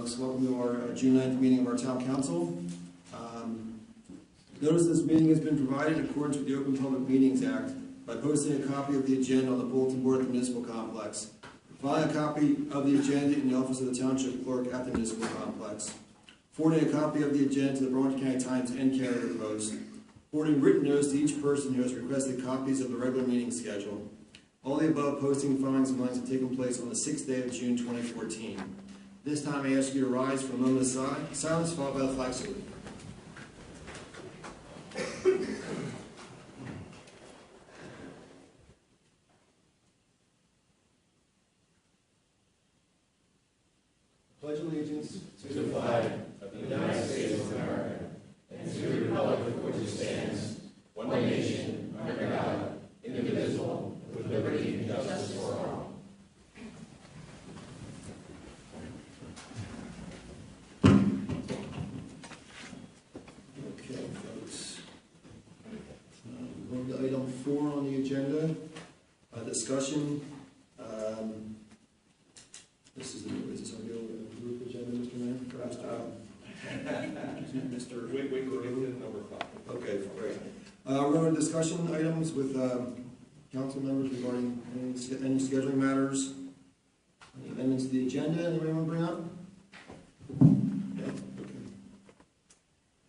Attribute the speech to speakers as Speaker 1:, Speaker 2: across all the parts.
Speaker 1: Let's welcome to our June 9th meeting of our Town Council. Notice this meeting has been provided in accordance with the Open Public Meetings Act by posting a copy of the agenda on the bulletin board at the municipal complex, filing a copy of the agenda in the office of the Township Clerk at the municipal complex, forwarding a copy of the agenda to the Burlington County Times and Carrier Post, forwarding written notes to each person who has requested copies of the regular meeting schedule. All the above posting, filings, and mailings have taken place on the 6th day of June 2014. This time I ask you to rise for a moment of silence, followed by the flag salute. Pledge allegiance
Speaker 2: to the flag of the United States of America and to the republic for which it stands, one nation, under God, indivisible, with liberty and justice for all.
Speaker 1: Okay, folks. Going to item 4 on the agenda, discussion. Is this our group agenda, Mr. Mayor? Perhaps Mr.
Speaker 2: Wait, we'll get to number 5.
Speaker 1: Okay, great. We're going to discussion items with council members regarding any scheduling matters. Any amendments to the agenda? Anybody want to bring up? Yeah, okay.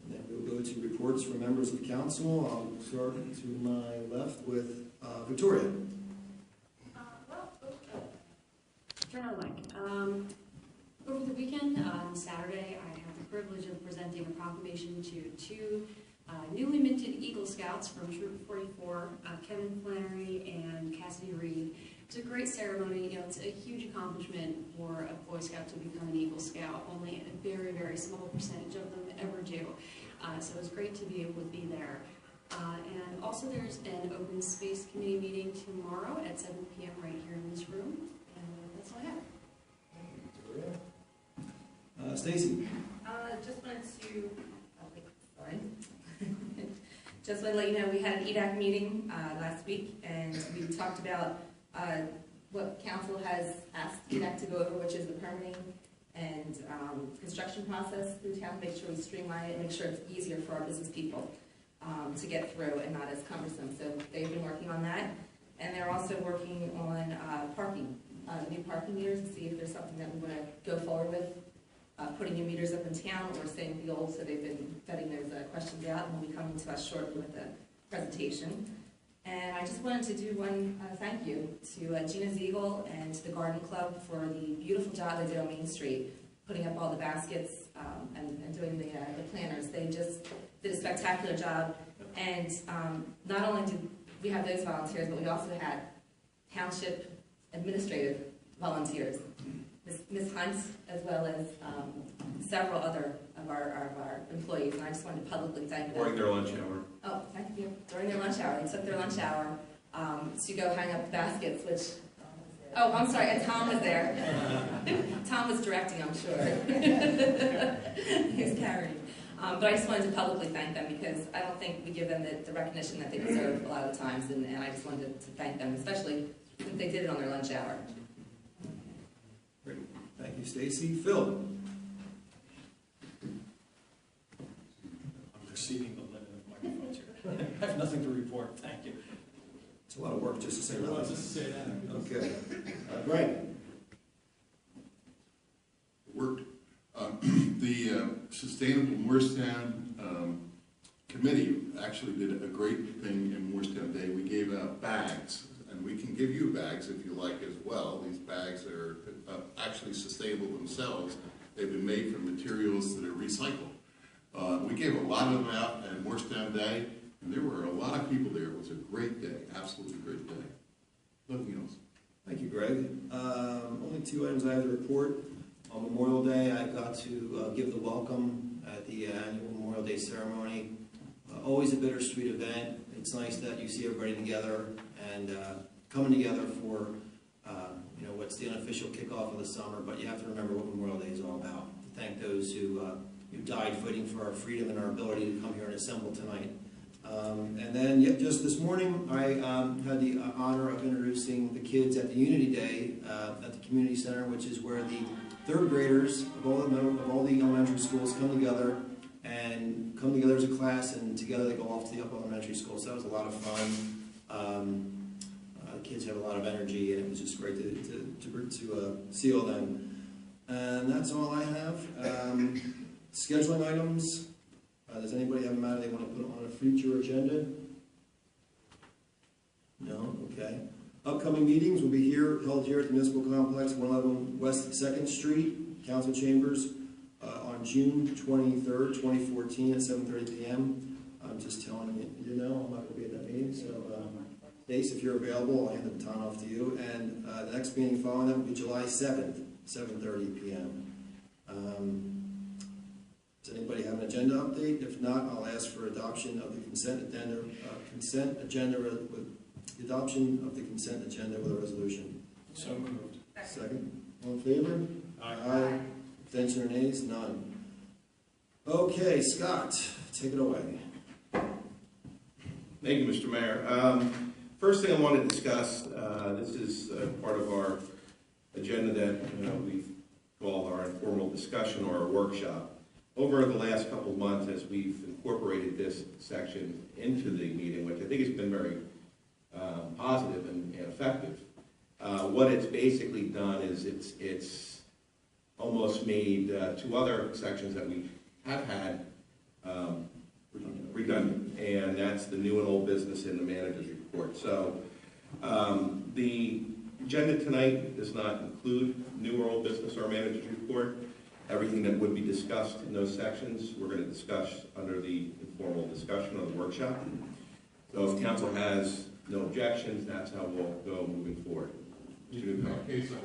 Speaker 1: And then we'll go to reports from members of council. I'll start to my left with Victoria.
Speaker 3: Turn on the mic. Over the weekend, on Saturday, I had the privilege of presenting a proclamation to 2 newly minted Eagle Scouts from Troop 44, Kevin Flannery and Cassidy Reed. It's a great ceremony. You know, it's a huge accomplishment for a Boy Scout to become an Eagle Scout. Only a very, very small percentage of them ever do. So it's great to be able to be there. And also there's an open space committee meeting tomorrow at 7 p.m. right here in this room. That's all I have.
Speaker 1: Stacy.
Speaker 4: Just wanted to, sorry. Just want to let you know we had an EDAC meeting last week, and we talked about what council has asked EDAC to go over, which is the permitting and construction process through town. Make sure we streamline it, make sure it's easier for our business people to get through and not as cumbersome. So they've been working on that, and they're also working on parking. New parking meters to see if there's something that we want to go forward with, putting new meters up in town or staying with the old. So they've been vetting those questions out, and will be coming to us shortly with the presentation. And I just wanted to do one thank you to Gina Ziegel and to the Garden Club for the beautiful job they did on Main Street, putting up all the baskets and doing the planters. They just did a spectacular job. And not only did we have those volunteers, but we also had township administrative volunteers, Ms. Hunt, as well as several other of our employees, and I just wanted to publicly thank them.
Speaker 2: During their lunch hour.
Speaker 4: Oh, thank you. During their lunch hour. They took their lunch hour to go hang up the baskets, which, oh, I'm sorry, and Tom was there. Tom was directing, I'm sure. He was carrying. But I just wanted to publicly thank them because I don't think we give them the recognition that they deserve a lot of the times, and I just wanted to thank them, especially since they did it on their lunch hour.
Speaker 1: Great. Thank you, Stacy. Phil.
Speaker 5: I'm exceeding the limit of microphones here. I have nothing to report. Thank you.
Speaker 1: It's a lot of work just to say
Speaker 5: Well,
Speaker 1: nothing.
Speaker 5: just to say that.
Speaker 1: Okay. Greg.
Speaker 6: Worked. The Sustainable Morristown Committee actually did a great thing in Morristown Day. We gave out bags, and we can give you bags if you like as well. These bags are actually sustainable themselves. They've been made from materials that are recycled. We gave a lot of them out at Morristown Day, and there were a lot of people there. It was a great day, absolutely great day. Nothing else.
Speaker 1: Thank you, Greg. Only 2 items I have to report. On Memorial Day, I got to give the welcome at the annual Memorial Day ceremony. Always a bittersweet event. It's nice that you see everybody together and coming together for you know, what's the unofficial kickoff of the summer. But you have to remember what Memorial Day is all about. Thank those who died fighting for our freedom and our ability to come here and assemble tonight. And then just this morning, I had the honor of introducing the kids at the Unity Day at the community center, which is where the third graders of all the elementary schools come together as a class, and together they go off to the upper elementary school. So that was a lot of fun. The kids have a lot of energy, and it was just great to see all them. And that's all I have. Scheduling items. Does anybody have a matter they want to put on a future agenda? No? Okay. Upcoming meetings will be held here at the Municipal Complex, 111 West 2nd Street, Council Chambers, on June 23rd, 2014 at 7:30 p.m. I'm just telling you, I'm not going to be at that meeting, so Stace, if you're available, I'll hand the baton off to you. And the next meeting following that will be July 7th, 7:30 p.m. Does anybody have an agenda update? If not, I'll ask for adoption of the consent agenda with a resolution.
Speaker 5: So moved.
Speaker 1: Second. All in favor?
Speaker 5: Aye.
Speaker 1: Abstention or nays? None. Okay, Scott, take it away.
Speaker 2: Thank you, Mr. Mayor. First thing I want to discuss, this is part of our agenda that we call our informal discussion or our workshop. Over the last couple of months, as we've incorporated this section into the meeting, which I think has been very positive and effective, what it's basically done is it's almost made two other sections that we have had redundant, and that's the new and old business in the manager's report. So the agenda tonight does not include new or old business or manager's report. Everything that would be discussed in those sections, we're going to discuss under the informal discussion of the workshop. So if council has no objections, that's how we'll go moving forward.
Speaker 6: In that case, I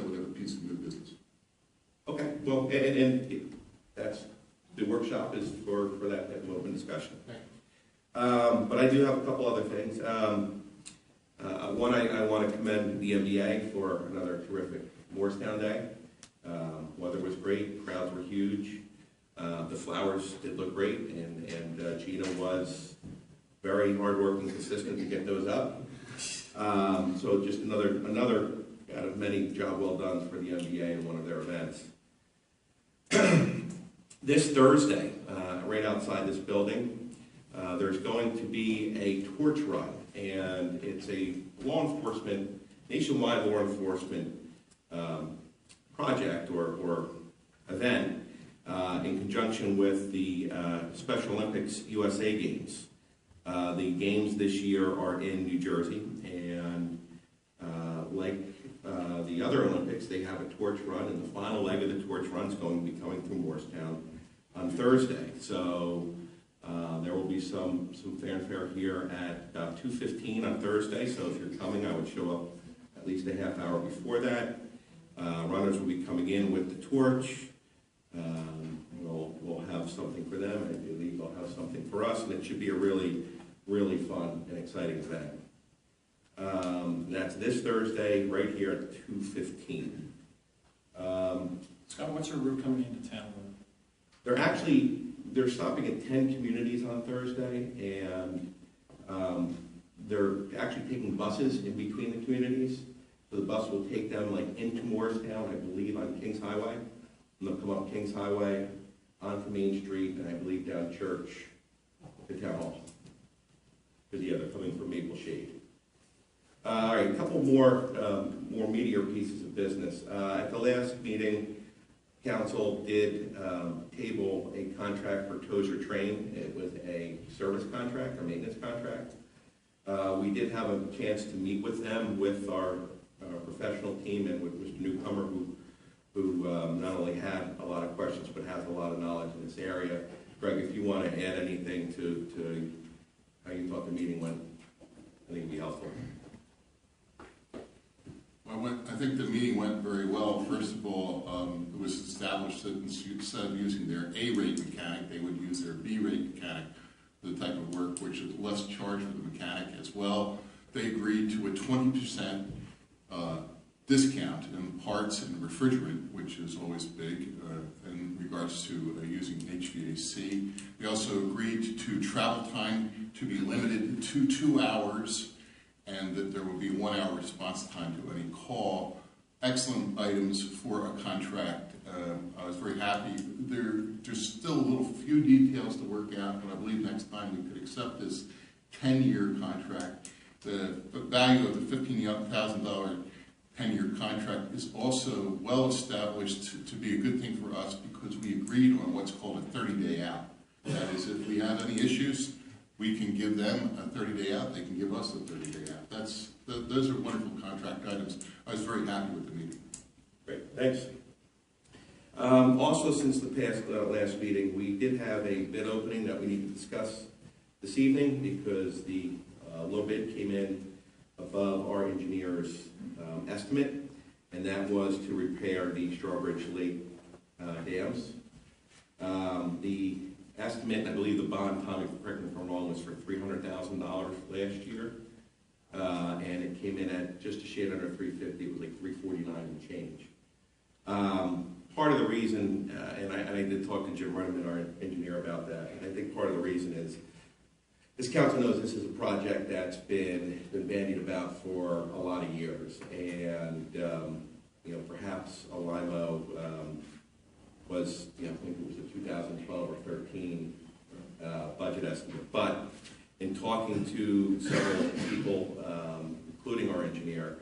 Speaker 6: would have a piece of new business.
Speaker 2: Okay, well, and that's, the workshop is for that type of open discussion. But I do have a couple other things. One, I want to commend the MDA for another terrific Morristown Day. Weather was great, crowds were huge. The flowers did look great, and Gina was very hardworking, consistent to get those up. So just another out of many job well done for the MBA in one of their events. This Thursday, right outside this building, there's going to be a torch run, and it's a nationwide law enforcement project or event in conjunction with the Special Olympics USA Games. The games this year are in New Jersey, and like the other Olympics, they have a torch run, and the final leg of the torch run is going to be coming through Morristown on Thursday. So there will be some fanfare here at 2:15 on Thursday, so if you're coming, I would show up at least a half hour before that. Runners will be coming in with the torch. We'll have something for them, and I believe they'll have something for us, and it should be a really, really fun and exciting event. That's this Thursday, right here at 2:15.
Speaker 5: Scott, what's your route coming into town?
Speaker 2: They're stopping at 10 communities on Thursday, and they're actually taking buses in between the communities. So the bus will take them like into Morristown, I believe, on Kings Highway. And they'll come up Kings Highway, onto Main Street, and I believe down Church to Town Hall. Because yeah, they're coming from Maple Shade. All right, a couple more meatier pieces of business. At the last meeting, council did table a contract for Tozer Train. It was a service contract or maintenance contract. We did have a chance to meet with them, with our professional team, and with Mr. Newcomer, who not only had a lot of questions, but has a lot of knowledge in this area. Greg, if you want to add anything to how you thought the meeting went, I think it'd be helpful.
Speaker 6: I think the meeting went very well. First of all, it was established that instead of using their A-rate mechanic, they would use their B-rate mechanic for the type of work, which is less charge for the mechanic as well. They agreed to a 20% discount in parts and refrigerant, which is always big in regards to using HVAC. We also agreed to travel time to be limited to 2 hours, and that there will be 1 hour response time to any call. Excellent items for a contract. I was very happy. There's still a little few details to work out, but I believe next time we could accept this 10-year contract. The value of the $15,000 10-year contract is also well established to be a good thing for us, because we agreed on what's called a 30-day out. That is, if we have any issues, we can give them a 30-day out, they can give us a 30-day out. Those are wonderful contract items. I was very happy with the meeting.
Speaker 2: Great, thanks. Also, since the last meeting, we did have a bid opening that we need to discuss this evening, because the low bid came in above our engineer's estimate, and that was to repair the Strawbridge Lake dams. The estimate, I believe the bond, Tommy, correct me if I'm wrong, was for $300,000 last year, and it came in at just a shade under $350. It was like $349 and change. Part of the reason, and I did talk to Jim Runman, our engineer, about that, and I think part of the reason is, this council knows this is a project that's been bandied about for a lot of years, and perhaps Alimo was, I think it was a 2012 or 13 budget estimate. But in talking to several people, including our engineer,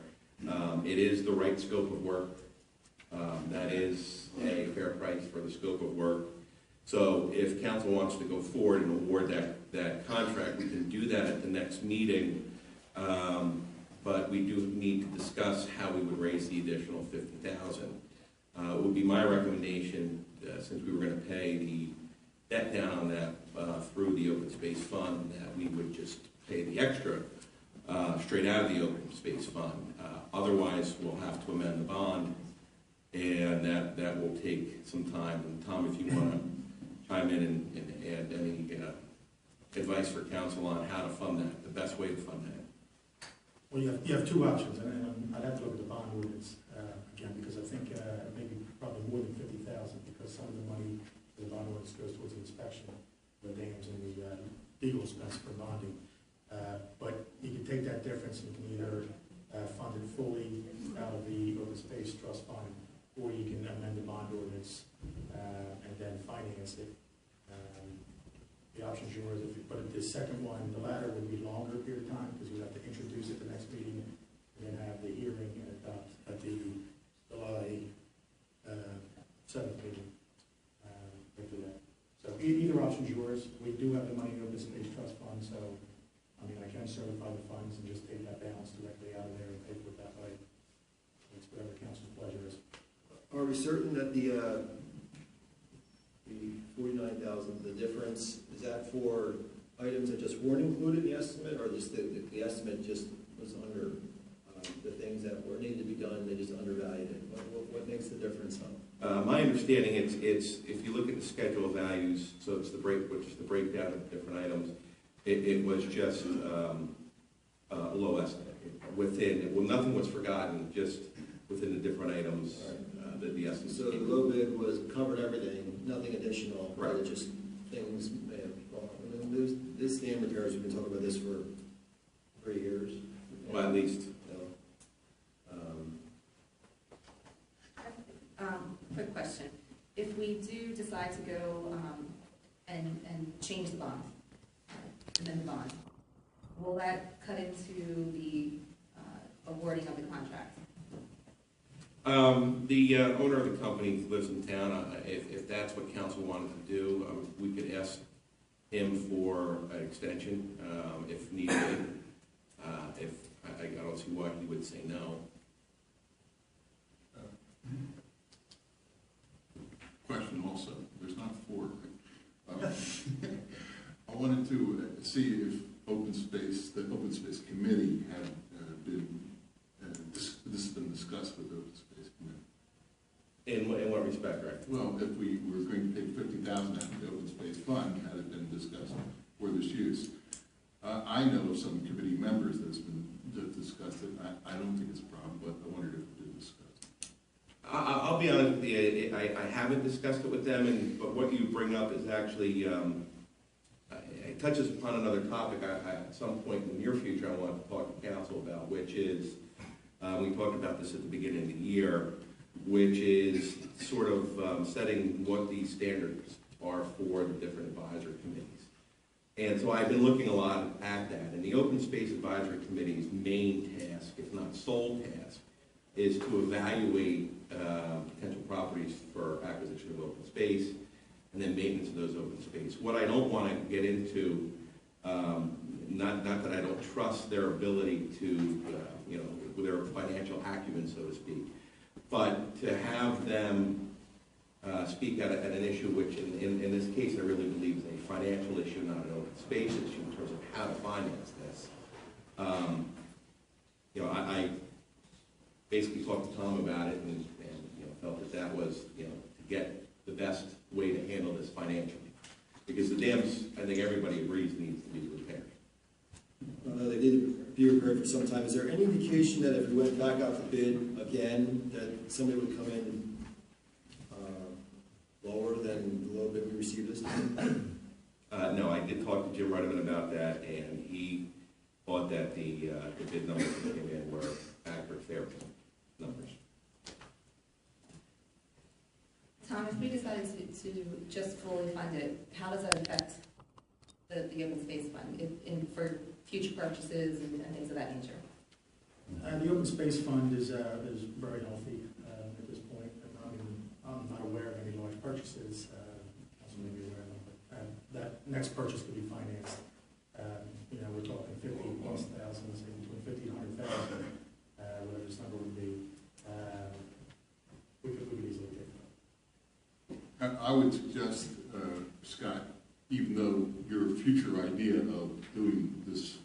Speaker 2: it is the right scope of work. That is a fair price for the scope of work. So if council wants to go forward and award that contract, we can do that at the next meeting. But we do need to discuss how we would raise the additional $50,000. It would be my recommendation, since we were going to pay the debt down on that through the open space fund, that we would just pay the extra straight out of the open space fund. Otherwise, we'll have to amend the bond, and that will take some time. And Tom, if you want to chime in and add any advice for council on how to fund that, the best way to fund that.
Speaker 5: Well, you have two options, and I'd have to look at the bond ordinance again, because I think maybe probably more than 50,000, because some of the money the bond ordinance goes towards the inspection of the dams and the legal expense for bonding. But you can take that difference and you can either fund it fully out of the open space trust fund, or you can amend the bond ordinance and then finance it. The option's yours, but the second one, the latter, would be longer period of time, because we have to introduce it the next meeting, and then have the hearing and adopt at the July 7th meeting after that. So either option's yours. We do have the money in the open space trust fund, so I can certify the funds and just take that balance directly out of there and pay for it that way. It's whatever council's pleasure is.
Speaker 1: Are we certain that the 49,000, the difference, is that for items that just weren't included in the estimate, or just the estimate just was under the things that were needed to be done, they just undervalued it? What makes the difference?
Speaker 2: My understanding, it's if you look at the schedule of values, so it's the breakdown of different items. It was just a low estimate within. Well, nothing was forgotten, just within the different items. The estimate.
Speaker 1: So the low bid was covered everything, nothing additional.
Speaker 2: Right.
Speaker 1: It just things may have gone. And then this dam repairs, we've been talking about this for 3 years.
Speaker 2: Well, at least.
Speaker 4: Quick question. If we do decide to go and change the bond, amend the bond, will that cut into the awarding of the contract?
Speaker 2: The owner of the company lives in town. If that's what council wanted to do, we could ask him for an extension if needed. If I don't see why he would say no.
Speaker 6: Question also, there's not four. I wanted to see if the Open Space Committee had this has been discussed with the Open Space Committee.
Speaker 2: In what respect, right?
Speaker 6: Well, if we were going to take 50,000 out of the Open Space Fund, had it been discussed for this use? I know of some committee members that's been discussed it. I don't think it's a problem, but I wondered if it had been discussed.
Speaker 2: I'll be honest with you, I haven't discussed it with them, but what you bring up is actually, it touches upon another topic at some point in the near future I want to talk to council about, which is, we talked about this at the beginning of the year, which is sort of setting what these standards are for the different advisory committees. And so I've been looking a lot at that, and the Open Space Advisory Committee's main task, if not sole task, is to evaluate potential properties for acquisition of open space and then maintenance of those open space. What I don't want to get into, not that I don't trust their ability to, with their financial acumen, so to speak, but to have them speak at an issue which, in this case, I really believe is a financial issue, not an open space issue in terms of how to finance this. I basically talked to Tom about it and felt that was, to get the best way to handle this financially. Because the dams, I think everybody agrees, needs to be repaired.
Speaker 1: They did be repaired for some time. Is there any indication that if we went back out to bid again, that somebody would come in lower than the low bid we received this time?
Speaker 2: No, I did talk to Jim Rudiman about that, and he thought that the bid numbers that came in were accurate, fair numbers.
Speaker 4: Tom, if we decided to just fully fund it, how does that affect the open space fund for future purchases and things of that nature?
Speaker 5: The open space fund is very healthy at this point. I'm not aware of any large purchases. Also may be aware of them, but that next purchase could be financed. We're talking 50+ thousand, say between 50 and 100,000, whatever this number would be. We could easily take that.
Speaker 6: I would suggest, Scott, even though your future idea of doing this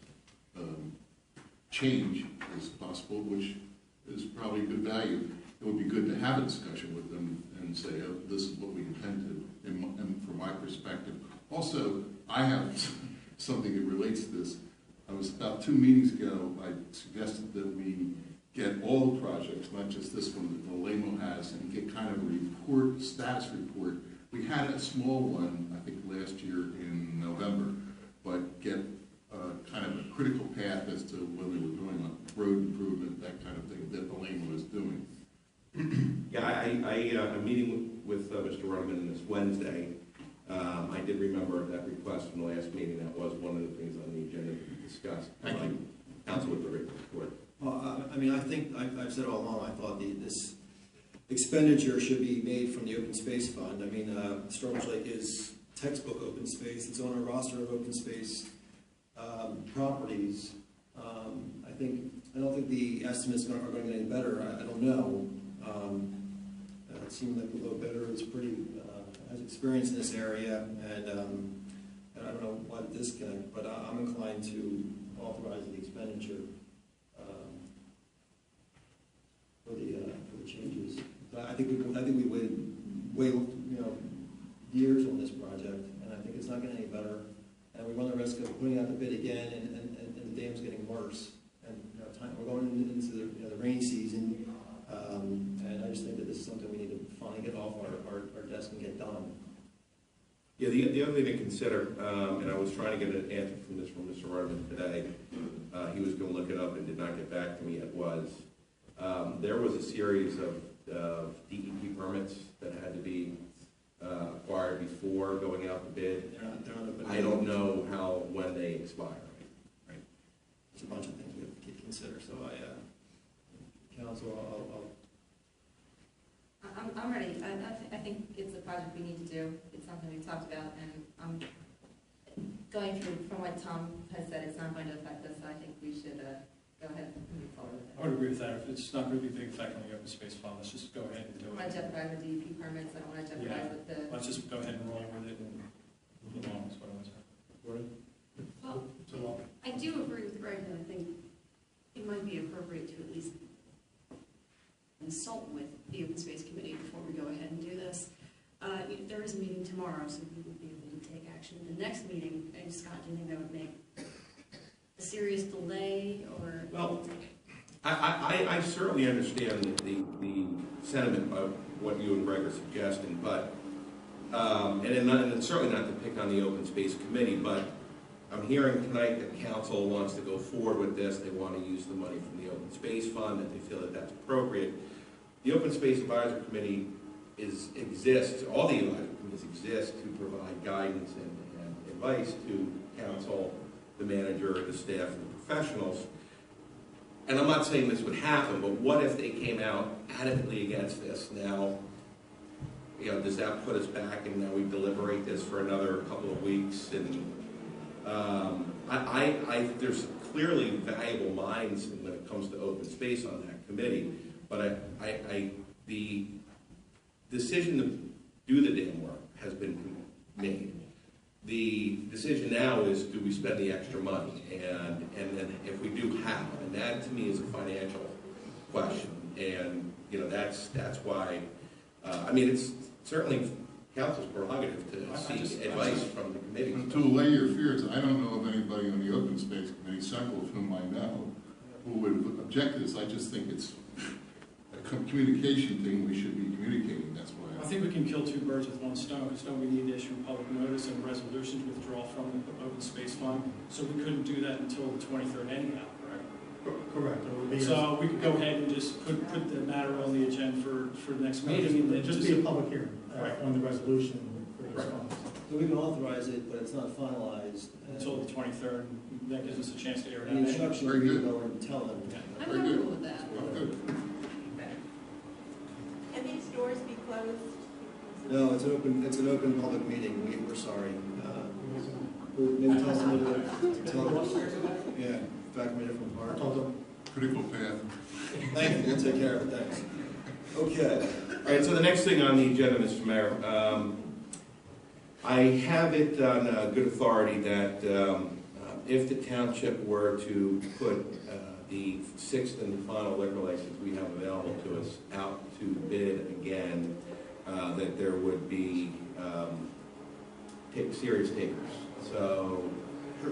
Speaker 6: change is possible, which is probably good value, it would be good to have a discussion with them and say, oh, this is what we intended, and from my perspective. Also, I have something that relates to this. I was about 2 meetings ago, I suggested that we get all the projects, not just this one that Vallejo has, and get kind of a report, status report. We had a small one, I think last year in November, but get kind of a critical path as to whether we're doing a road improvement, that kind of thing that Vallejo is doing.
Speaker 2: Yeah, I'm meeting with Mr. Rudiman this Wednesday. I did remember that request from the last meeting. That was one of the things on the agenda to be discussed. Council with the report.
Speaker 1: Well, I think I've said all along, I thought this expenditure should be made from the open space fund. Sturbridge Lake is textbook open space. It's on a roster of open space properties. I don't think the estimates are going to get any better. I don't know. It seems like the low bidder is has experience in this area, and I don't know why the disconnect, but I'm inclined to authorize the expenditure for the changes. I think we waited years on this project, and I think it's not getting any better. And we run the risk of putting out the bid again, and the dam's getting worse. And we're going into the rainy season, and I just think that this is something we need to finally get off our desk and get done.
Speaker 2: Yeah, the other thing to consider, and I was trying to get an answer from Mr. Rudiman today. He was going to look it up and did not get back to me yet. There was a series of DEP permits that had to be acquired before going out to bid.
Speaker 1: They're not
Speaker 2: I don't know when they expire.
Speaker 1: Right. There's a bunch of things we have to consider. So Council,
Speaker 4: I'm ready. I think it's a project we need to do. It's something we've talked about, and I'm going through from what Tom has said. It's not going to affect us, so I think we should go ahead and move forward with it.
Speaker 7: I would agree with that. If it's not going to be a big effect on the open space fund, let's just go ahead and do
Speaker 4: I don't want to
Speaker 7: it.
Speaker 4: jeopardize the DEP permits. I don't want to jeopardize with the.
Speaker 7: Let's just go ahead and roll with it and move along, is what I would say.
Speaker 3: Well,
Speaker 5: So,
Speaker 3: I do agree with Greg that I think it might be appropriate to at least consult with the Open Space Committee before we go ahead and do this. There is a meeting tomorrow, so we will be able to take action at the next meeting. And Scott, do you think that would make a serious delay or?
Speaker 2: Well, I certainly understand the sentiment of what you and Greg are suggesting, but, and it's certainly not to pick on the Open Space Committee, but I'm hearing tonight that council wants to go forward with this. They want to use the money from the Open Space Fund, that they feel that that's appropriate. The Open Space Advisory Committee exists, all the advisory committees exist to provide guidance and advice to council, the manager, the staff, and the professionals. And I'm not saying this would happen, but what if they came out adamantly against this? Now, you know, does that put us back and now we deliberate this for another couple of weeks? And there's clearly valuable minds when it comes to open space on that committee, but the decision to do the damn work has been made. The decision now is, do we spend the extra money? And then if we do, how? And that to me is a financial question. And you know, that's why, I mean, it's certainly council's prerogative to seek advice from the committee.
Speaker 6: To allay your fears, I don't know of anybody on the Open Space Committee, several of whom I know, who would object to this. I just think it's a communication thing we should be communicating, that's why.
Speaker 7: I think we can kill two birds with one stone, because don't we need to issue public notice and resolution to withdraw from the Open Space Fund? So we couldn't do that until the 23rd anyhow, correct?
Speaker 5: Correct. It would be
Speaker 7: So we could go ahead and just put the matter on the agenda for the next meeting. And then
Speaker 5: just be a public hearing
Speaker 7: Right.
Speaker 5: on the resolution for the
Speaker 7: Right.
Speaker 5: response.
Speaker 1: So we can authorize it, but it's not finalized.
Speaker 7: Until the 23rd, that gives us a chance to air it
Speaker 1: The
Speaker 7: out.
Speaker 1: instructions
Speaker 6: Very
Speaker 1: we
Speaker 6: good.
Speaker 1: go and tell them.
Speaker 3: I'm
Speaker 6: Very
Speaker 3: comfortable
Speaker 6: good.
Speaker 3: with that.
Speaker 6: Oh, good.
Speaker 8: Can these doors be closed?
Speaker 1: No, it's an open public meeting. We're sorry. Maybe tell somebody to tell them. Yeah, in fact, made it from
Speaker 5: I
Speaker 1: heart.
Speaker 5: told them,
Speaker 6: Critical path.
Speaker 1: Thank you, we'll take care of it, thanks. Okay.
Speaker 2: All right, so the next thing on the agenda, Mr. Mayor, I have it on good authority that if the township were to put the sixth and final liquor license we have available to us out to bid again, that there would be serious takers. So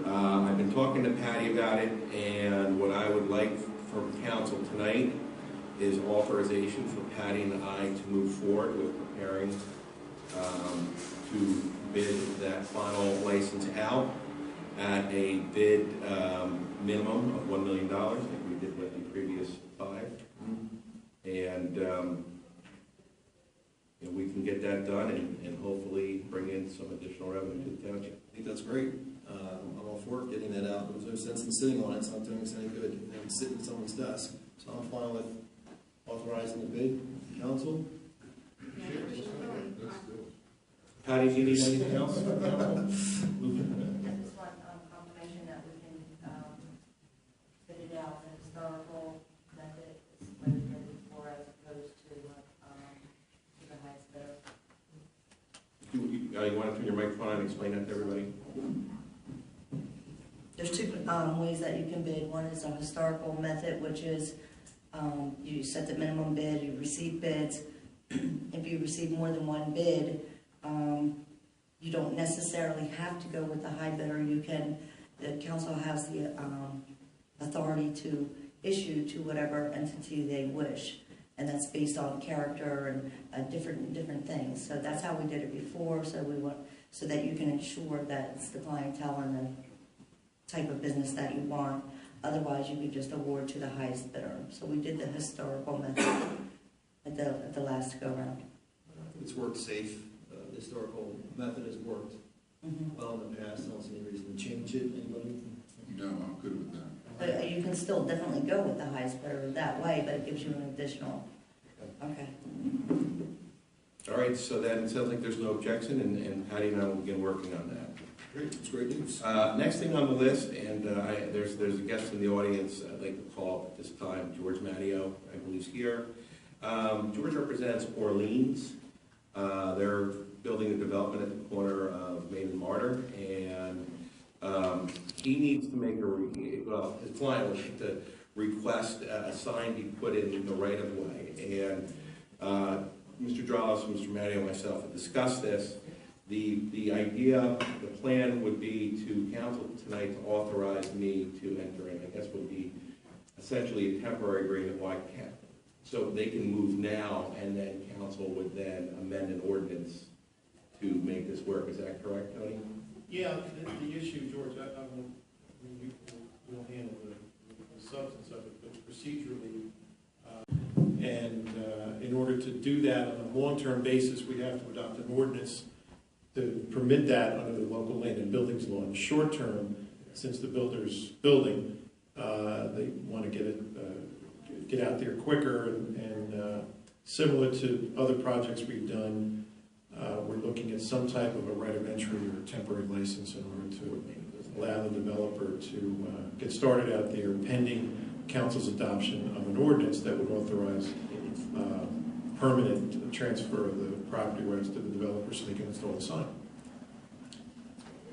Speaker 2: I've been talking to Patty about it, and what I would like from council tonight is authorization for Patty and I to move forward with preparing to bid that final license out at a bid minimum of $1 million, like we did with the previous 5. And you know, we can get that done and hopefully bring in some additional revenue to the township.
Speaker 1: I think that's great. I'm all for getting that out. There's no sense in sitting on it. It's not doing us any good. And sitting at someone's desk. So I'm fine with authorizing the bid. Council?
Speaker 3: Yeah,
Speaker 2: Patty, do you need anything else?
Speaker 8: I just want confirmation that we can fit it out in historical method as before as opposed to the highest bidder.
Speaker 2: You want to turn your microphone on and explain that to everybody?
Speaker 9: There's two ways that you can bid. One is a historical method, which is you set the minimum bid, you receive bids. If you receive more than one bid, you don't necessarily have to go with the high bidder. You can, the council has the authority to issue to whatever entity they wish. And that's based on character and different things. So that's how we did it before. So we want, so that you can ensure that it's the clientele and the type of business that you want. Otherwise, you could just award to the highest bidder. So we did the historical method at the last go round.
Speaker 1: I think it's worked safe. The historical method has worked well in the past. I don't see any reason to change it. Anybody?
Speaker 6: No, I'm good with that.
Speaker 9: But you can still definitely go with the highest bidder that way, but it gives you an additional, okay.
Speaker 2: All right, so then it sounds like there's no objection, and Patty and I will begin working on that.
Speaker 1: Great. It's great news.
Speaker 2: Next thing on the list, and there's a guest in the audience I'd like to call up at this time, George Matteo, I believe is here. George represents Orleans. They're building a development at the corner of Main and Martyr, and he needs to make his client would like to request a sign be put in the right of way. And Mr. Dralas, Mr. Matteo, and myself have discussed this. The idea, the plan would be to council tonight to authorize me to enter in, I guess would be essentially a temporary agreement, so they can move now, and then council would then amend an ordinance to make this work. Is that correct, Tony?
Speaker 5: Yeah, the issue, George, we'll handle the substance of it, but procedurally, and in order to do that on a long-term basis, we have to adopt an ordinance to permit that under the local land and buildings law. In the short term, since the builder's building, they want to get out there quicker, and similar to other projects we've done, we're looking at some type of a right of entry or temporary license in order to allow the developer to get started out there pending council's adoption of an ordinance that would authorize permanent transfer of the property rights to the developer so they can install the sign.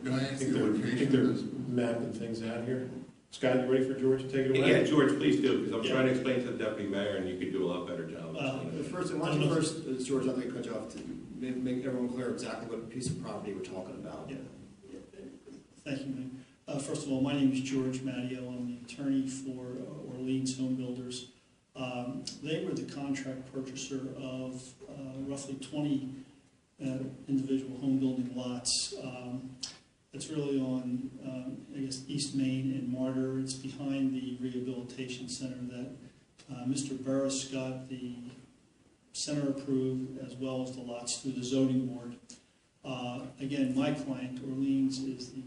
Speaker 6: Can I
Speaker 5: I
Speaker 6: ask
Speaker 5: think
Speaker 6: the
Speaker 5: they're
Speaker 6: location?
Speaker 5: mapping things out here. Scott, you ready for George to take it away?
Speaker 2: Yeah, George, please do, because I'm
Speaker 5: Yeah.
Speaker 2: trying to explain to the deputy mayor, and you could do a lot better job.
Speaker 1: First, why don't you first, George, I'd like to cut you off to make everyone clear exactly what piece of property we're talking about.
Speaker 10: Yeah. Thank you, Mayor. First of all, my name is George Mattio. I'm the attorney for Orleans Home Builders. They were the contract purchaser of roughly 20 individual home building lots. It's really on, I guess, East Main and Martyr. It's behind the rehabilitation center that Mr. Burris got the center approved, as well as the lots through the zoning board. Again, my client, Orleans, is the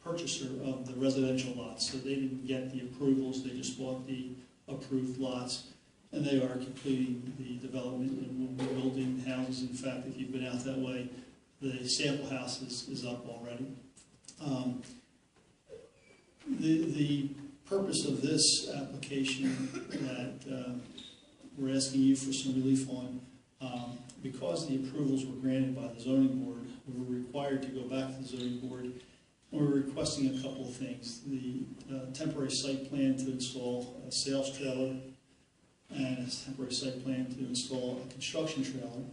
Speaker 10: purchaser of the residential lots, so they didn't get the approvals, they just bought the approved lots, and they are completing the development and will be building houses. In fact, if you've been out that way, the sample house is up already. The purpose of this application that we're asking you for some relief on, because the approvals were granted by the zoning board, we were required to go back to the zoning board. We're requesting a couple of things: the temporary site plan to install a sales trailer, and a temporary site plan to install a construction trailer,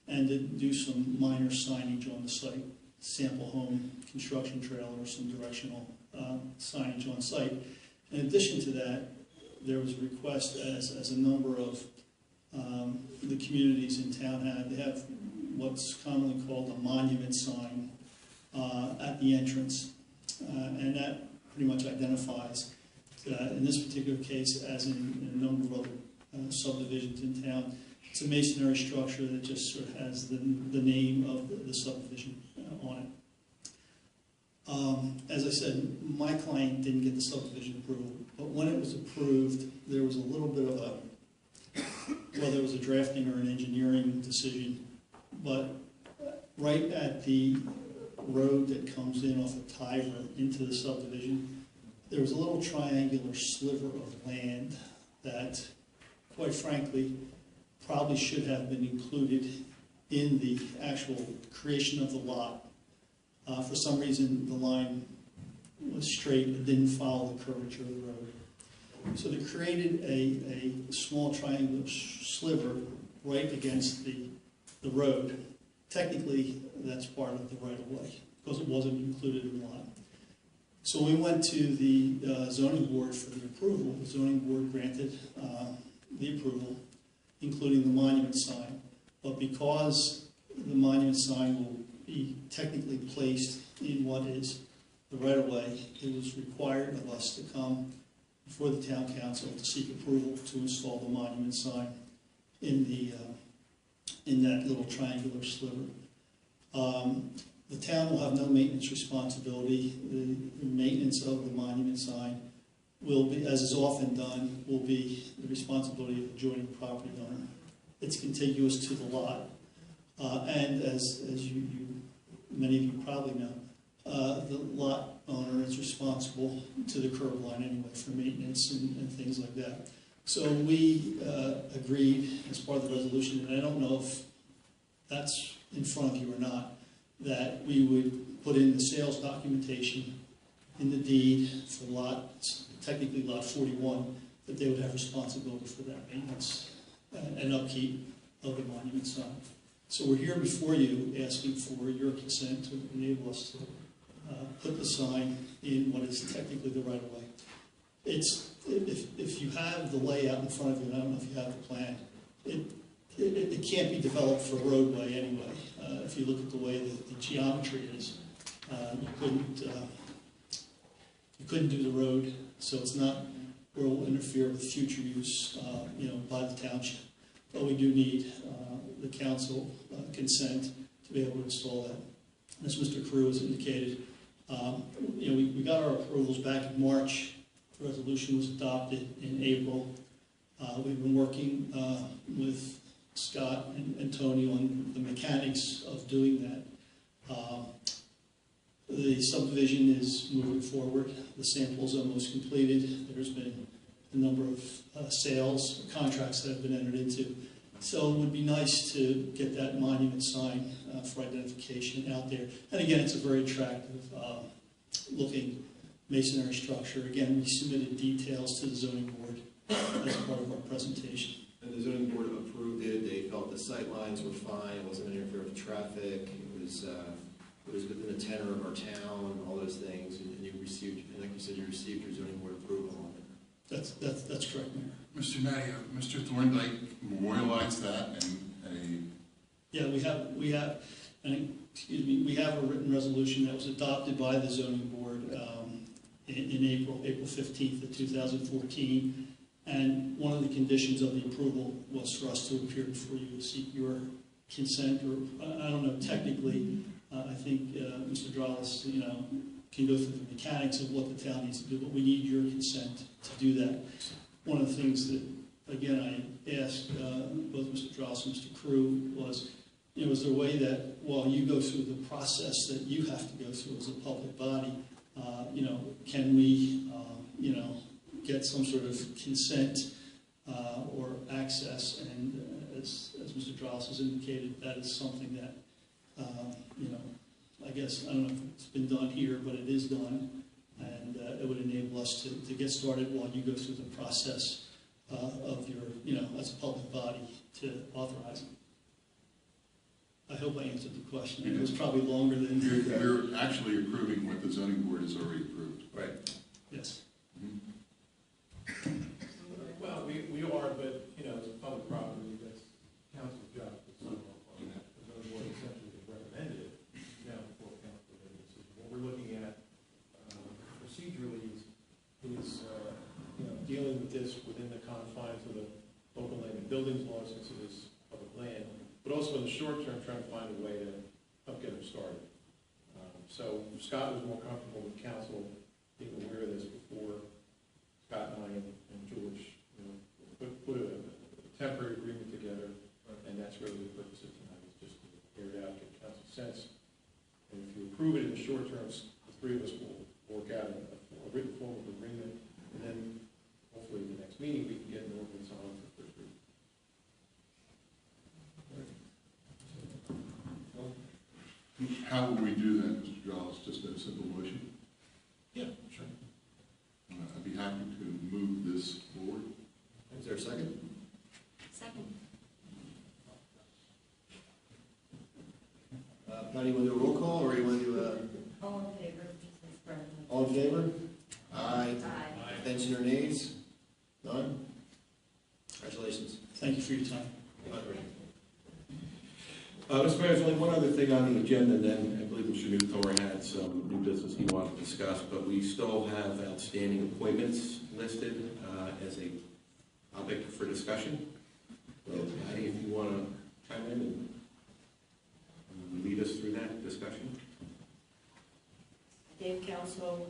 Speaker 10: and to do some minor signage on the site, sample home, construction trailer, some directional signage on site. In addition to that, there was a request, as a number of the communities in town have. They have what's commonly called a monument sign at the entrance, and that pretty much identifies, in this particular case, as in a number of other subdivisions in town, it's a masonry structure that just sort of has the name of the subdivision on it. As I said, my client didn't get the subdivision approval, but when it was approved, there was a little bit of a, well, there was a drafting or an engineering decision, but right at the road that comes in off of Tiver into the subdivision, there was a little triangular sliver of land that, quite frankly, probably should have been included in the actual creation of the lot. For some reason, the line was straight and didn't follow the curvature of the road. So they created a small triangular sliver right against the road. Technically, that's part of the right-of-way because it wasn't included in the lot. So we went to the zoning board for the approval. The zoning board granted the approval, including the monument sign. But because the monument sign will be technically placed in what is the right-of-way, it was required of us to come before the town council to seek approval to install the monument sign in that little triangular sliver. The town will have no maintenance responsibility. The maintenance of the monument sign will be, as is often done, will be the responsibility of the adjoining property owner. It's contiguous to the lot, and as many of you probably know, the lot owner is responsible to the curb line anyway for maintenance and things like that. So we agreed as part of the resolution, and I don't know if that's in front of you or not, that we would put in the sales documentation in the deed for lot, technically lot 41, that they would have responsibility for that maintenance and upkeep of the monument sign. So we're here before you asking for your consent to enable us to put the sign in what is technically the right-of-way. if you have the layout in front of you, and I don't know if you have the plan, it can't be developed for a roadway anyway. If you look at the way the geometry is, you couldn't do the road, so it's not where it will interfere with future use, by the township. But we do need the council consent to be able to install that. As Mr. Crew has indicated, we got our approvals back in March. The resolution was adopted in April. We've been working with Scott and Tony on the mechanics of doing that. The subdivision is moving forward. The sample is almost completed. There's been a number of sales, contracts that have been entered into. So it would be nice to get that monument sign for identification out there. And again, it's a very attractive looking masonry structure. Again, we submitted details to the zoning board as part of our presentation.
Speaker 1: And the zoning board approved it. They felt the sight lines were fine. It wasn't interfering with traffic. It was within the tenor of our town, all those things. And you received, and like you said, you received your zoning board approval on it.
Speaker 10: That's correct, Mayor.
Speaker 6: Mr. Matty, Mr. Thorndike memorialized that
Speaker 10: Yeah, we have a written resolution that was adopted by the zoning board in April 15th of 2014. And one of the conditions of the approval was for us to appear before you to seek your consent, or I don't know, technically, I think Mr. Dralis, can go through the mechanics of what the town needs to do, but we need your consent to do that. One of the things that, again, I asked both Mr. Dralis and Mr. Crew was, is there a way that while you go through the process that you have to go through as a public body, can we, get some sort of consent or access? And as Mr. Dralis has indicated, that is something that, I guess, I don't know if it's been done here, but it is done. And it would enable us to get started while you go through the process of your, as a public body to authorize it. I hope I answered the question. It was probably longer than...
Speaker 6: You're actually approving what the zoning board has already approved.
Speaker 1: Right.
Speaker 10: Yes.
Speaker 5: Well, we are, but, it's a public property, that's council's job to sign off on that. The zoning board essentially has recommended it now before council to make a decision. What we're looking at procedurally is dealing with this within the confines of the local land and buildings law, since it is public land, but also in the short term, trying to find a way to help get them started. So Scott was more comfortable with council being aware of this before Scott and I and George put a temporary agreement together, and that's really the purpose of tonight, is just to hear it out, get council sense. And if you approve it in the short term, the three of us will work out a written form of agreement, and then hopefully the next meeting we can get an ordinance on for first reading.
Speaker 6: How will we do that, Mr. Giles? Just a simple motion?
Speaker 5: Yeah, sure.
Speaker 6: I'd be happy to move this forward.
Speaker 1: Is there a second?
Speaker 3: Second.
Speaker 1: Patty, you want to do a roll call, or you want to do
Speaker 8: All in favor, Mrs. President?
Speaker 1: all in favor? Aye.
Speaker 8: Aye.
Speaker 1: Abstention or nays? None? Congratulations.
Speaker 10: Thank you for your time.
Speaker 2: Mr. Mayor, there's only one other thing on the agenda, and then I believe Mr. Newthor had some new business he wanted to discuss, but we still have outstanding appointments listed as a topic for discussion. So, Patty, if you want to chime in and lead us through that discussion.
Speaker 9: Gave council,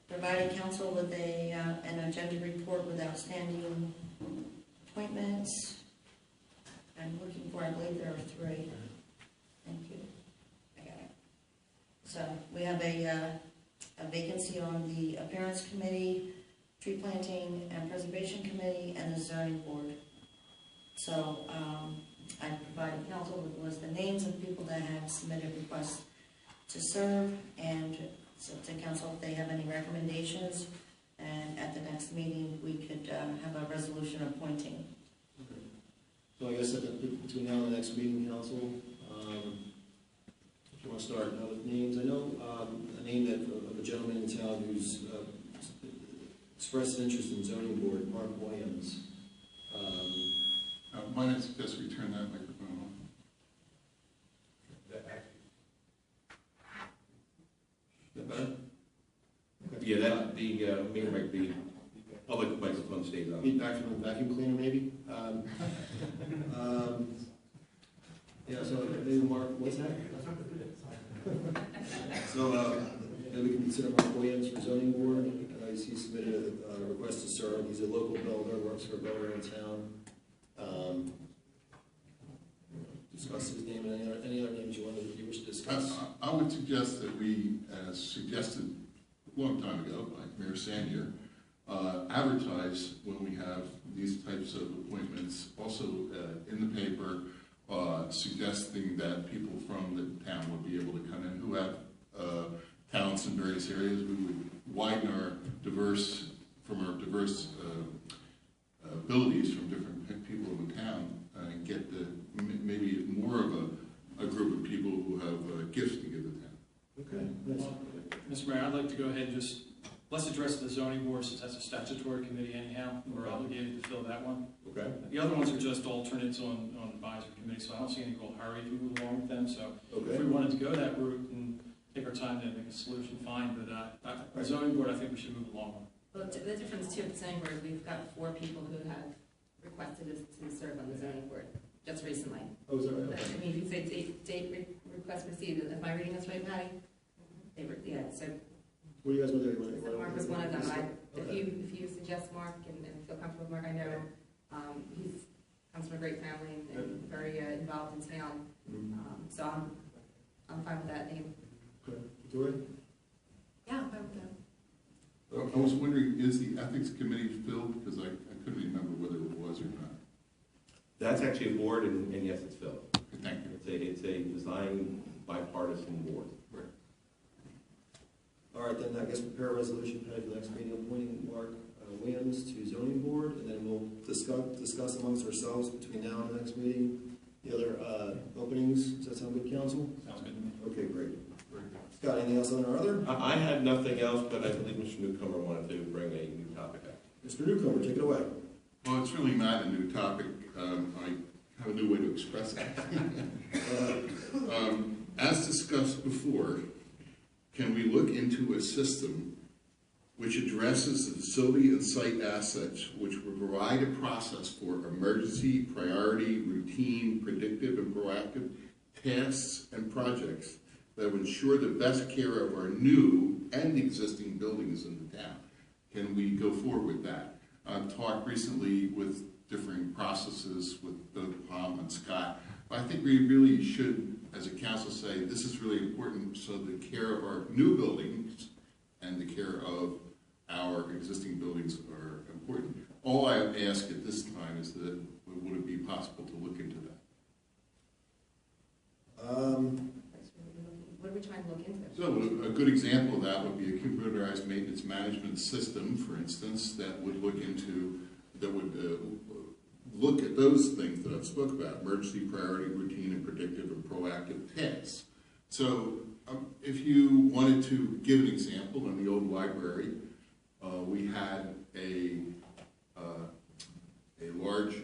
Speaker 9: provided council with an agenda report with outstanding appointments. I'm looking for, I believe there are 3. Thank you. I got it. So we have a vacancy on the appearance committee, tree planting and preservation committee, and the zoning board. So I provided council with a list of names of people that have submitted requests to serve, and so to council if they have any recommendations, and at the next meeting we could have a resolution appointing.
Speaker 1: Okay. So I guess between now and the next meeting, council, if you want to start now with names, I know name of a gentleman in town who's expressed an interest in zoning board, Mark Williams.
Speaker 6: Might I suggest we turn that microphone on?
Speaker 1: Is that better?
Speaker 2: Yeah, that, the main mic, the public microphone stays on.
Speaker 1: Feedback from the vacuum cleaner, maybe? Yeah, so maybe Mark, what's that? So, maybe we can consider Mark Williams for zoning board. He submitted a request to serve. He's a local builder, works for a builder in town. Discuss his name and any other names you wish to discuss.
Speaker 6: I would suggest that we, as suggested a long time ago by Mayor Sandier, advertise when we have these types of appointments, also in the paper, suggesting that people from the town would be able to come in who have talents in various areas. We would widen our diverse abilities from different people in the town and get maybe more of a group of people who have gifts to give the town.
Speaker 1: Okay. Nice.
Speaker 7: Mr. Mayor, I'd like to go ahead and let's address the zoning board, since that's a statutory committee anyhow. We're obligated to fill that one.
Speaker 1: Okay.
Speaker 7: The other ones are just alternates on advisory committee, so I don't see any real hurry to move along with them. So if we wanted to go that route and take our time to make a solution, fine. But the zoning board, I think we should move along.
Speaker 4: Well, the difference too with the zoning board, we've got 4 people who have requested us to serve on the zoning board just recently.
Speaker 1: Oh, is that right?
Speaker 4: I mean, you say date request received. Am I reading this right, Patty? Yeah, so
Speaker 1: What do you guys want to do?
Speaker 4: so Mark was one of them.
Speaker 1: Okay.
Speaker 4: If you suggest Mark and feel comfortable with Mark, I know he comes from a great family and very involved in town. So I'm fine with that name.
Speaker 1: Okay. Victoria?
Speaker 4: Yeah, I'm fine with that.
Speaker 6: I was wondering, is the ethics committee filled? Because I couldn't remember whether it was or not.
Speaker 2: That's actually a board, and yes, it's filled.
Speaker 6: Okay, thank you.
Speaker 2: It's a design bipartisan board.
Speaker 1: All right, then I guess prepare a resolution, Patty, for the next meeting, appointing Mark Williams to zoning board, and then we'll discuss amongst ourselves between now and the next meeting the other openings. Does that sound good, council?
Speaker 7: Sounds good to me.
Speaker 1: Okay, great. Scott, anything else on our other?
Speaker 2: I had nothing else, but I believe Mr. Newcomer wanted to bring a new topic up.
Speaker 1: Mr. Newcomer, take it away.
Speaker 6: Well, it's really not a new topic. I have a new way to express it. As discussed before, can we look into a system which addresses the facility and site assets, which will provide a process for emergency, priority, routine, predictive, and proactive tasks and projects that will ensure the best care of our new and existing buildings in the town? Can we go forward with that? I've talked recently with different processes with both Palm and Scott. But I think we really should, as a council, say this is really important, so the care of our new buildings and the care of our existing buildings are important. All I ask at this time is that would it be possible to look into that?
Speaker 4: What are we trying to look into?
Speaker 6: So a good example of that would be a computerized maintenance management system, for instance, that would look into, that would look at those things that I've spoke about: emergency, priority, routine, and predictive and proactive tasks. So if you wanted to give an example, in the old library, we had a large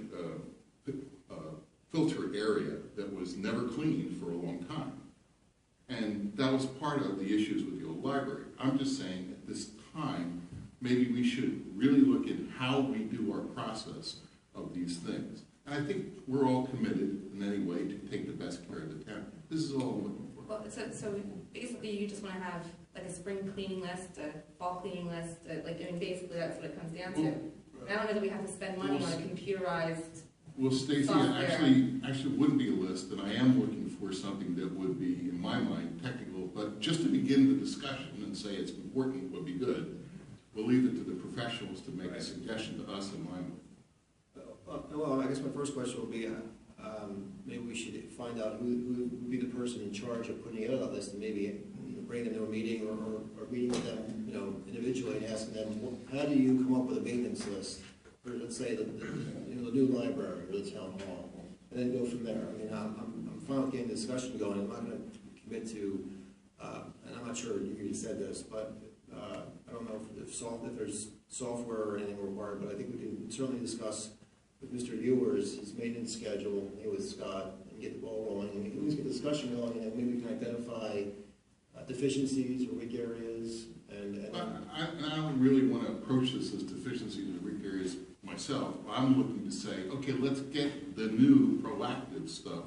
Speaker 6: filter area that was never cleaned for a long time. And that was part of the issues with the old library. I'm just saying at this time, maybe we should really look at how we do our process of these things. And I think we're all committed in any way to take the best care of the town. This is all I'm looking for.
Speaker 4: Well, so basically you just want to have like a spring cleaning list, a fall cleaning list, basically that's what it comes down to. I don't know that we have to spend money on a computerized.
Speaker 6: Well, Stacy, actually wouldn't be a list, and I am looking for something that would be, in my mind, technical, but just to begin the discussion and say it's important would be good. We'll leave it to the professionals to make a suggestion to us in my mind.
Speaker 1: Well, I guess my first question would be, maybe we should find out who would be the person in charge of putting together that list, and maybe bring them to a meeting or meeting with them, individually, and asking them, how do you come up with a maintenance list for, let's say, the new library or the town hall, and then go from there. I mean, I'm fine with getting the discussion going. I'm not going to commit to, and I'm not sure you said this, but I don't know if there's software or anything required, but I think we can certainly discuss with Mr. Ewers his maintenance schedule, with Scott, and get the ball rolling. And we can at least get the discussion going, and maybe we can identify deficiencies or weak areas. And
Speaker 6: I don't really want to approach this as deficiencies or weak areas myself. I'm looking to say, okay, let's get the new proactive stuff,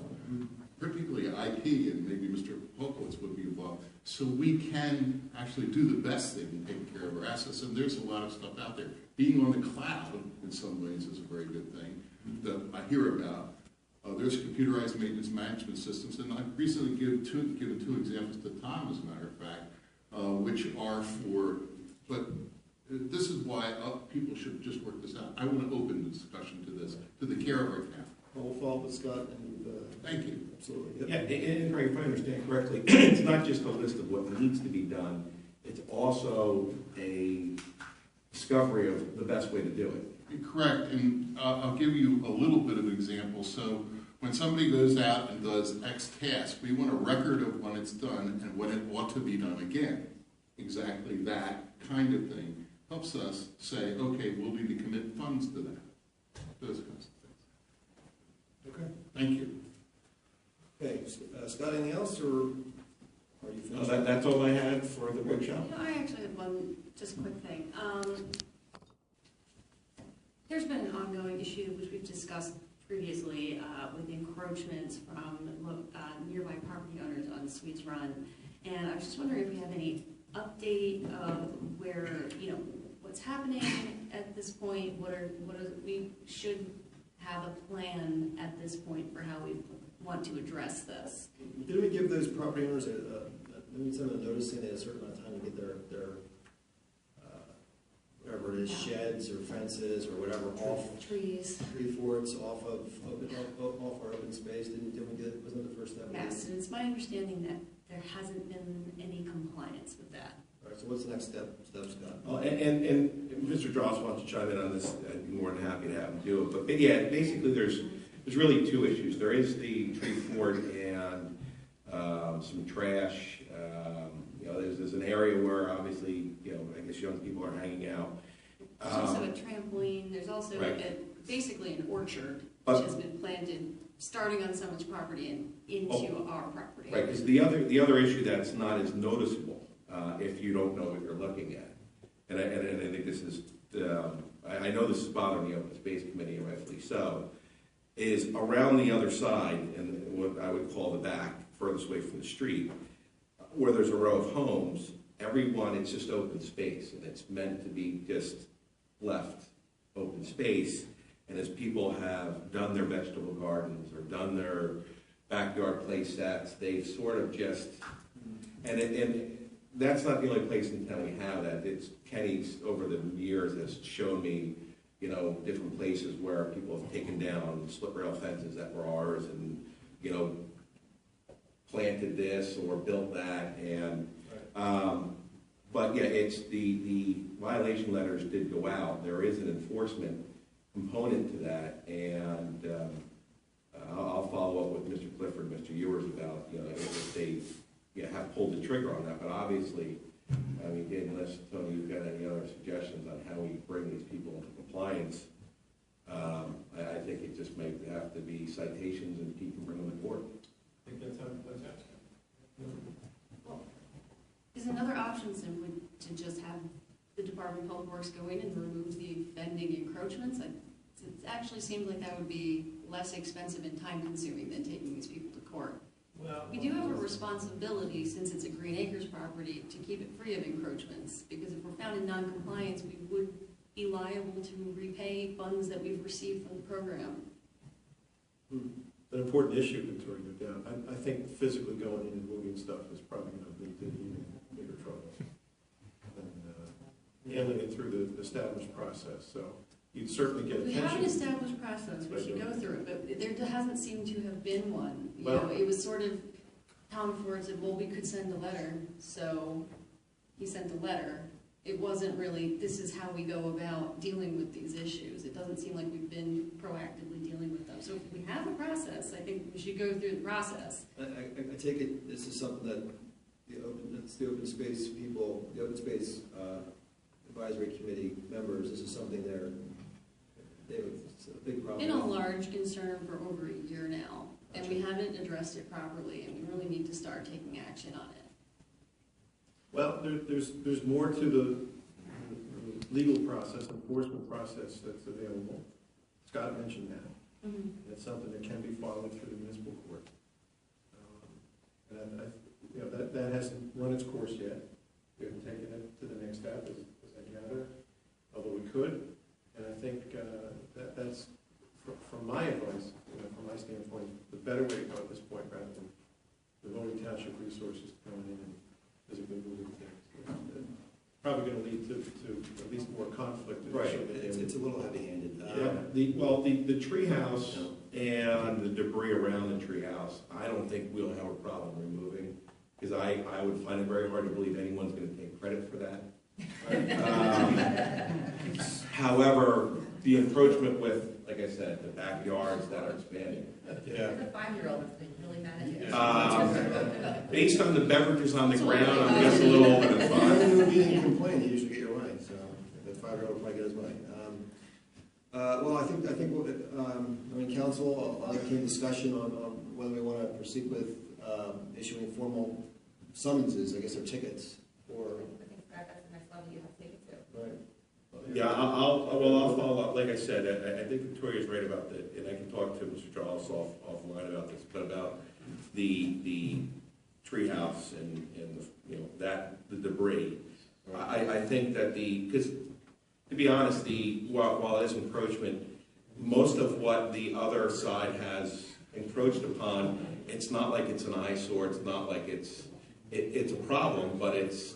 Speaker 6: particularly IT, and maybe Mr. Polkowitz would be involved, so we can actually do the best thing and take care of our assets. And there's a lot of stuff out there. Being on the cloud, in some ways, is a very good thing that I hear about. There's computerized maintenance management systems, and I've recently given two examples to Tom, as a matter of fact, which are for, but this is why people should just work this out. I want to open the discussion to this, to the care of our town.
Speaker 1: we'll follow up with Scott and
Speaker 6: thank you.
Speaker 1: absolutely.
Speaker 2: Yeah, and Craig, if I understand correctly, it's not just a list of what needs to be done, it's also a discovery of the best way to do it.
Speaker 6: Correct, and I'll give you a little bit of an example. So when somebody goes out and does X task, we want a record of when it's done and when it ought to be done again. Exactly that kind of thing helps us say, okay, we'll need to commit funds to that. Those kinds of things.
Speaker 1: Okay.
Speaker 6: Thank you.
Speaker 1: Okay, Scott, anything else, or are you finished?
Speaker 2: That's all I had for the workshop.
Speaker 3: I actually have one just quick thing. There's been an ongoing issue, which we've discussed previously, with encroachments from nearby property owners on Sweets Run. And I was just wondering if we have any update of where, what's happening at this point, we should have a plan at this point for how we want to address this.
Speaker 1: Did we give those property owners send a notice saying they had a certain amount of time to get their whatever it is, sheds or fences or whatever off
Speaker 3: Trees.
Speaker 1: tree forts off off our open space? Didn't we get? Wasn't that the first step?
Speaker 3: Yes, and it's my understanding that there hasn't been any compliance with that.
Speaker 1: All right. So what's the next step, Scott?
Speaker 2: Oh, and Mr. Dross wants to chime in on this. I'd be more than happy to have him do it. But yeah, basically there's really two issues. There is the tree fort and some trash. There's an area where obviously, I guess young people are hanging out.
Speaker 3: There's also a trampoline. There's also basically an orchard, which has been planted starting on someone's property and into our property.
Speaker 2: Right, because the other issue that's not as noticeable if you don't know what you're looking at, and I think this is, I know this is bothering the Open Space Committee, and rightfully so, is around the other side, and what I would call the back, furthest away from the street, where there's a row of homes, it's just open space, and it's meant to be just left open space. And as people have done their vegetable gardens or done their backyard play sets, they've sort of just, and that's not the only place in town we have that. It's Kenny's over the years has shown me, different places where people have taken down slip rail fences that were ours and, planted this or built that. And but yeah, it's the violation letters did go out. There is an enforcement component to that, and I'll follow up with Mr. Clifford and Mr. Ewers about if they have pulled the trigger on that. But obviously, Dave, unless Tony, you've got any other suggestions on how we bring these people into compliance, I think it just might have to be citations and keep them bringing them to court.
Speaker 5: I think that's how that's
Speaker 3: Well, is another option simply to just have the Department of Public Works go in and remove the offending encroachments? It actually seems like that would be less expensive and time consuming than taking these people to court.
Speaker 5: Well,
Speaker 3: We do have a responsibility, since it's a Green Acres property, to keep it free of encroachments, because if we're found in non-compliance, we would be liable to repay funds that we've received from the program.
Speaker 11: An important issue, Victoria, no doubt. I think physically going in and moving stuff is probably going to lead to even bigger trouble than handling it through the established process. So you'd certainly get attention.
Speaker 3: We have an established process, we should go through it, but there hasn't seemed to have been one. It was sort of, Tom Ford said, well, we could send a letter, so he sent a letter. It wasn't really, this is how we go about dealing with these issues. It doesn't seem like we've been proactively dealing with them. So if we have a process, I think we should go through the process.
Speaker 1: I take it this is something that it's the open space people, the open space advisory committee members, this is something it's a big problem.
Speaker 3: Been a large concern for over a year now, and we haven't addressed it properly, and we really need to start taking action on it.
Speaker 11: Well, there's more to the legal process, enforcement process that's available. Scott mentioned that.
Speaker 3: Mm-hmm.
Speaker 11: That's something that can be followed through the municipal court. And that hasn't run its course yet. We haven't taken it to the next step, as I gather, although we could. And I think that's, from my advice, from my standpoint, the better way to go at this point, rather than devoting township resources to going in and physically moving things. Probably going to lead to at least more conflict.
Speaker 1: Right, it's a little heavy-handed.
Speaker 11: The treehouse and the debris around the treehouse, I don't think we'll have a problem removing, because I would find it very hard to believe anyone's going to take credit for that. However, the encroachment with, like I said, the backyards that are expanding.
Speaker 1: Yeah.
Speaker 4: The 5-year-old has been really mad at you.
Speaker 2: Based on the beverages on the ground, I'm just a little older than
Speaker 1: If
Speaker 2: 5.
Speaker 1: you would be in complaint, you usually get your way, so the 5-year-old will probably get his way. Well, I think, council, I'll entertain discussion on whether we want to proceed with issuing formal summonses, I guess, or tickets, or.
Speaker 4: I think Scott, that's the next level you have to take it to.
Speaker 1: Right.
Speaker 2: Yeah, I'll follow up. Like I said, I think Victoria's right about that, and I can talk to Mr. Charles offline about this, but about the treehouse and the debris. I think that because to be honest, while it is encroachment, most of what the other side has encroached upon, it's not like it's an eyesore. It's not like it's a problem, but it's.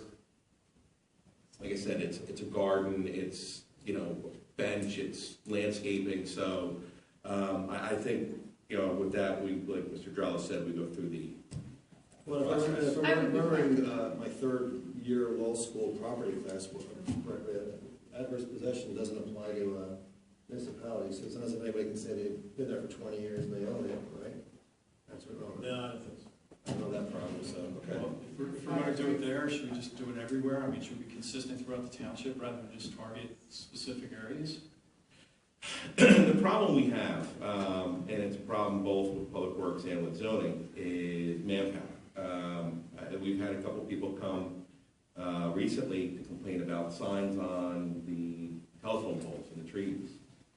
Speaker 2: Like I said, it's a garden, it's, bench, it's landscaping, so, I think, with that, like Mr. Drella said, we go through the
Speaker 1: Well, if I'm remembering my third year law school property class, adverse possession doesn't apply to municipalities, so it's not as if anybody can say they've been there for 20 years and they own it, right? That's what wrong.
Speaker 11: No, I don't think so.
Speaker 1: I don't know that problem, so, okay.
Speaker 7: Well, if we're going to do it there, should we just do it everywhere? I mean, should we be consistent throughout the township rather than just target specific areas?
Speaker 2: The problem we have, and it's a problem both with Public Works and with zoning, is manpower. We've had a couple people come recently to complain about signs on the telephone poles and the trees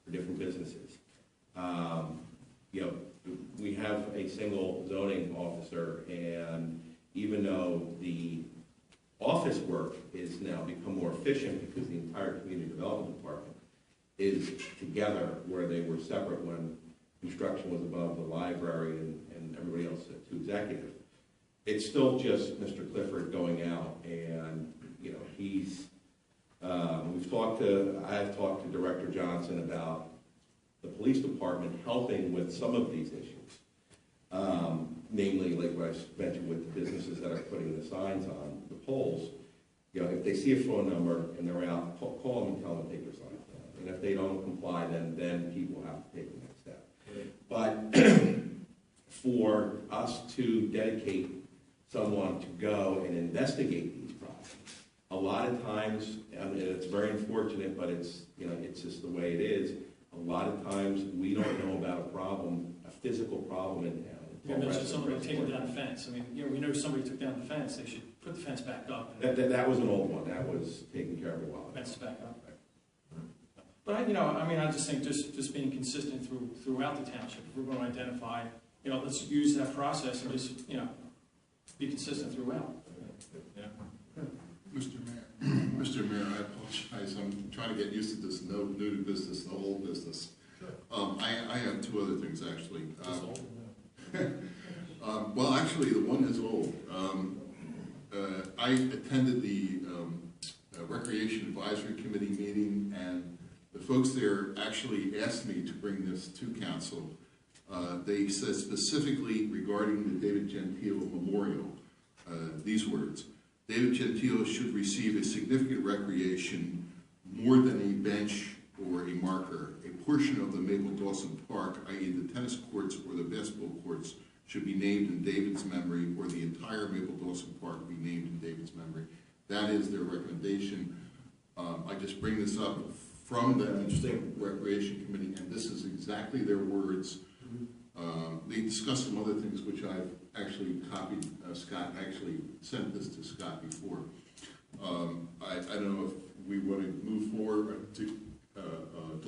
Speaker 2: for different businesses. We have a single zoning officer, and even though the office work is now become more efficient because the entire community development department is together where they were separate when construction was above the library and everybody else to executive, it's still just Mr. Clifford going out, and I've talked to Director Johnson about the police department helping with some of these issues. Namely, like what I mentioned with the businesses that are putting the signs on the poles, if they see a phone number and they're out, call them and tell them to take their signs down. And if they don't comply, then people have to take the next step. But for us to dedicate someone to go and investigate these problems, a lot of times, and it's very unfortunate, but it's just the way it is. A lot of times we don't know about a problem, a physical problem in town.
Speaker 7: You mentioned somebody taking down the fence. I mean, we know somebody took down the fence. They should put the fence back up.
Speaker 2: That was an old one. That was taken care of a while ago.
Speaker 7: Fence back up. But I just think just being consistent throughout the township. If we're going to identify, let's use that process and just be consistent throughout. Yeah.
Speaker 6: Mr. Mayor, I apologize. I'm trying to get used to this new to business, no old business. I have two other things actually. Well, actually, the one is old. I attended the Recreation Advisory Committee meeting, and the folks there actually asked me to bring this to council. They said specifically regarding the David Gentile Memorial, these words: David Gentile should receive a significant recreation more than a bench or a marker, a portion of the Maple Dawson Park, i.e. the tennis courts or the basketball courts, should be named in David's memory, or the entire Maple Dawson Park be named in David's memory. That is their recommendation. I just bring this up from the Recreation Committee, and this is exactly their words. They discussed some other things which I've actually copied. Scott actually sent this to Scott before. I don't know if we want to move forward to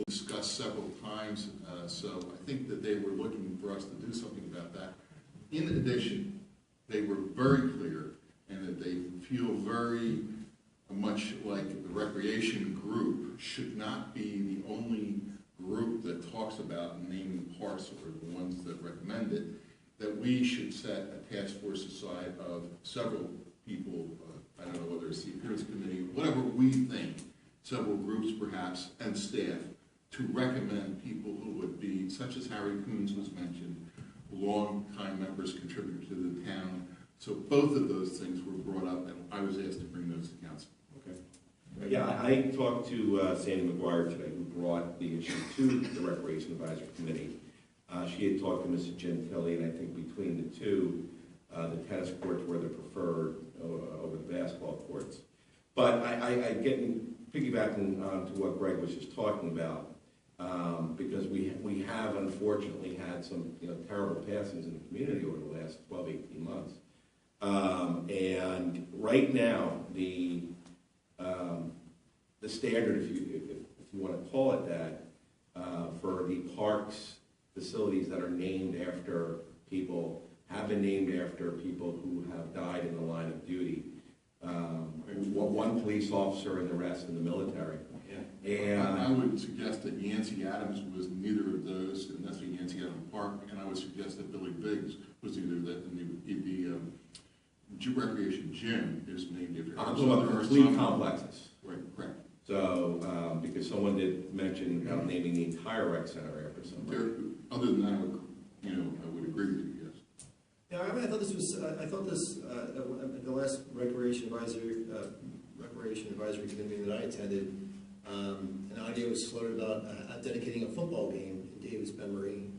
Speaker 6: discuss several times, so I think that they were looking for us to do something about that. In addition, they were very clear, and that they feel very much like the recreation group should not be the only group that talks about naming parks or the ones that recommend it, that we should set a task force aside of several people, I don't know whether it's the appearance committee, whatever we think, several groups perhaps, and staff, to recommend people who would be, such as Harry Coons was mentioned, long-time members contributor to the town. So both of those things were brought up, and I was asked to bring those to council.
Speaker 2: Okay. Yeah, I talked to Sandy McGuire today, who brought the issue to the Recreation Advisory Committee. She had talked to Mr. Gentili, and I think between the two, the tennis courts were the preferred over the basketball courts. But I get piggybacking to what Greg was just talking about, because we have unfortunately had some terrible passings in the community over the last 12, 18 months. And right now, the standard, if you want to call it that, for the parks facilities that are named after people, have been named after people who have died in the line of duty. One police officer and the rest in the military. And
Speaker 6: I would suggest that Yancey Adams was neither of those, and that's the Yancey Adams Park, and I would suggest that Billy Biggs was either that, and the recreation gym is named after.
Speaker 2: I'm talking about the complete complexes.
Speaker 6: Right, correct.
Speaker 2: So, because someone did mention about naming the entire rec center after somebody.
Speaker 6: Other than that, I would agree with you, yes.
Speaker 1: Yeah, I mean, I thought this, at the last Recreation Advisory Committee meeting that I attended, an idea was floated about dedicating a football game in David's memory.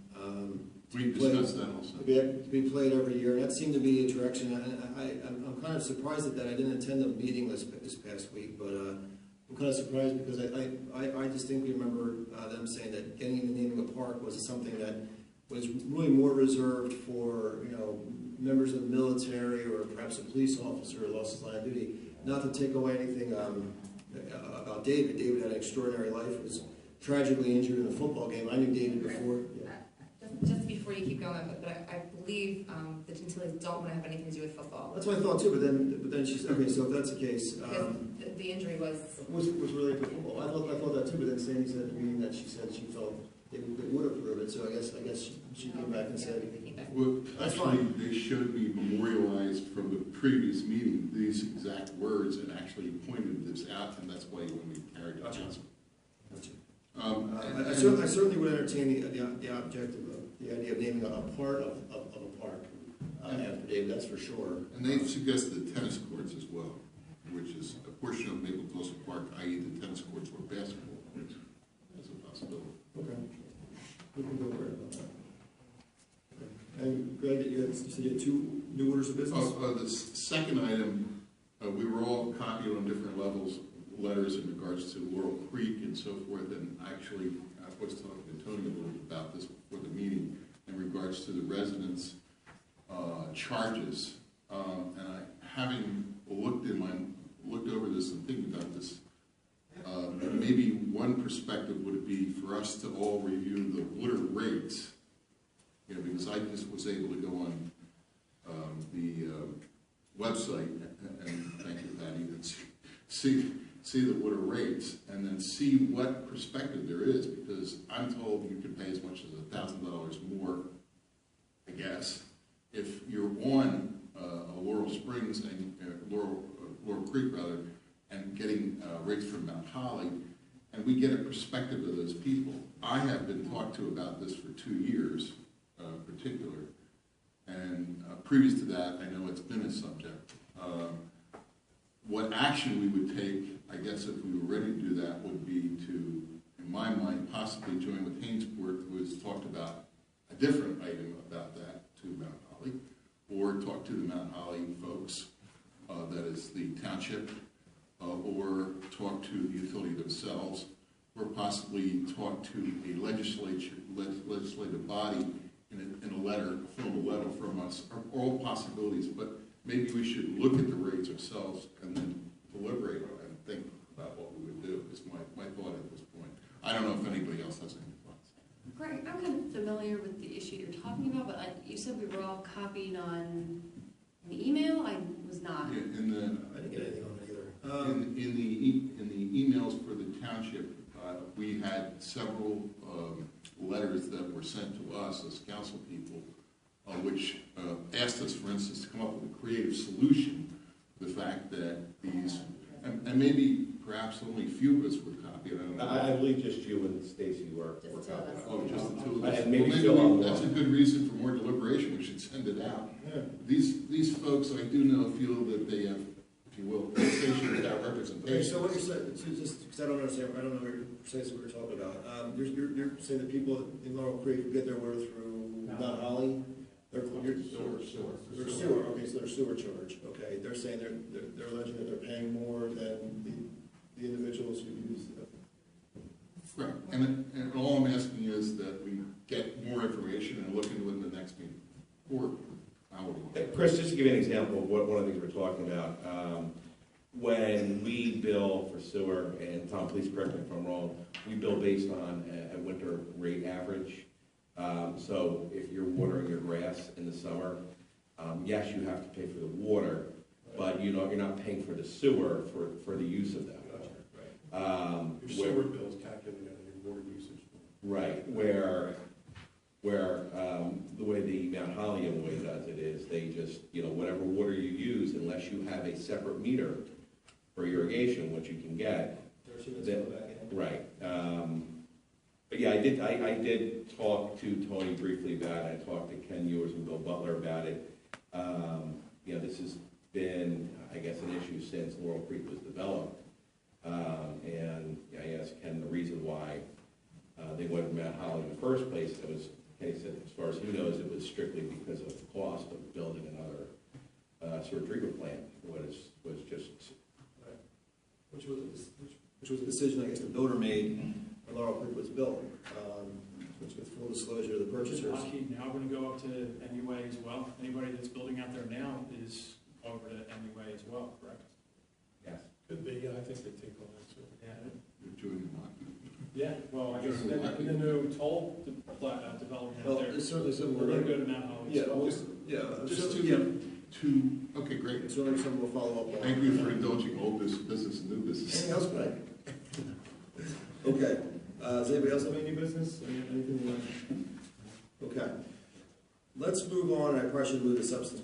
Speaker 6: We discussed that also.
Speaker 1: To be played every year, and that seemed to be a direction. I'm kind of surprised at that. I didn't attend the meeting this past week, but I'm kind of surprised because I distinctly remember them saying that getting into naming a park was something that was really more reserved for members of the military or perhaps a police officer who lost his line of duty. Not to take away anything about David. David had an extraordinary life. Was tragically injured in a football game. I knew David before. Yeah.
Speaker 4: Just before you keep going, but I believe the Gentilis don't want to have anything to do with football.
Speaker 1: That's what I thought too. But then she's okay. So if that's the case,
Speaker 4: the injury was
Speaker 1: related to football. I thought that too. But then Sandy said at the meeting that she said she felt they would approve it. So I guess she came back and said,
Speaker 6: well,
Speaker 1: that's
Speaker 6: actually,
Speaker 1: fine.
Speaker 6: They showed me memorialized from the previous meeting these exact words and actually pointed this out, and that's why when we carried it to council.
Speaker 1: I certainly would entertain the objective of the idea of naming a part of a park after David. That's for sure.
Speaker 6: And they suggested tennis courts as well, which is a portion of Maple Dawson Park, i.e. the tennis courts or basketball courts, as a possibility.
Speaker 1: Okay. We can go over about that. Okay. And Greg, you said you had 2 new orders of business?
Speaker 6: The second item, we were all copied on different levels, letters in regards to Laurel Creek and so forth, and actually I was talking to Tony a little bit about this before the meeting in regards to the residents' charges. And having looked over this and thinking about this, maybe one perspective would be for us to all review the water rates, because I just was able to go on the website, and thank you, Patty, and see the water rates, and then see what perspective there is, because I'm told you can pay as much as $1,000 more, I guess, if you're on Laurel Springs and Laurel Creek rather, and getting rates from Mount Holly, and we get a perspective of those people. I have been talked to about this for 2 years, particular, and previous to that, I know it's been a subject. What action we would take, I guess, if we were ready to do that, would be to, in my mind, possibly join with Hainesport, who has talked about a different item about that to Mount Holly, or talk to the Mount Holly folks, that is the township, or talk to the utility themselves, or possibly talk to a legislative body in a letter, a formal letter from us, are all possibilities, but maybe we should look at the rates ourselves and then deliberate on it and think about what we would do, is my thought at this point. I don't know if anybody else has any thoughts.
Speaker 3: Greg, I'm kind of familiar with the issue you're talking about, but you said we were all copied on the email? I was not.
Speaker 6: Yeah,
Speaker 1: I didn't get anything on it either.
Speaker 6: in the emails for the township, we had several letters that were sent to us as council people, which asked us, for instance, to come up with a creative solution to the fact that these, and maybe perhaps only a few of us were copied, I don't know.
Speaker 2: I believe just you and Stacy were
Speaker 8: Just two of
Speaker 2: copied.
Speaker 8: us.
Speaker 6: Oh, just the two of us.
Speaker 2: And maybe
Speaker 6: Well,
Speaker 2: fill out
Speaker 6: that's a
Speaker 2: one.
Speaker 6: good reason for more deliberation, we should send it out. These folks, I do know, feel that they have, if you will, taxation without
Speaker 1: Okay,
Speaker 6: representation.
Speaker 1: so what you're saying, just because I don't understand, I don't know precisely what you're talking about. You're saying that people in Laurel Creek who get their water through Mount Holly, they're sewer, okay, so they're sewer charge, okay. They're saying they're alleging that they're paying more than the individuals who use the.
Speaker 6: Right, and all I'm asking is that we get more information and look into it in the next meeting, or hour.
Speaker 2: Chris, just to give you an example of what one of the things we're talking about, when we bill for sewer, and Tom, please correct me if I'm wrong, we bill based on a winter rate average. So if you're watering your grass in the summer, yes, you have to pay for the water, but you're not paying for the sewer for the use of that water.
Speaker 11: Your sewer bill is calculated on your water usage.
Speaker 2: Right, where the way the Mount Holly MOA does it is they just, whatever water you use, unless you have a separate meter for irrigation, which you can get. Right. But yeah, I did talk to Tony briefly about it. I talked to Ken Ewers and Bill Butler about it. This has been, I guess, an issue since Laurel Creek was developed. And I asked Ken the reason why they went to Mount Holly in the first place. It was, Kenny said, as far as he knows, it was strictly because of the cost of building another sewer treatment plant. Was just
Speaker 1: Which was a decision, I guess, the builder made when Laurel Creek was built, which with full disclosure to the
Speaker 7: Is
Speaker 1: purchasers.
Speaker 7: Lockheed now going to go up to MUA as well? Anybody that's building out there now is over to MUA as well, correct?
Speaker 2: yes.
Speaker 11: Could be, yeah, I think they take all that too.
Speaker 6: You're joining Lockheed.
Speaker 7: Yeah, well, I guess in the new toll development
Speaker 1: Well,
Speaker 7: out there,
Speaker 1: it's certainly something
Speaker 7: we're
Speaker 1: we're
Speaker 7: going to
Speaker 1: going
Speaker 7: go to Mount Holly.
Speaker 1: Yeah,
Speaker 7: So-
Speaker 1: well,
Speaker 6: Okay, great.
Speaker 1: It's certainly something we'll follow up on.
Speaker 6: Thank you for indulging old business and new business.
Speaker 1: Anything else, Greg? Okay, does anybody else have any new business? Anything you want? Okay. Let's move on, I probably should move to substance.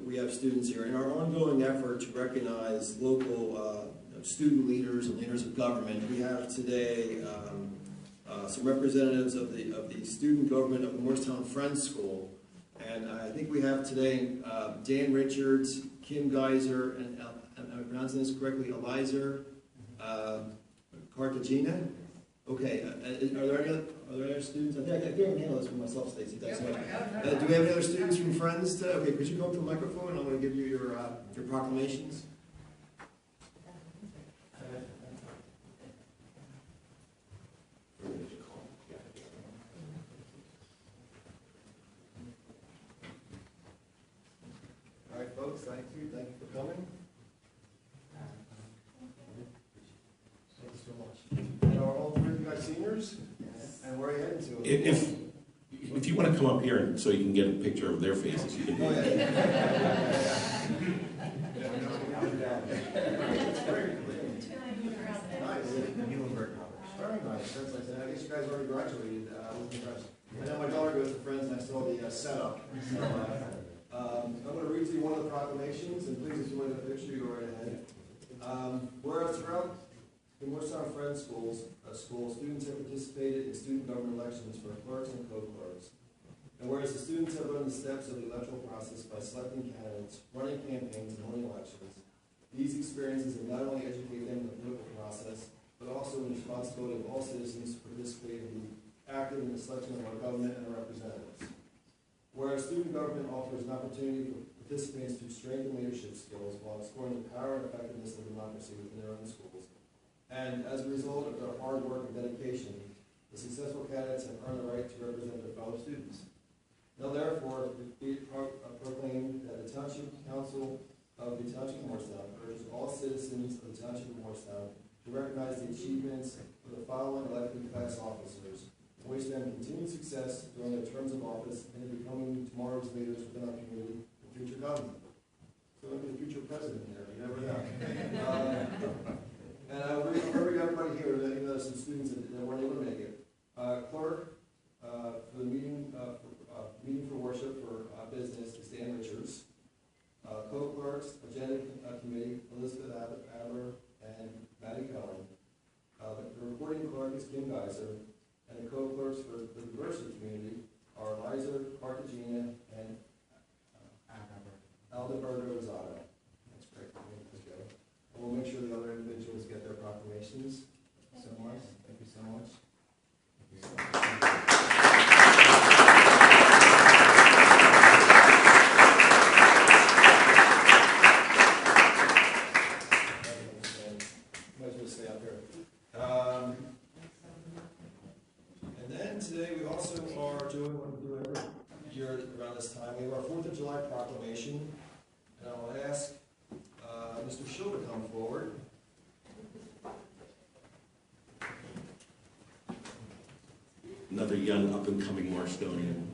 Speaker 1: We have students here. In our ongoing effort to recognize local student leaders and leaders of government, we have today some representatives of the student government of the Morristown Friends School. And I think we have today Dan Richards, Kim Geiser, and am I pronouncing this correctly, Eliza Cartagena. Okay, are there any other students? I think I can handle this for myself, Stacy. Do we have any other students from Friends? Okay, could you come up to the microphone? I'm going to give you your proclamations. All right, folks, thank you for coming. Thank you so much. And are all three of you guys seniors? And where are you heading to?
Speaker 2: If you want to come up here and so you can get a picture of their faces, you can do
Speaker 1: Oh,
Speaker 2: that.
Speaker 1: Very nice. That's nice. And I guess you guys already graduated. I know my daughter goes to Friends, and I saw the setup. So, I'm going to read to you one of the proclamations, and please, if you want a picture, you go right ahead. Whereas throughout the Morristown Friends school, students have participated in student government elections for clerks and co-clerks. And whereas the students have learned the steps of the electoral process by selecting candidates, running campaigns, and holding elections, these experiences have not only educated them in the political process, but also in the responsibility of all citizens to participate in the selection of our government and our representatives. Whereas student government offers an opportunity for participants to strengthen leadership skills while exploring the power and effectiveness of democracy within their own schools. And as a result of their hard work and dedication, the successful candidates have earned the right to represent their fellow students. Now therefore, be it proclaimed that the Township Council of the Township of Morristown urges all citizens of the Township of Morristown to recognize the achievements of the following elected class officers, and wish them continued success during their terms of office and in becoming tomorrow's leaders within our community and future government. So maybe the future president here, you never know. And I'll read everybody here, even though some students that weren't able to make it. Clerk for the meeting for worship for business is Dan Richards. Co-clerks, Agenda Committee, Elizabeth Adler and Maddie Cohen. The recording clerk is Kim Geiser, and the co-clerks for the diversity community are Liza Cartagena and Aldeberto Rosado. That's great. Let's go. And we'll make sure the other individuals get their proclamations. So much. Thank you so much. Thank you so much. Today we also are doing what we do every year around this time. We have our 4th of July proclamation, and I'll ask Mr. Schill to come forward.
Speaker 2: Another young up-and-coming Morristonian.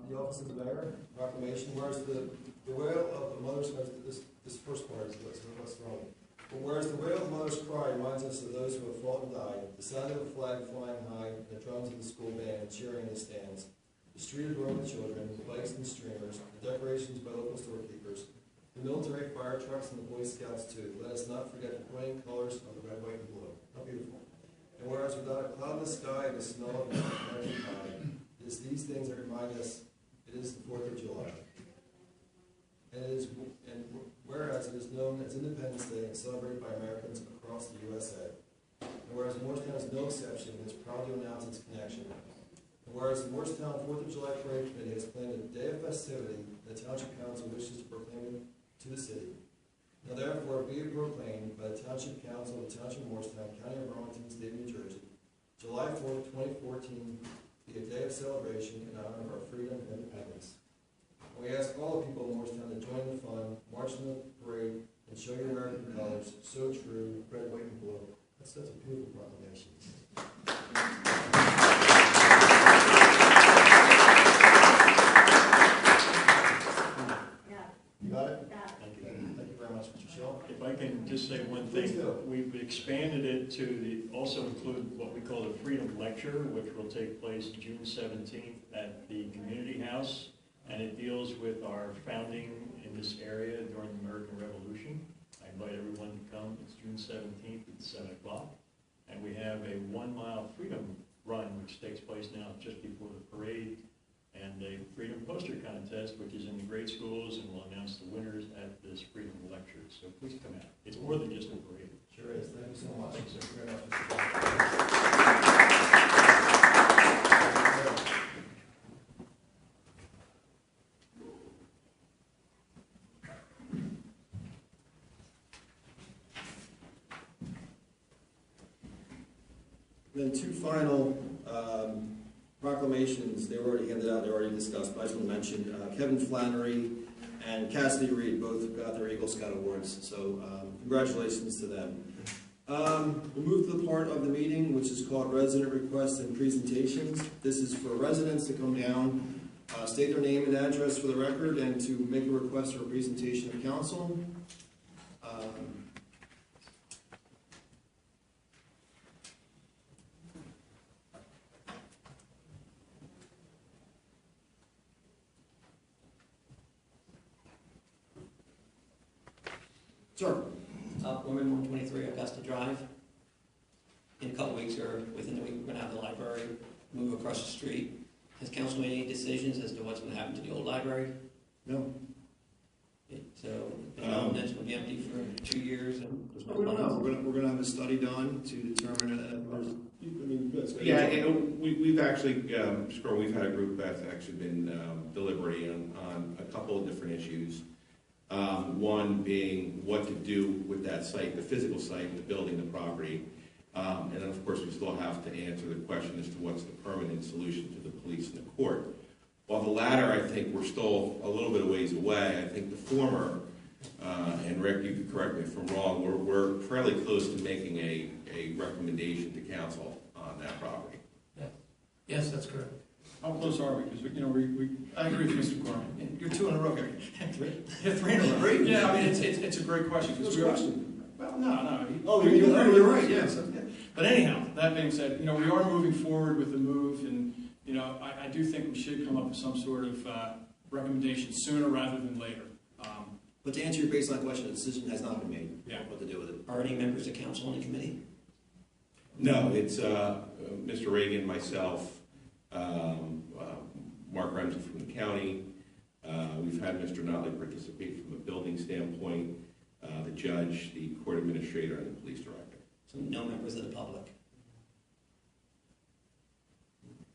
Speaker 1: The office of the mayor, proclamation, whereas the wail of the mother's cry, this first part is what's wrong. But whereas the wail of the mother's cry reminds us of those who have fallen and died, the sound of a flag flying high, the drums of the school band cheering in the stands, the street adorned with children, flags and streamers, the decorations by local storekeepers, the military fire trucks and the Boy Scouts too. Let us not forget the flaming colors of the red, white, and blue. How beautiful. And whereas without a cloud in the sky and the smell of American pie, it is these things that remind us it is the 4th of July. And whereas it is known as Independence Day and celebrated by Americans across the USA. And whereas Morristown is no exception, it is proud to announce its connection. And whereas the Morristown 4th of July Parade Committee has planned a day of festivity, the Township Council wishes to proclaim it to the city. Now therefore be it proclaimed by the Township Council of the Township of Morristown, County of Burlington, State of New Jersey, July 4th, 2014, be a day of celebration in honor of our freedom and independence. We ask all the people of Morristown to join the fun, march in the parade, and show your American colors, so true, red, white, and blue. That's a beautiful proclamation. You got it? Thank you. Thank you very much, Mr. Schill.
Speaker 7: If I can just say one thing, we've expanded it to also include what we call the Freedom Lecture, which will take place June 17th at the Community House, and it deals with our founding in this area during the American Revolution. I invite everyone to come. It's June 17th at 7 o'clock, and we have a 1-mile freedom run, which takes place now just before the parade, and a freedom poster contest, which is in the grade schools, and we'll announce the winners at this freedom lecture. So please come out. It's more than just a parade.
Speaker 1: Sure is. Thank you so much.
Speaker 7: Thanks, sir.
Speaker 1: Very much. Then two final proclamations. They were already handed out, they were already discussed, but I just want to mention Kevin Flannery and Cassidy Reed both got their Eagle Scout awards, so congratulations to them. We'll move to the part of the meeting which is called resident requests and presentations. This is for residents to come down, state their name and address for the record, and to make a request for a presentation to council. Sure.
Speaker 12: Women 123 Augusta Drive. In a couple weeks, or within the week, we're going to have the library move across the street. Has council made any decisions as to what's going to happen to the old library?
Speaker 1: No.
Speaker 12: So, that's going to be empty for 2 years and there's no
Speaker 1: We don't know.
Speaker 12: plans?
Speaker 1: We're gonna have a study done to determine,
Speaker 2: We've actually, we've had a group that's actually been deliberating on a couple of different issues. One being what to do with that site, the physical site, the building, the property. And then, of course, we still have to answer the question as to what's the permanent solution to the police and the court. While the latter, I think we're still a little bit of ways away. I think the former, and Rick, you can correct me if I'm wrong, we're fairly close to making a recommendation to council on that property.
Speaker 7: Yes, that's correct. How close are we? Because, I agree with Mr. Gorman.
Speaker 10: You're 2 in a row, Gary.
Speaker 7: Yeah, 3 in a row. Yeah, I mean, it's a great question.
Speaker 1: What's the question?
Speaker 7: Well, no.
Speaker 1: You're right, yes.
Speaker 7: But anyhow, that being said, we are moving forward with the move, and, I do think we should come up with some sort of recommendation sooner rather than later.
Speaker 1: But to answer your baseline question, the decision has not been made.
Speaker 7: Yeah.
Speaker 1: What to do with it.
Speaker 12: Are any members of council on the committee?
Speaker 2: No, it's Mr. Reagan, myself, Mark Ramsey from the county. We've had Mr. Notley participate from a building standpoint, the judge, the court administrator, and the police director.
Speaker 12: So no members of the public?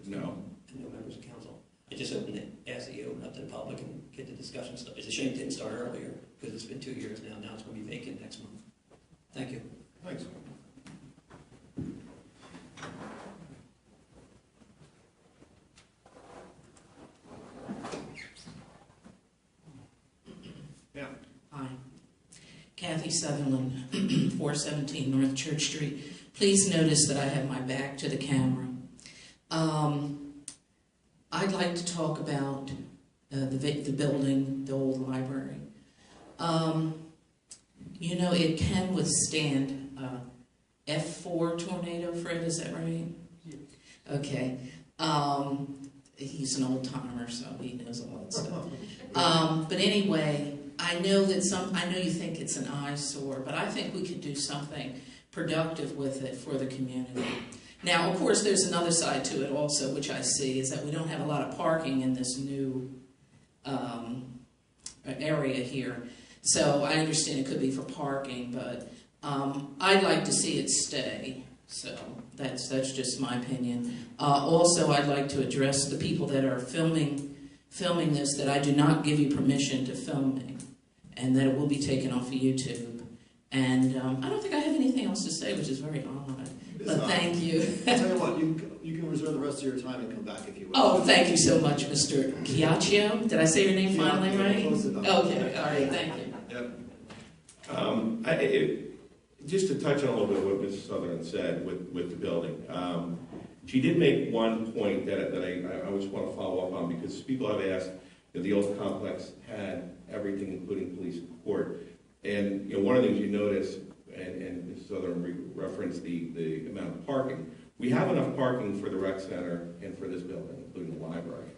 Speaker 2: No.
Speaker 12: And no members of council? I just asked that you open up to the public and get the discussion started. It's a shame it didn't start earlier, because it's been 2 years now. Now it's going to be vacant next month. Thank you.
Speaker 2: Thanks.
Speaker 1: Yeah.
Speaker 13: Hi. Kathy Sutherland, 417 North Church Street. Please notice that I have my back to the camera. I'd like to talk about the building, the old library. It can withstand F4 tornado, Fred, is that right?
Speaker 10: Yes.
Speaker 13: Okay. He's an old timer, so he knows all that stuff. But anyway, I know you think it's an eyesore, but I think we could do something productive with it for the community. Now, of course, there's another side to it also, which I see, is that we don't have a lot of parking in this new area here. So I understand it could be for parking, but I'd like to see it stay. So that's just my opinion. Also, I'd like to address the people that are filming this, that I do not give you permission to film me, and that it will be taken off of YouTube. And I don't think I have anything else to say, which is very odd. But thank you.
Speaker 1: I'll tell you what, you can reserve the rest of your time and come back if you wish.
Speaker 13: Oh, thank you so much, Mr. Chiaccio. Did I say your name finally right?
Speaker 1: Close enough.
Speaker 13: Okay, all right, thank you.
Speaker 2: Yep. Just to touch on a little bit of what Mrs. Sutherland said with the building. She did make one point that I just want to follow up on, because people have asked, the old complex had everything, including police and court. And one of the things you notice, and Mrs. Sutherland referenced the amount of parking. We have enough parking for the rec center and for this building, including the library.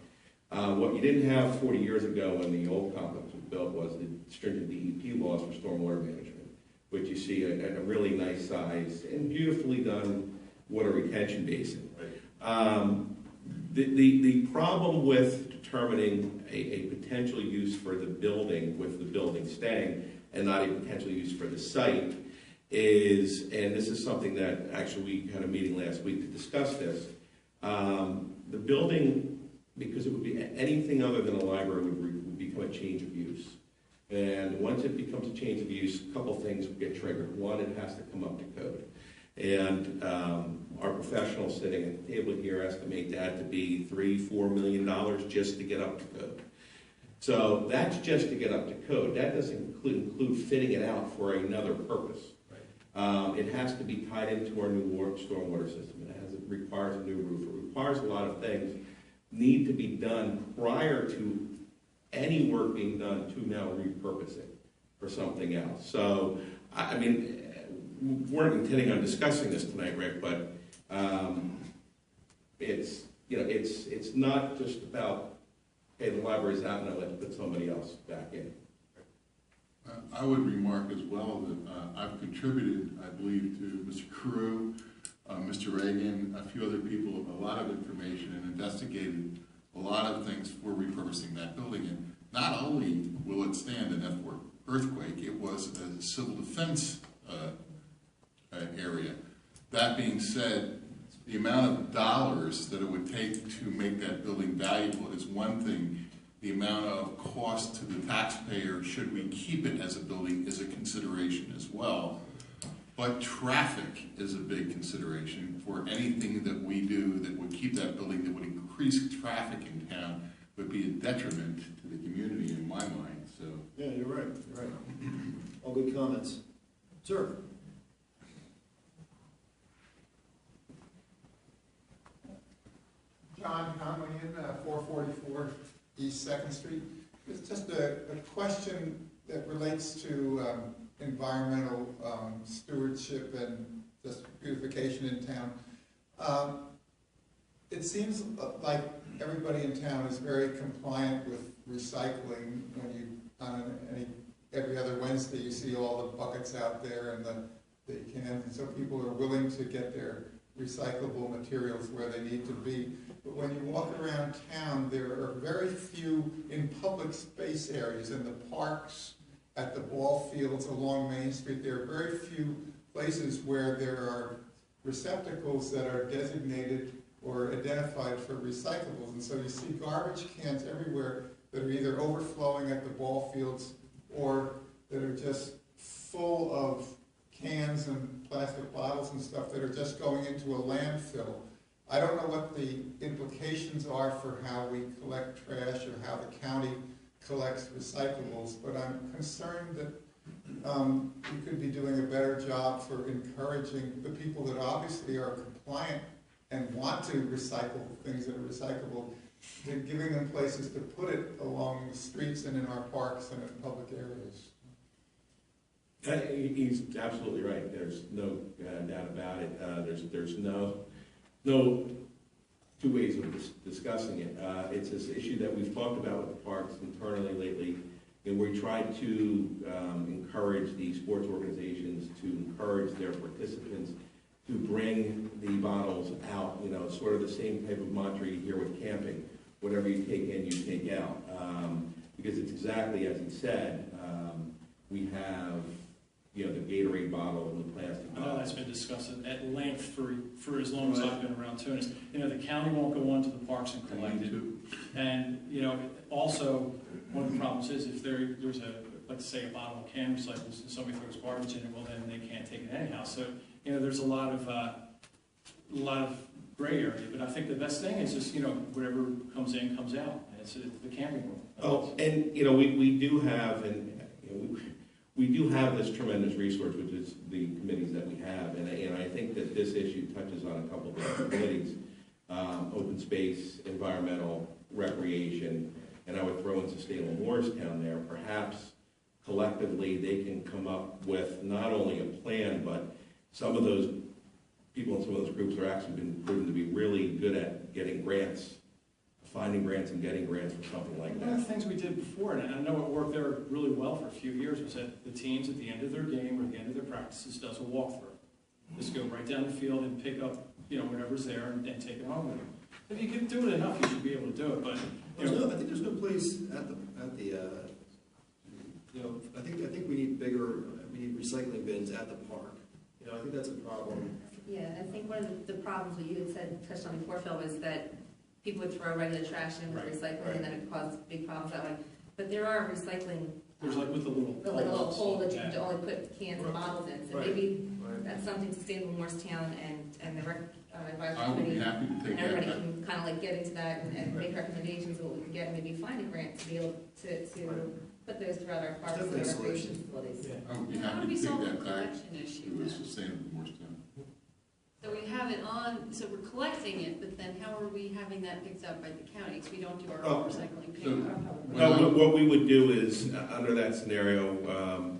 Speaker 2: What you didn't have 40 years ago when the old complex was built was the stringent DEP laws for stormwater management, which you see a really nice size and beautifully done water retention basin. The problem with determining a potential use for the building, with the building staying, and not a potential use for the site, is, and this is something that actually we had a meeting last week to discuss this, the building, because it would be anything other than a library, would become a change of use. And once it becomes a change of use, a couple things get triggered. One, it has to come up to code. And our professionals sitting at the table here estimate that to be $3-4 million just to get up to code. So that's just to get up to code. That doesn't include fitting it out for another purpose. It has to be tied into our new stormwater system. It requires a new roof. It requires a lot of things need to be done prior to any work being done to now repurpose it for something else. So, I mean, we weren't intending on discussing this tonight, Rick, but it's not just about, hey, the library's out now, let's put somebody else back in.
Speaker 6: I would remark as well that I've contributed, I believe, to Mr. Carew, Mr. Reagan, a few other people, a lot of information, and investigated a lot of things for repurposing that building. not only will it stand an earthquake, it was a civil defense area. That being said, the amount of dollars that it would take to make that building valuable is one thing. The amount of cost to the taxpayer, should we keep it as a building, is a consideration as well. But traffic is a big consideration for anything that we do that would keep that building, that would increase traffic in town, would be a detriment to the community in my mind, so.
Speaker 1: Yeah, you're right, you're right. All good comments. Sir?
Speaker 14: John Conway, 444 East 2nd Street. It's just a question that relates to environmental stewardship and just beautification in town. It seems like everybody in town is very compliant with recycling. When you, every other Wednesday, you see all the buckets out there and the cans, and so people are willing to get their recyclable materials where they need to be. But when you walk around town, there are very few in public space areas, in the parks, at the ball fields along Main Street. There are very few places where there are receptacles that are designated or identified for recyclables. And so you see garbage cans everywhere that are either overflowing at the ball fields or that are just full of cans and plastic bottles and stuff that are just going into a landfill. I don't know what the implications are for how we collect trash or how the county collects recyclables, but I'm concerned that we could be doing a better job for encouraging the people that obviously are compliant and want to recycle things that are recyclable, and giving them places to put it along the streets and in our parks and in public areas.
Speaker 2: He's absolutely right. There's no doubt about it. There's no two ways of discussing it. It's this issue that we've talked about with the parks internally lately, and we tried to encourage the sports organizations to encourage their participants to bring the bottles out. You know, sort of the same type of mantra you hear with camping. Whatever you take in, you take out. Because it's exactly as he said. We have, you know, the Gatorade bottle and the plastic
Speaker 7: I
Speaker 2: bottle.
Speaker 7: know that's been discussed at length for as long as I've been around too. And you know, the county won't go onto the parks and collect it. And you know, also one of the problems is if there's let's say a bottle of can recycles and somebody throws garbage in it, well then they can't take it anyhow. So you know, there's a lot of gray area. But I think the best thing is just, you know, whatever comes in comes out. It's the camping world.
Speaker 2: Oh, and you know, we do have, and you know, we do have this tremendous resource, which is the committees that we have, and I think that this issue touches on a couple of different committees: open space, environmental, recreation, and I would throw in Sustainable Morristown there. Perhaps collectively they can come up with not only a plan, but some of those people in some of those groups are actually been proven to be really good at getting grants, finding grants and getting grants for something like that.
Speaker 7: One of the things we did before, and I know it worked there really well for a few years, was that the teams at the end of their game or the end of their practices does a walkthrough. Just go right down the field and pick up, you know, whatever's there and take it home with them. If you can do it enough, you should be able to do it. But you know,
Speaker 1: I think there's no place at the you know, I think we need recycling bins at the park. You know, I think that's a problem.
Speaker 4: Yeah, I think one of the problems that you had said, touched on before, Phil, was that people would throw regular trash in with recycling, and then it caused big problems that way. But there are recycling.
Speaker 7: there's like with the little
Speaker 4: Like a little hole that you
Speaker 7: yeah.
Speaker 4: can only put cans and bottles in. So maybe that's something Sustainable Morristown and the advisory
Speaker 6: I would be
Speaker 4: committee
Speaker 6: happy to
Speaker 4: and
Speaker 6: take
Speaker 4: everybody
Speaker 6: that.
Speaker 4: can kind of like get into that and make recommendations of what we can get, and maybe find a grant to be able to put those throughout our parks and
Speaker 1: Definitely a
Speaker 4: recreation
Speaker 1: solution.
Speaker 4: facilities.
Speaker 6: I would be
Speaker 3: How do
Speaker 6: happy
Speaker 3: we
Speaker 6: to take
Speaker 3: solve the
Speaker 6: that back
Speaker 3: collection issue
Speaker 6: to a
Speaker 3: then?
Speaker 6: Sustainable Morristown.
Speaker 3: So we have it on, so we're collecting it, but then how are we having that picked up by the county? Because we don't do our own recycling pickup.
Speaker 2: No, what we would do is, under that scenario,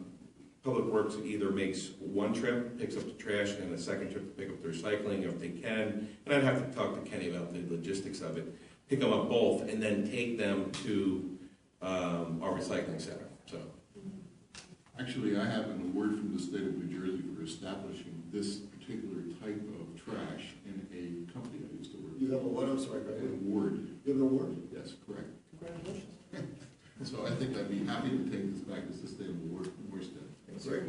Speaker 2: Public Works either makes one trip, picks up the trash, and a second trip to pick up the recycling if they can. And I'd have to talk to Kenny about the logistics of it. Pick them up both, and then take them to our recycling center. So,
Speaker 6: Actually, I have an award from the state of New Jersey for establishing this particular type of trash in a company I used to work for.
Speaker 1: You have a what? I'm sorry,
Speaker 6: An award.
Speaker 1: You have an award?
Speaker 6: Yes, correct.
Speaker 1: Congratulations.
Speaker 6: It's So I think I'd be happy to take this back to Sustainable Morristown.
Speaker 1: Great.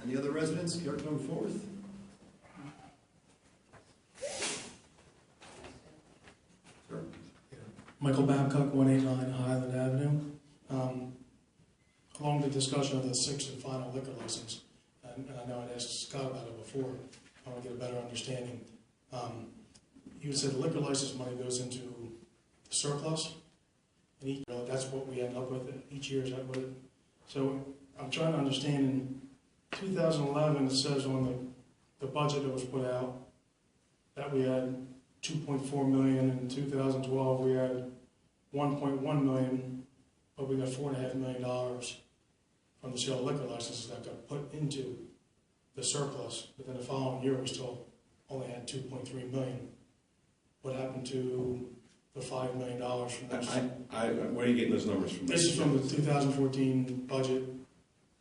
Speaker 1: And the other residents, care to come forth? Sure.
Speaker 15: Michael Babcock, 189 Highland Avenue. Along the discussion of the sixth and final liquor license, and I know I'd asked Scott about it before, I want to get a better understanding. You said the liquor license money goes into the surplus, and that's what we end up with each year, is that what it? So I'm trying to understand, in 2011, it says on the budget that was put out that we had 2.4 million. In 2012, we had 1.1 million, but we got $4.5 million from the sale of liquor licenses that got put into the surplus. But then the following year, we still only had 2.3 million. What happened to the $5 million from those?
Speaker 2: Where are you getting those numbers from?
Speaker 15: This is from the 2014 budget.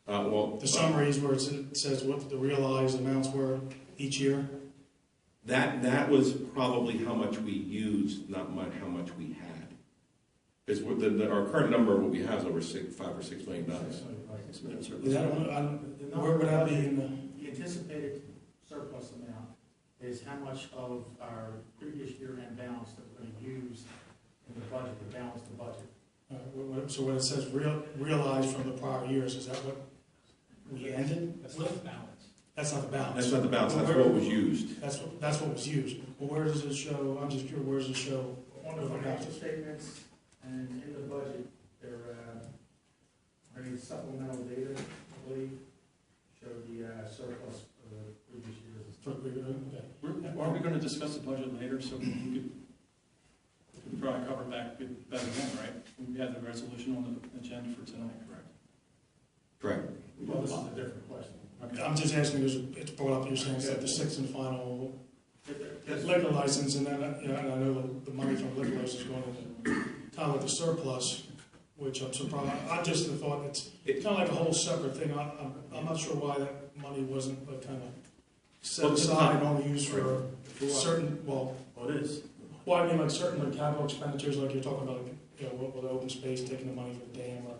Speaker 15: The summaries where it says what the realized amounts were each year.
Speaker 2: That was probably how much we used, not how much we had. Because our current number of what we have is over $5 or $6 million.
Speaker 15: Where would that be in
Speaker 5: the anticipated surplus amount is how much of our previous year-end balance that we're going to use in the budget to balance the budget.
Speaker 15: So when it says realized from the prior years, is that what we ended?
Speaker 5: That's not the balance.
Speaker 15: That's not the balance.
Speaker 2: That's not the balance. That's what was used.
Speaker 15: That's what was used. Well, where does it show? I'm just curious. Where does it show?
Speaker 5: On the financial statements and in the budget, there are any supplemental data, I believe, show the surplus for the previous years.
Speaker 7: Aren't we going to discuss the budget later, so we could probably cover back better then, right? We have the resolution on the agenda for tonight, correct?
Speaker 2: Correct.
Speaker 5: Well, this is a different question.
Speaker 7: Okay.
Speaker 15: I'm just asking because it's brought up. You're saying that the sixth and final liquor license, and then and I know the money from liquor license is going into kind of like the surplus, which I'm surprised. I just thought it's kind of like a whole separate thing. I'm not sure why that money wasn't kind of set aside and only used for certain. Well,
Speaker 5: it is.
Speaker 15: Well, I mean, like certain capital expenditures, like you're talking about, with the open space, taking the money for the dam, or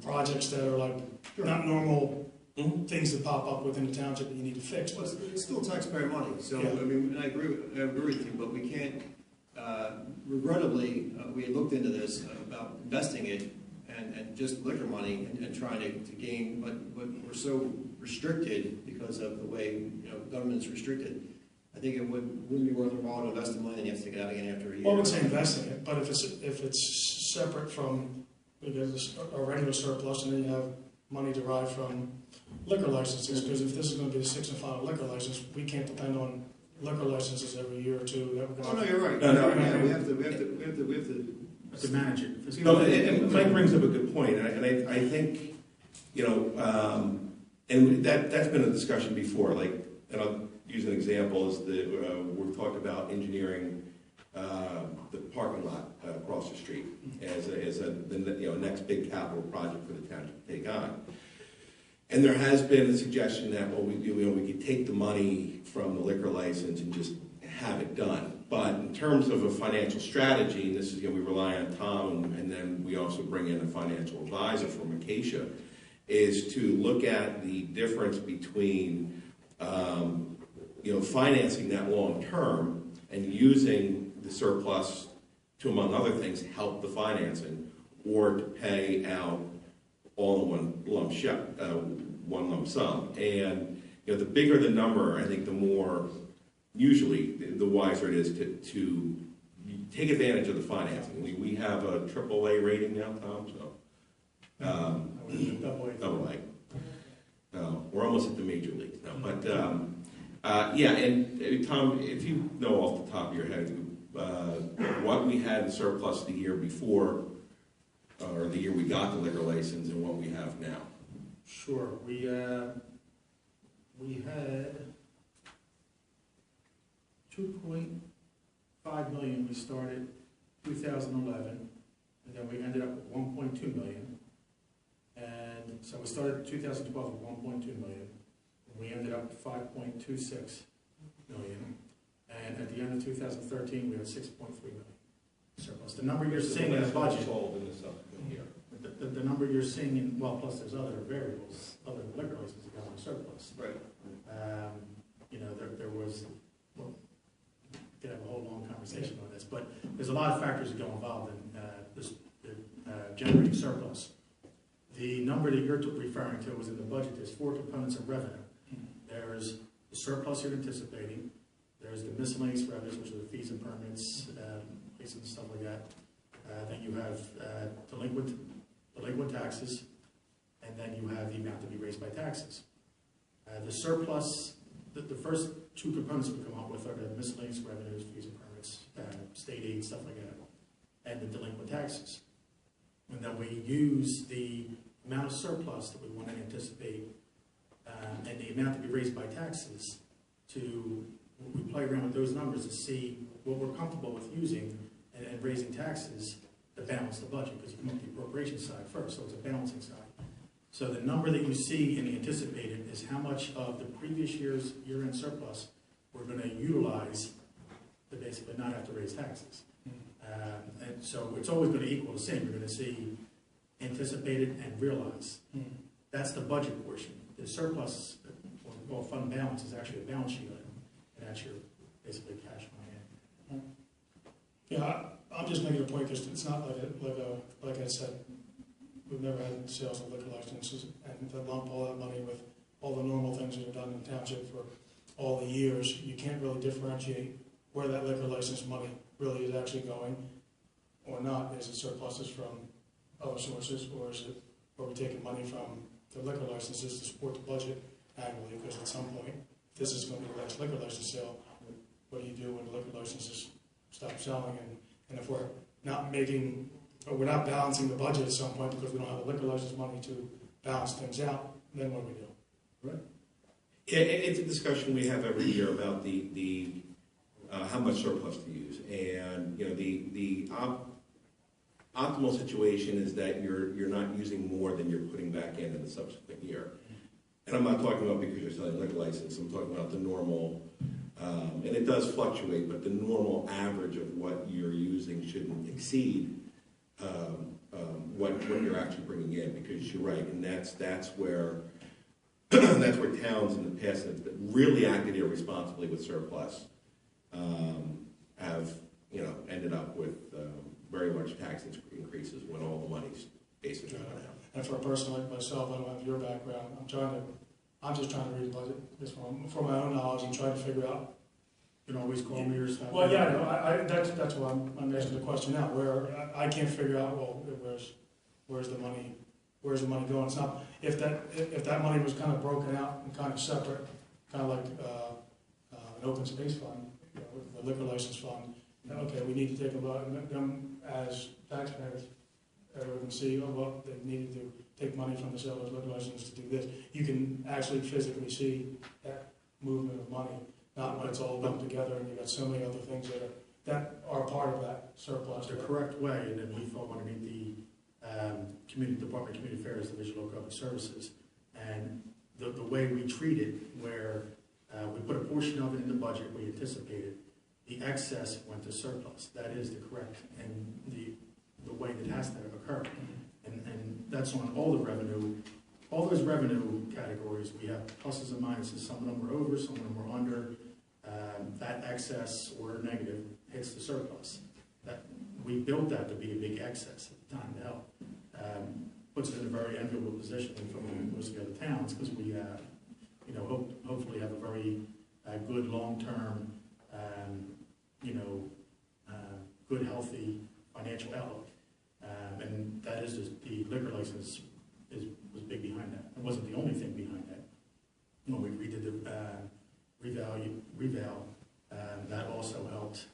Speaker 15: projects that are like not normal things that pop up within the township that you need to fix.
Speaker 1: Well, it's still taxpayer money, so,
Speaker 15: Yeah.
Speaker 1: I mean, and I agree with you, but we can't, regrettably, we had looked into this about investing it and just liquor money and trying to gain, but we're so restricted because of the way, government's restricted. I think it wouldn't be worth our while to invest the money and you have to take it out again after a year.
Speaker 15: Well, I would say investing it, but if it's separate from, because a regular surplus, and then you have money derived from liquor licenses, because if this is going to be the sixth and final liquor license, we can't depend on liquor licenses every year or two. That we're
Speaker 1: Oh, no, you're right.
Speaker 2: No.
Speaker 1: Yeah, we have to
Speaker 5: manage it.
Speaker 2: No, and Mike brings up a good point, and I think, and that's been a discussion before, like, and I'll use an example, is we've talked about engineering the parking lot across the street as the next big capital project for the township to take on. And there has been a suggestion that, we could take the money from the liquor license and just have it done. But in terms of a financial strategy, and this is, we rely on Tom, and then we also bring in a financial advisor from Acacia, is to look at the difference between, financing that long term and using the surplus to, among other things, help the financing, or to pay out all in one lump sum. And the bigger the number, I think the more, usually, the wiser it is to take advantage of the financing. We have a AAA rating now, Tom, so. Double A. We're almost at the major leagues now. But, and Tom, if you know off the top of your head, what we had in surplus the year before, or the year we got the liquor license, and what we have now.
Speaker 5: Sure. We had 2.5 million. We started 2011, and then we ended up with 1.2 million. And so we started 2012 with 1.2 million. We ended up with 5.26 million. And at the end of 2013, we had 6.3 million. surplus. The number you're seeing in the budget,
Speaker 2: Sold in the subsequent year.
Speaker 5: the number you're seeing in, well, plus there's other variables, other liquor licenses that go on surplus.
Speaker 2: Right.
Speaker 5: You know, there was, well, we could have a whole long conversation on this, but there's a lot of factors that go involved in this generating surplus. The number that you're referring to was in the budget. There's 4 components of revenue. There's the surplus you're anticipating. There's the miscellaneous revenues, which are the fees and permits, license and stuff like that. Then you have delinquent taxes, and then you have the amount to be raised by taxes. The surplus, the first 2 components we come up with are the miscellaneous revenues, fees and permits, state aid, stuff like that, and the delinquent taxes. And then we use the amount of surplus that we want to anticipate and the amount to be raised by taxes we play around with those numbers to see what we're comfortable with using and raising taxes to balance the budget, because you come up with the appropriation side first, so it's a balancing side. So the number that you see in the anticipated is how much of the previous year's year-end surplus we're going to utilize to basically not have to raise taxes. And so it's always going to equal the same. You're going to see anticipated and realized. That's the budget portion. The surplus, what we call fund balance, is actually a balance sheet item, and that's your basically cash on hand.
Speaker 15: Yeah, I'm just making a point because it's not like I said, we've never had sales of liquor licenses, and to lump all that money with all the normal things that are done in the township for all the years, you can't really differentiate where that liquor license money really is actually going or not. Is it surpluses from other sources, or are we taking money from the liquor licenses to support the budget annually? Because at some point, this is going to be the last liquor license sale. What do you do when the liquor licenses stop selling? And if we're not making, or we're not balancing the budget at some point because we don't have the liquor license money to balance things out, then what do we do?
Speaker 5: Right.
Speaker 2: Yeah, it's a discussion we have every year about the how much surplus to use, and you know the optimal situation is that you're not using more than you're putting back in the subsequent year. And I'm not talking about because you're selling liquor license. I'm talking about the normal, and it does fluctuate, but the normal average of what you're using shouldn't exceed what you're actually bringing in. Because you're right, and that's where that's where towns in the past have really acted irresponsibly with surplus have ended up with very large tax increases when all the money's basically run out.
Speaker 15: And for a person like myself, I don't have your background. I'm just trying to read the budget just for my own knowledge and try to figure out.
Speaker 5: You can always call me or stuff.
Speaker 15: Well, yeah, no, that's why I'm asking the question now. Where I can't figure out. Well, where's the money? Where's the money going? It's not if that money was kind of broken out and kind of separate, kind of like an open space fund, the liquor license fund. Okay, we need to take a look at them as taxpayers. Everyone can see, well, they needed to take money from the sale of liquor license to do this. You can actually physically see that movement of money, not when it's all lumped together and you've got so many other things that are part of that surplus.
Speaker 5: The correct way, and then we fall underneath the Community Department of Community Affairs, Division of Local Government Services, and the way we treat it, where we put a portion of it in the budget we anticipated, the excess went to surplus. That is the correct and the way that has to occur. And that's on all the revenue, all those revenue categories. We have pluses and minuses. Some of them are over, some of them are under. That excess or negative hits the surplus. That we built that to be a big excess at the time to help. Puts us in a very enviable position from most of the other towns, because we hopefully have a very good long-term good, healthy financial outlook. And that is just, the liquor license was big behind that. It wasn't the only thing behind that. When we redid the reval, that also helped.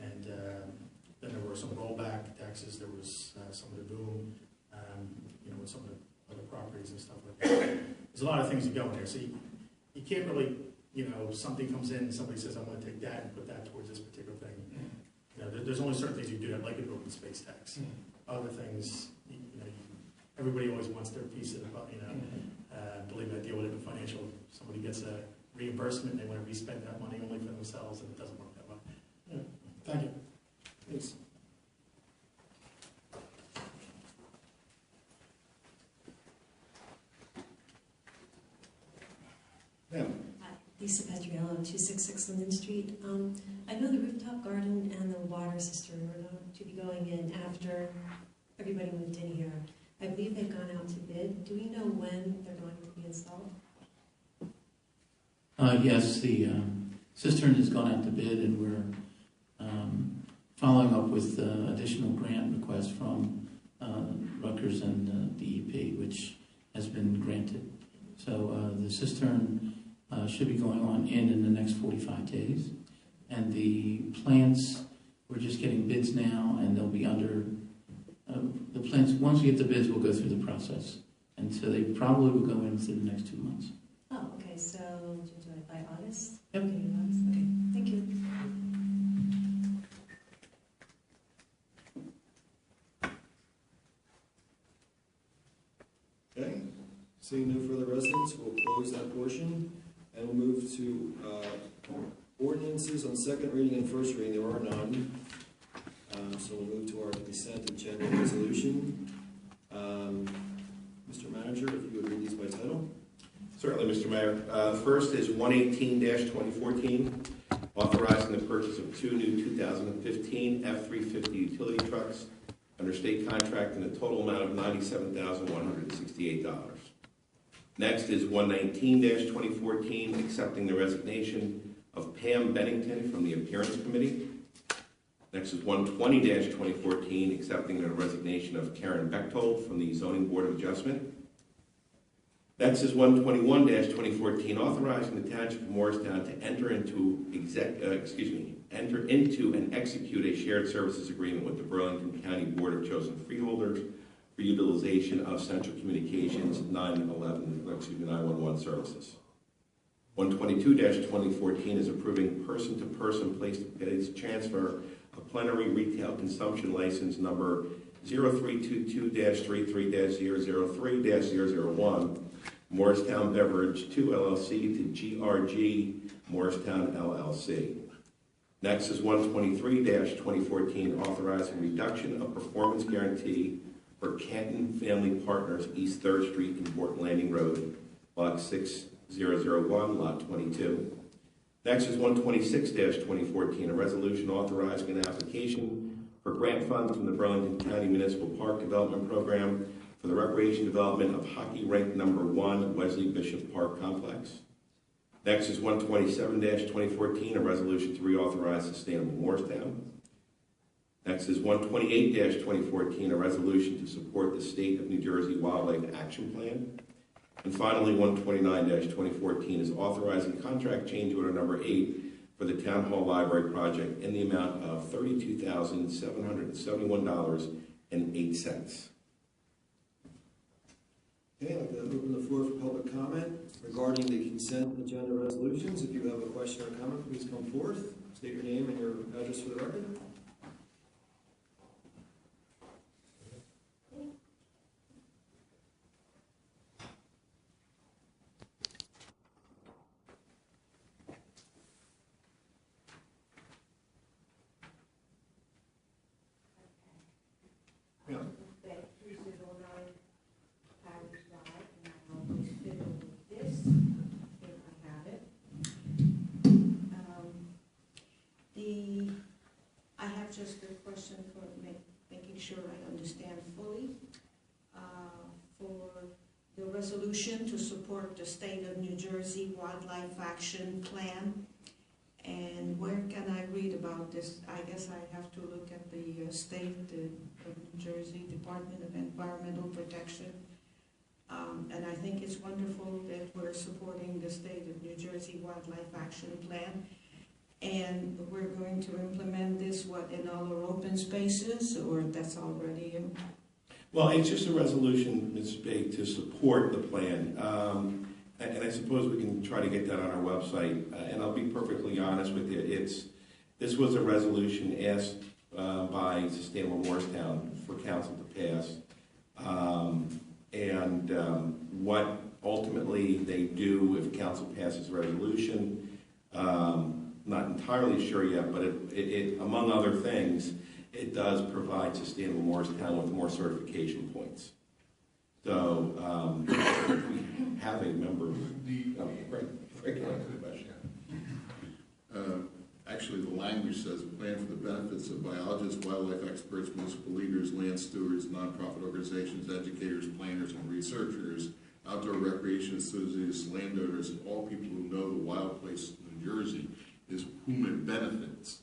Speaker 5: And then there were some rollback taxes. There was some of the boom, with some of the other properties and stuff like that. There's a lot of things that go in there. So you can't really, something comes in and somebody says, I'm going to take that and put that towards this particular thing. There's only certain things you do that, like an open space tax. Other things, everybody always wants their piece of the, believe me, I deal with it in financial. Somebody gets a reimbursement, they want to re-spend that money only for themselves, and it doesn't work that way.
Speaker 15: Thank you.
Speaker 11: It's
Speaker 1: Ma'am?
Speaker 16: Lisa Petriello, 266 Linden Street. I know the rooftop garden and the water cistern were going to be going in after everybody moved in here. I believe they've gone out to bid. Do we know when they're going to be installed?
Speaker 17: Yes, the cistern has gone out to bid, and we're following up with additional grant requests from Rutgers and DEP, which has been granted. So the cistern should be going on in the next 45 days. And the plants, we're just getting bids now, and they'll be under, the plants, once we get the bids, we'll go through the process. And so they probably will go in within the next 2 months.
Speaker 16: Oh, okay, so by August?
Speaker 17: Yep.
Speaker 16: Okay, August. Okay, thank you.
Speaker 1: Okay, seeing no further residents, we'll close that portion, and we'll move to ordinances on second reading and first reading. There are none. So we'll move to our consent agenda resolution. Mr. Manager, if you would read these by title.
Speaker 2: Certainly, Mr. Mayor. First is 118-2014, authorizing the purchase of 2 new 2015 F-350 utility trucks under state contract in a total amount of $97,168. Next is 119-2014, accepting the resignation of Pam Bennington from the Appearance Committee. Next is 120-2014, accepting the resignation of Karen Bechtold from the Zoning Board of Adjustment. Next is 121-2014, authorizing the Township of Morristown to enter into and execute a shared services agreement with the Burlington County Board of Chosen Freeholders for utilization of Central Communications 911 services. 122-2014 is approving person-to-person place-to-place transfer of plenary retail consumption license number 0322-33-003-001, Morristown Beverage 2 LLC to GRG Morristown LLC. Next is 123-2014, authorizing reduction of performance guarantee for Canton Family Partners, East 3rd Street and Fort Landing Road, Block 6001, Lot 22. Next is 126-2014, a resolution authorizing an application for grant funds from the Burlington County Municipal Park Development Program for the recreation development of hockey rink number 1, Wesley Bishop Park Complex. Next is 127-2014, a resolution to reauthorize Sustainable Morristown. Next is 128-2014, a resolution to support the State of New Jersey Wildlife Action Plan. And finally, 129-2014 is authorizing contract change order number 8 for the Town Hall Library project in the amount of $32,771.08.
Speaker 1: Okay, I'd like to open the floor for public comment regarding the consent agenda resolutions. If you have a question or comment, please come forth. State your name and your address for the record.
Speaker 18: I have just a question for making sure I understand fully. For the resolution to support the State of New Jersey Wildlife Action Plan, and where can I read about this? I guess I have to look at the State of New Jersey Department of Environmental Protection. And I think it's wonderful that we're supporting the State of New Jersey Wildlife Action Plan. And we're going to implement this, in all our open spaces, or that's already in?
Speaker 2: Well, it's just a resolution, Ms. Bate, to support the plan. And I suppose we can try to get that on our website. And I'll be perfectly honest with you, this was a resolution asked by Sustainable Morristown for council to pass. What ultimately they do if council passes a resolution, not entirely sure yet, but it among other things, it does provide Sustainable Morristown with more certification points. So we have a member.
Speaker 6: The
Speaker 2: Regular question.
Speaker 6: Actually, the language says, plan for the benefits of biologists, wildlife experts, municipal leaders, land stewards, nonprofit organizations, educators, planners, and researchers, outdoor recreation enthusiasts, landowners, and all people who know the wild place in New Jersey, is whom it benefits.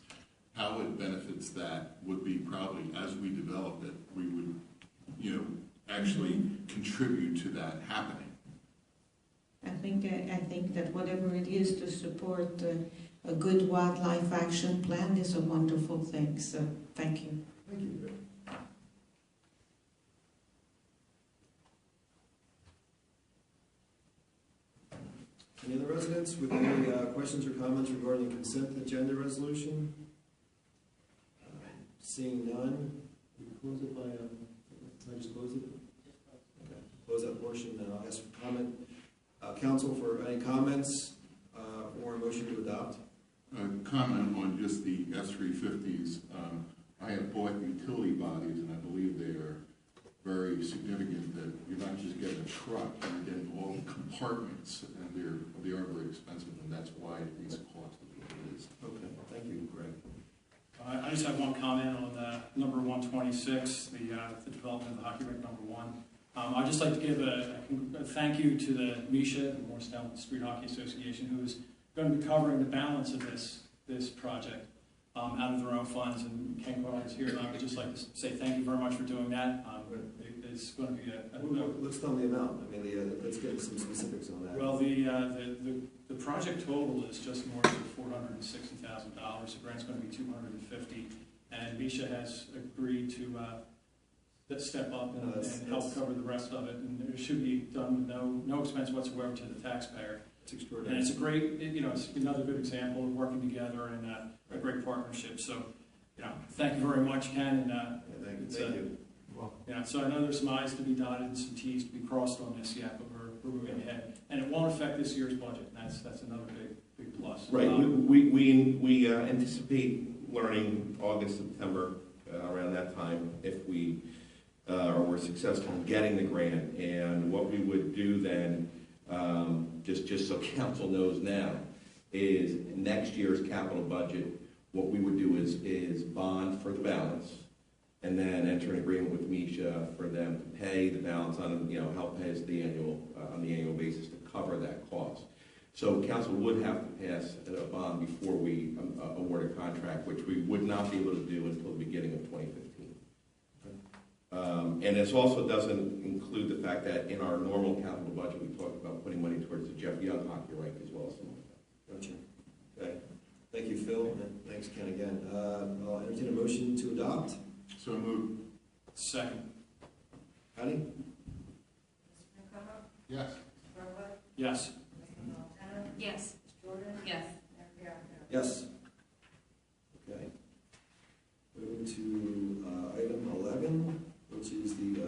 Speaker 6: How it benefits that would be probably, as we develop it, we would, actually contribute to that happening.
Speaker 18: I think that whatever it is to support a good wildlife action plan is a wonderful thing, so thank you.
Speaker 1: Thank you. Any other residents with any questions or comments regarding the consent agenda resolution? Seeing none, we close it by, can I just close it? Okay, close that portion, and I'll ask for comment. Council, for any comments or a motion to adopt?
Speaker 6: Comment on just the F-350s. I have bought utility bodies, and I believe they are very significant, that you're not just getting a truck, you're getting all the compartments, and they are very expensive, and that's why these cost what it is.
Speaker 1: Okay, thank you, Greg.
Speaker 7: I just have one comment on number 126, the development of the hockey rink number 1. I'd just like to give a thank you to the Misha, the Morristown Street Hockey Association, who is going to be covering the balance of this project out of their own funds. And Ken Carl is here, and I would just like to say thank you very much for doing that. It's going to be
Speaker 1: let's tell them the amount. I mean, let's get some specifics on that.
Speaker 7: Well, the project total is just north of $460,000. The grant's going to be $250,000, and Misha has agreed to step up and help cover the rest of it, and it should be done with no expense whatsoever to the taxpayer.
Speaker 1: It's extraordinary.
Speaker 7: And it's a great, it's another good example of working together and a great partnership. So, thank you very much, Ken. And
Speaker 1: thank you.
Speaker 7: So I know there's some I's to be dotted and some T's to be crossed on this yet, but we're moving ahead, and it won't affect this year's budget. And that's another big plus.
Speaker 2: Right. We anticipate learning August, September, around that time, if we were successful in getting the grant. And what we would do then, just so council knows now, is next year's capital budget, what we would do is bond for the balance, and then enter an agreement with Misha for them to pay the balance on, help pay us on the annual basis to cover that cost. So council would have to pass a bond before we award a contract, which we would not be able to do until the beginning of 2015. And this also doesn't include the fact that in our normal capital budget, we talked about putting money towards the Jeff Young hockey rink as well as some of that.
Speaker 1: Gotcha. Okay. Thank you, Phil, and thanks, Ken, again. I'll entertain a motion to adopt.
Speaker 6: So moved.
Speaker 7: Second.
Speaker 1: Patty?
Speaker 6: Yes.
Speaker 7: Yes.
Speaker 3: Yes. Yes.
Speaker 1: Yes. Okay. Moving to item 11, which is the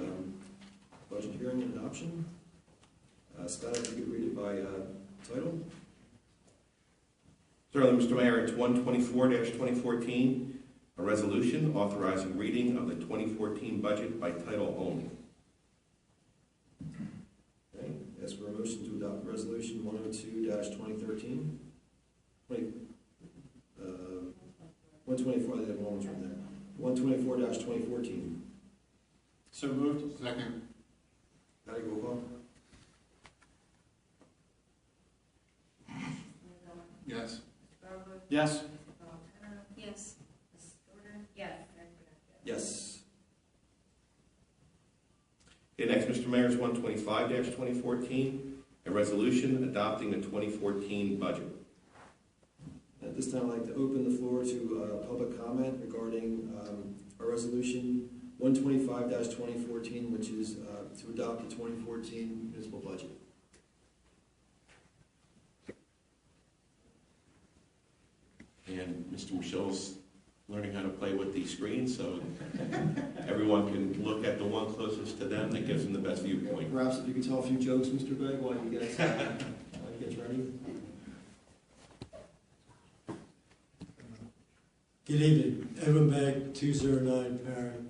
Speaker 1: budget hearing and adoption. Scott, if you could read it by title.
Speaker 2: Certainly, Mr. Mayor, it's 124-2014, a resolution authorizing reading of the 2014 budget by title only.
Speaker 1: Okay. Ask for a motion to adopt resolution 102-2013. 124, I have one from there. 124-2014.
Speaker 7: So moved.
Speaker 6: Second.
Speaker 1: Patty, roll call.
Speaker 6: Yes.
Speaker 7: Yes.
Speaker 3: Yes.
Speaker 4: Yes.
Speaker 1: Yes.
Speaker 2: Okay, next, Mr. Mayor, is 125-2014, a resolution adopting the 2014 budget.
Speaker 1: At this time, I'd like to open the floor to public comment regarding our resolution 125-2014, which is to adopt the 2014 municipal budget.
Speaker 2: And Mr. Michelle's learning how to play with these screens, so everyone can look at the one closest to them that gives them the best viewpoint.
Speaker 1: Perhaps if you could tell a few jokes, Mr. Begg, while you guys get ready.
Speaker 19: Good evening, Evan Begg, 209 Parent.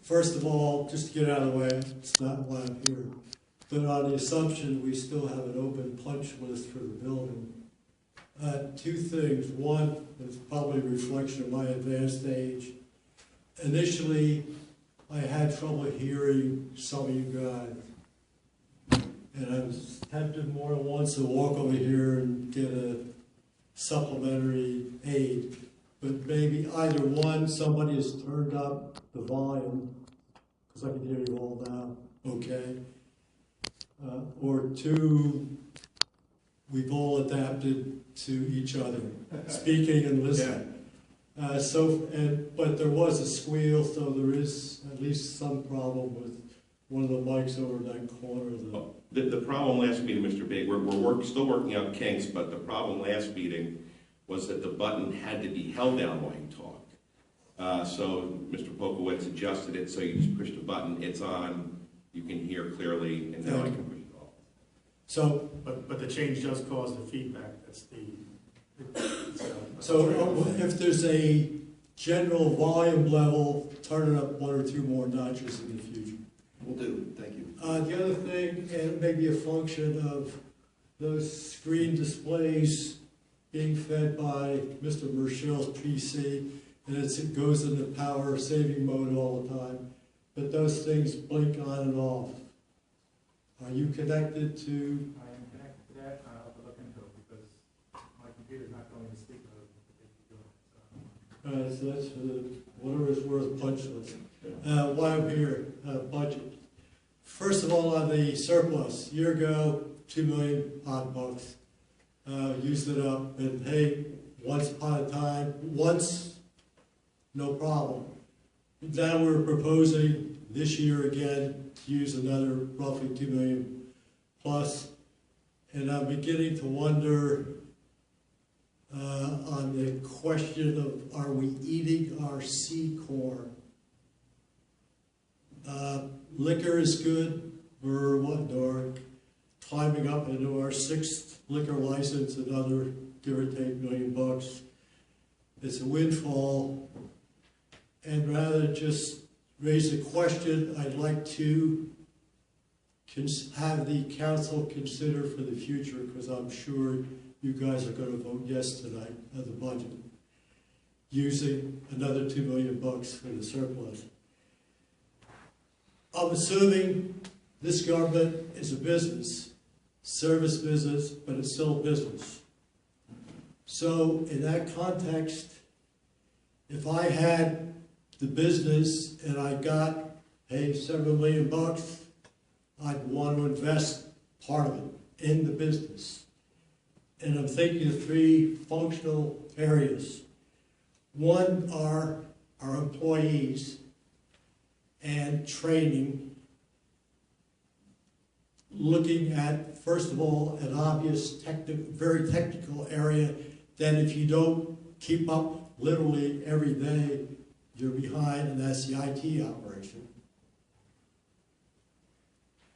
Speaker 19: First of all, just to get out of the way, it's not why I'm here. but on the assumption we still have an open punch list for the building. Two things. One, it's probably a reflection of my advanced age. Initially, I had trouble hearing some of you guys. And I was tempted more than once to walk over here and get a supplementary aid. But maybe either one, somebody has turned up the volume, because I can hear you all now, okay? Or two, we've all adapted to each other, speaking and listening. But there was a squeal, so there is at least some problem with one of the mics over in that corner of
Speaker 2: The problem last meeting, Mr. Big, we're still working out kinks, but the problem last meeting was that the button had to be held down while you talk. So Mr. Polkowitz adjusted it, so you just push the button, it's on, you can hear clearly, and now I can push it off.
Speaker 5: So, but the change does cause the feedback, that's
Speaker 19: if there's a general volume level, turn it up one or two more notches in the future.
Speaker 1: Will do, thank you.
Speaker 19: The other thing, and maybe a function of those screen displays being fed by Mr. Merschel's PC, and it goes into power saving mode all the time, but those things blink on and off. Are you connected to?
Speaker 5: I am connected to that, I'll have to look into it, because my computer's not going to sleep mode.
Speaker 19: So that's whatever is worth punch list. While I'm here, budget. First of all, on the surplus, a year ago, $2 million odd bucks. Used it up, and hey, once upon a time, no problem. Now we're proposing this year again to use another roughly $2 million plus, and I'm beginning to wonder on the question of are we eating our sea corn? Liquor is good. We're climbing up into our 6th liquor license, another give or take $1 million. It's a windfall, and rather than just raise a question, I'd like to have the council consider for the future, because I'm sure you guys are going to vote yes tonight on the budget, using another $2 million for the surplus. I'm assuming this government is a business, service business, but it's still a business. So in that context, if I had the business and I got, hey, $7 million, I'd want to invest part of it in the business. And I'm thinking of 3 functional areas. One are our employees and training, looking at, first of all, an obvious, very technical area that if you don't keep up literally every day, you're behind, and that's the IT operation.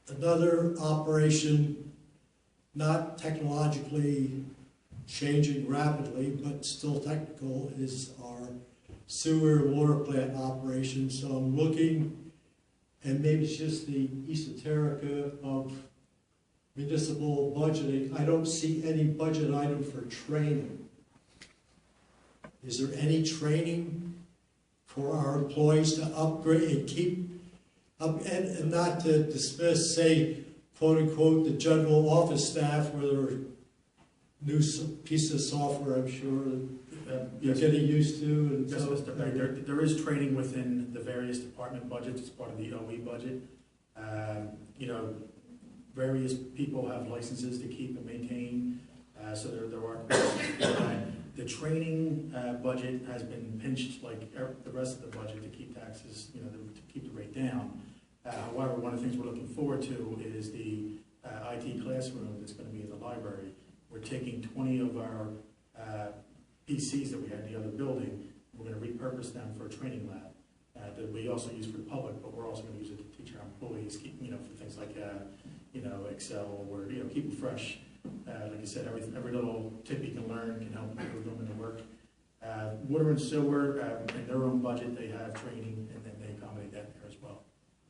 Speaker 19: Another operation, not technologically changing rapidly, but still technical, is our sewer and water plant operation. So I'm looking, and maybe it's just the esoterica of municipal budgeting. I don't see any budget item for training. Is there any training for our employees to upgrade and keep up, and not to dismiss, say, quote unquote, the general office staff, where there are new pieces of software, I'm sure, you're getting used to. And
Speaker 5: yes, Mr. Mayor, there is training within the various department budgets as part of the OE budget. Various people have licenses to keep and maintain, so there are questions for that. The training budget has been pinched like the rest of the budget to keep taxes, to keep the rate down. However, one of the things we're looking forward to is the IT classroom that's going to be in the library. We're taking 20 of our PCs that we had in the other building. We're going to repurpose them for a training lab that we also use for the public, but we're also going to use it to teach our employees, for things like Excel, or keep them fresh. Like I said, every little tip you can learn can help improve them in the work. Water and sewer, in their own budget, they have training, and then they accommodate that there as well.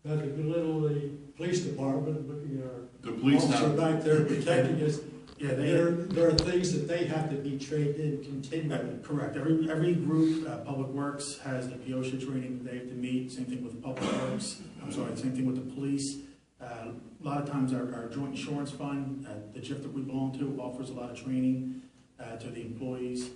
Speaker 19: Dr. Little, the police department, looking at
Speaker 6: The
Speaker 19: our
Speaker 6: police
Speaker 19: officer
Speaker 6: have,
Speaker 19: back there protecting us.
Speaker 5: Yeah,
Speaker 19: There are things that they have to be trained in continually.
Speaker 5: correct. Every group, Public Works has the POSHA training that they have to meet, same thing with Public Works, same thing with the police. A lot of times our joint insurance fund, the JIF that we belong to, offers a lot of training to the employees.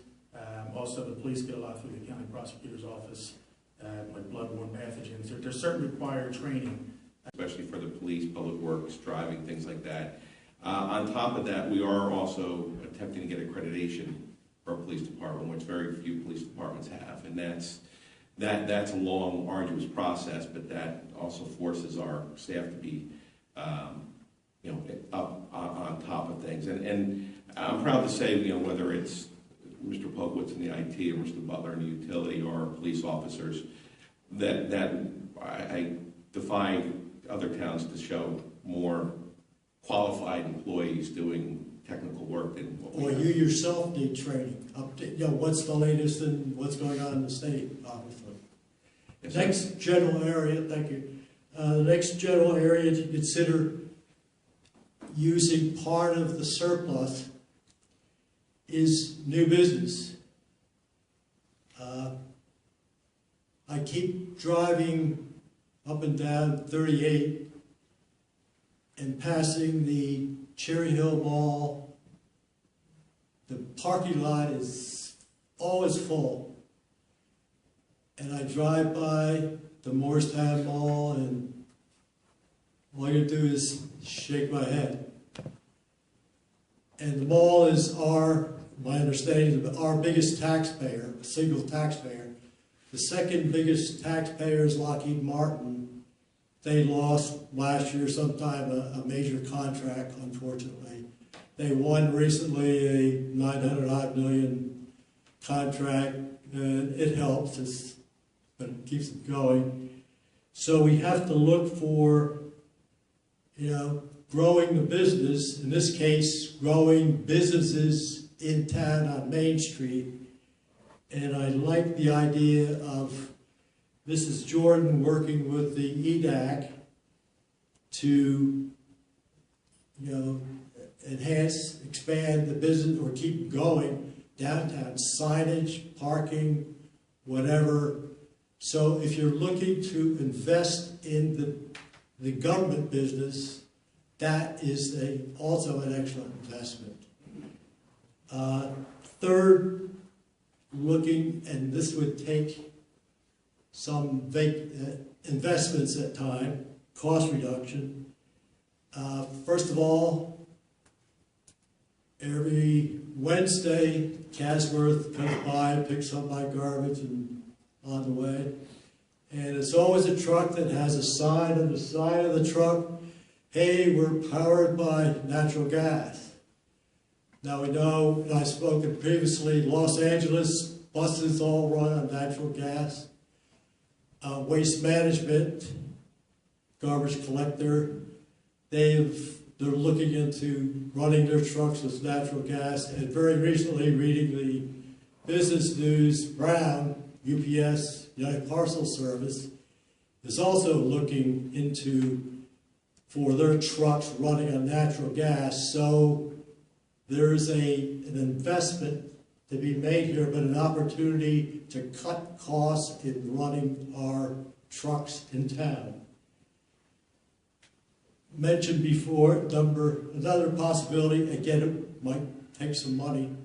Speaker 5: Also, the police get a lot through the county prosecutor's office, like bloodborne pathogens. There's certain required training.
Speaker 2: Especially for the police, public works, driving, things like that. On top of that, we are also attempting to get accreditation for our police department, which very few police departments have. And that's a long, arduous process, but that also forces our staff to be, up on top of things. And I'm proud to say, whether it's Mr. Pogwitz in the IT or Mr. Butler in the utility or police officers, that I defy other towns to show more qualified employees doing technical work than what we
Speaker 19: Or
Speaker 2: have.
Speaker 19: you yourself need training, what's the latest and what's going on in the state, obviously.
Speaker 2: Yes,
Speaker 19: Next general area, thank you. The next general area to consider using part of the surplus is new business. I keep driving up and down 38 and passing the Cherry Hill Mall. The parking lot is always full. And I drive by the Morristown Mall, and all you do is shake my head. And the mall is my understanding, is our biggest taxpayer, a single taxpayer. The second biggest taxpayer is Lockheed Martin. They lost last year sometime a major contract, unfortunately. They won recently a $900 million contract, and it helps us, but it keeps it going. So we have to look for, growing the business, in this case, growing businesses in town on Main Street. And I like the idea of Mrs. Jordan working with the EDAC to, enhance, expand the business or keep going downtown, signage, parking, whatever. So if you're looking to invest in the government business, that is also an excellent investment. Third, looking, and this would take some investments at time, cost reduction. First of all, every Wednesday, Casworth comes by, picks up my garbage and on the way. And it's always a truck that has a sign on the side of the truck, hey, we're powered by natural gas. Now we know, and I've spoken previously, Los Angeles, buses all run on natural gas. Waste management, garbage collector, they're looking into running their trucks with natural gas. And very recently, reading the business news, Brown, UPS, United Parcel Service, is also looking for their trucks running on natural gas. So there's an investment to be made here, but an opportunity to cut costs in running our trucks in town. Mentioned before, another possibility, again, it might take some money,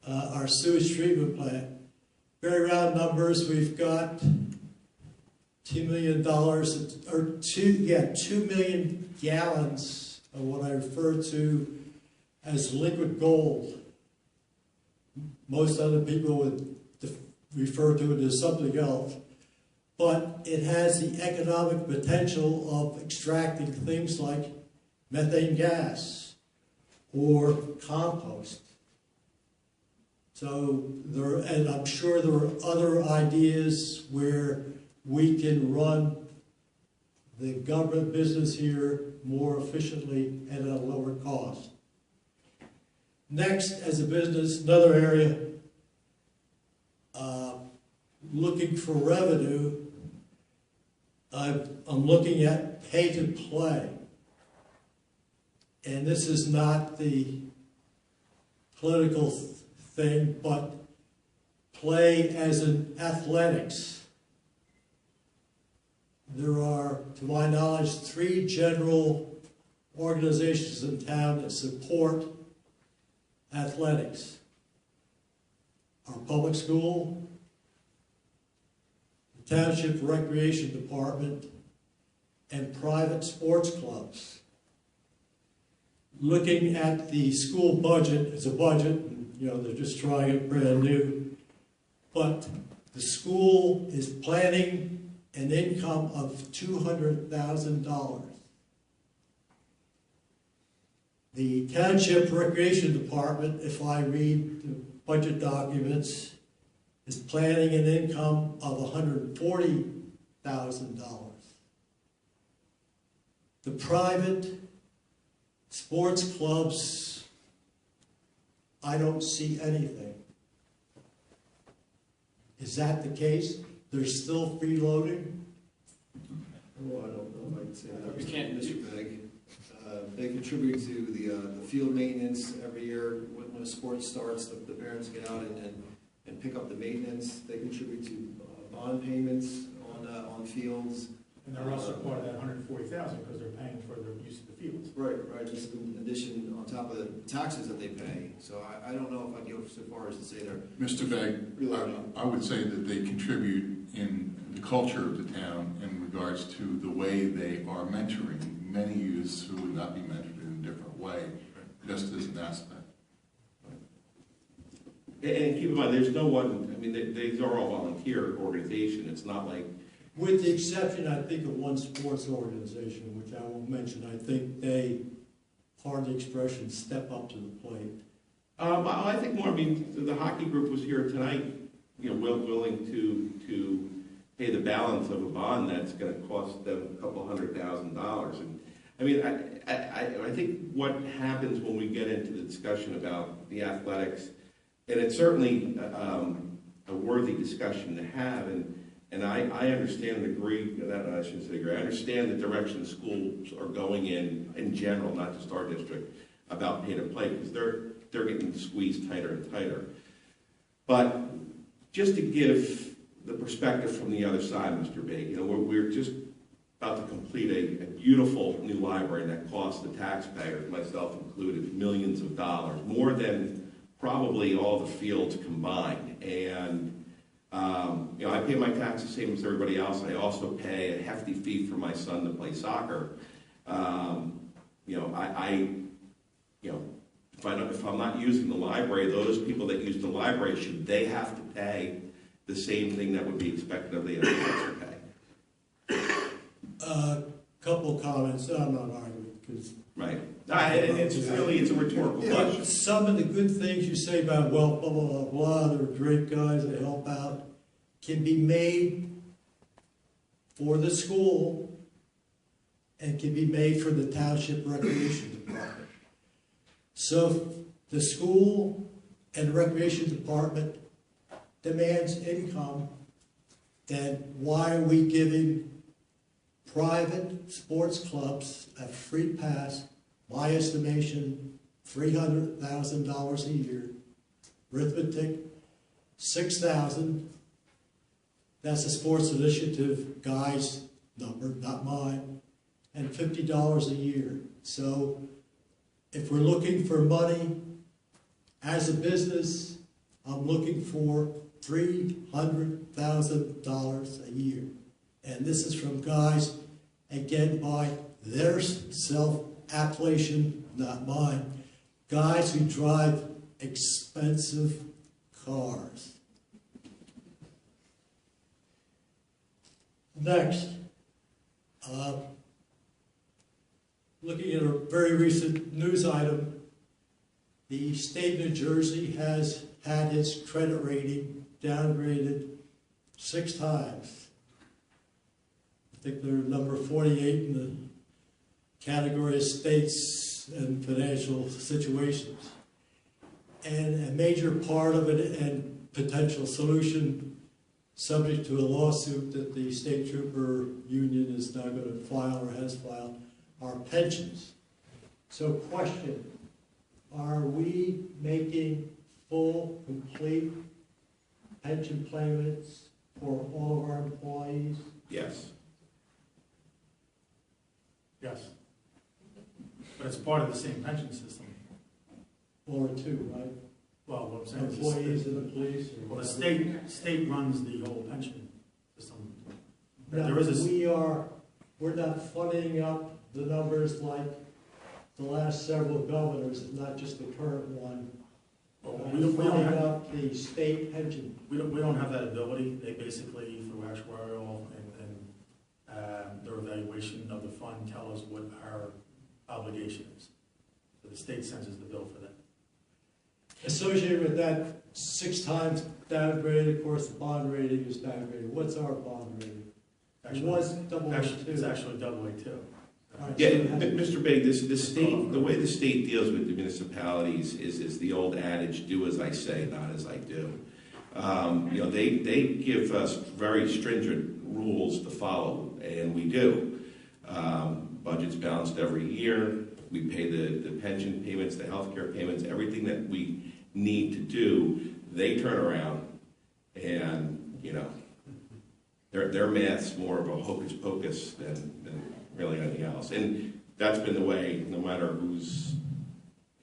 Speaker 19: our sewage treatment plant. Very round numbers, we've got $2 million, or 2 million gallons of what I refer to as liquid gold. Most other people would refer to it as something else. But it has the economic potential of extracting things like methane gas or compost. So and I'm sure there are other ideas where we can run the government business here more efficiently and at a lower cost. Next, as a business, another area, looking for revenue. I'm looking at pay to play. And this is not the political thing, but play as in athletics. There are, to my knowledge, 3 general organizations in town that support athletics. Our public school, the Township Recreation Department, and private sports clubs. Looking at the school budget, it's a budget, you know, they're just trying it brand new, but the school is planning an income of $200,000. The Township Recreation Department, if I read the budget documents, is planning an income of $140,000. The private sports clubs, I don't see anything. Is that the case? They're still freeloading?
Speaker 1: Oh, I don't know if I can say that.
Speaker 7: You can't-
Speaker 1: Mr. Begg. They contribute to the field maintenance every year. When a sport starts, the parents get out and pick up the maintenance. They contribute to bond payments on fields.
Speaker 5: And they're also part of that 140,000 because they're paying for the use of the fields.
Speaker 1: Right. This is in addition on top of the taxes that they pay. So I don't know if I'd go so far as to say they're...
Speaker 6: Mr. Begg, I would say that they contribute in the culture of the town in regards to the way they are mentoring many youths who would not be mentored in a different way, just as an aspect.
Speaker 2: And keep in mind, there's no one, I mean, these are all volunteer organization. It's not like...
Speaker 19: With the exception, I think, of one sports organization, which I won't mention. I think they, pardon the expression, step up to the plate.
Speaker 2: I think more, I mean, the hockey group was here tonight, you know, willing to pay the balance of a bond that's going to cost them a couple $100,000. And I mean, I think what happens when we get into the discussion about the athletics, and it's certainly a worthy discussion to have, and I understand and agree, I shouldn't say agree, I understand the direction schools are going in general, not just our district, about pay to play, because they're getting squeezed tighter and tighter. But just to give the perspective from the other side, Mr. Begg, you know, we're just about to complete a beautiful new library that costs the taxpayers, myself included, millions of dollars, more than probably all the fields combined. And you know, I pay my taxes same as everybody else. I also pay a hefty fee for my son to play soccer. You know, you know, if I'm not using the library, those people that use the library, should they have to pay the same thing that would be expected of the other to pay?
Speaker 19: Couple comments. I'm not arguing because.
Speaker 2: Right. It's a rhetorical question.
Speaker 19: Some of the good things you say about, well, blah, blah, blah, blah, they're great guys, they help out, can be made for the school and can be made for the Township Recreation Department. So if the school and Recreation Department demands income, then why are we giving private sports clubs a free pass? My estimation, $300,000 a year. Arithmetic, $6,000. That's a sports initiative guy's number, not mine. And $50 a year. So if we're looking for money as a business, I'm looking for $300,000 a year. And this is from guys, again, by their self-appellation, not mine, guys who drive expensive cars. Next, looking at a very recent news item, the state of New Jersey has had its credit rating downgraded 6 times. I think they're number 48 in the category of states and financial situations. And a major part of it and potential solution subject to a lawsuit that the state trooper union is now going to file or has filed, our pensions. So question, are we making full, complete pension payments for all of our employees?
Speaker 2: Yes.
Speaker 5: Yes. But it's part of the same pension system.
Speaker 19: Or two, right?
Speaker 5: Well, what I'm saying is.
Speaker 19: Employees of the police?
Speaker 5: Well, the state runs the whole pension system.
Speaker 19: Now,
Speaker 5: There is
Speaker 19: we're not funding up the numbers like the last several governors, not just the current one.
Speaker 5: we don't
Speaker 19: Funding
Speaker 5: have,
Speaker 19: up the state pension.
Speaker 5: we don't have that ability. They basically, through actuarial and their evaluation of the fund, tell us what our obligation is. So the state sends us the bill for that.
Speaker 19: Associated with that, 6 times downgraded, of course, the bond rating is downgraded. What's our bond rating? It was AA2.
Speaker 5: It's actually AA2.
Speaker 19: Right,
Speaker 2: Yeah,
Speaker 19: so it has-
Speaker 2: Mr. Begg, the way the state deals with the municipalities is the old adage, do as I say, not as I do. They give us very stringent rules to follow, and we do. Budget's balanced every year. We pay the pension payments, the health care payments, everything that we need to do. They turn around and, their math's more of a hocus pocus than really anything else. And that's been the way, no matter who's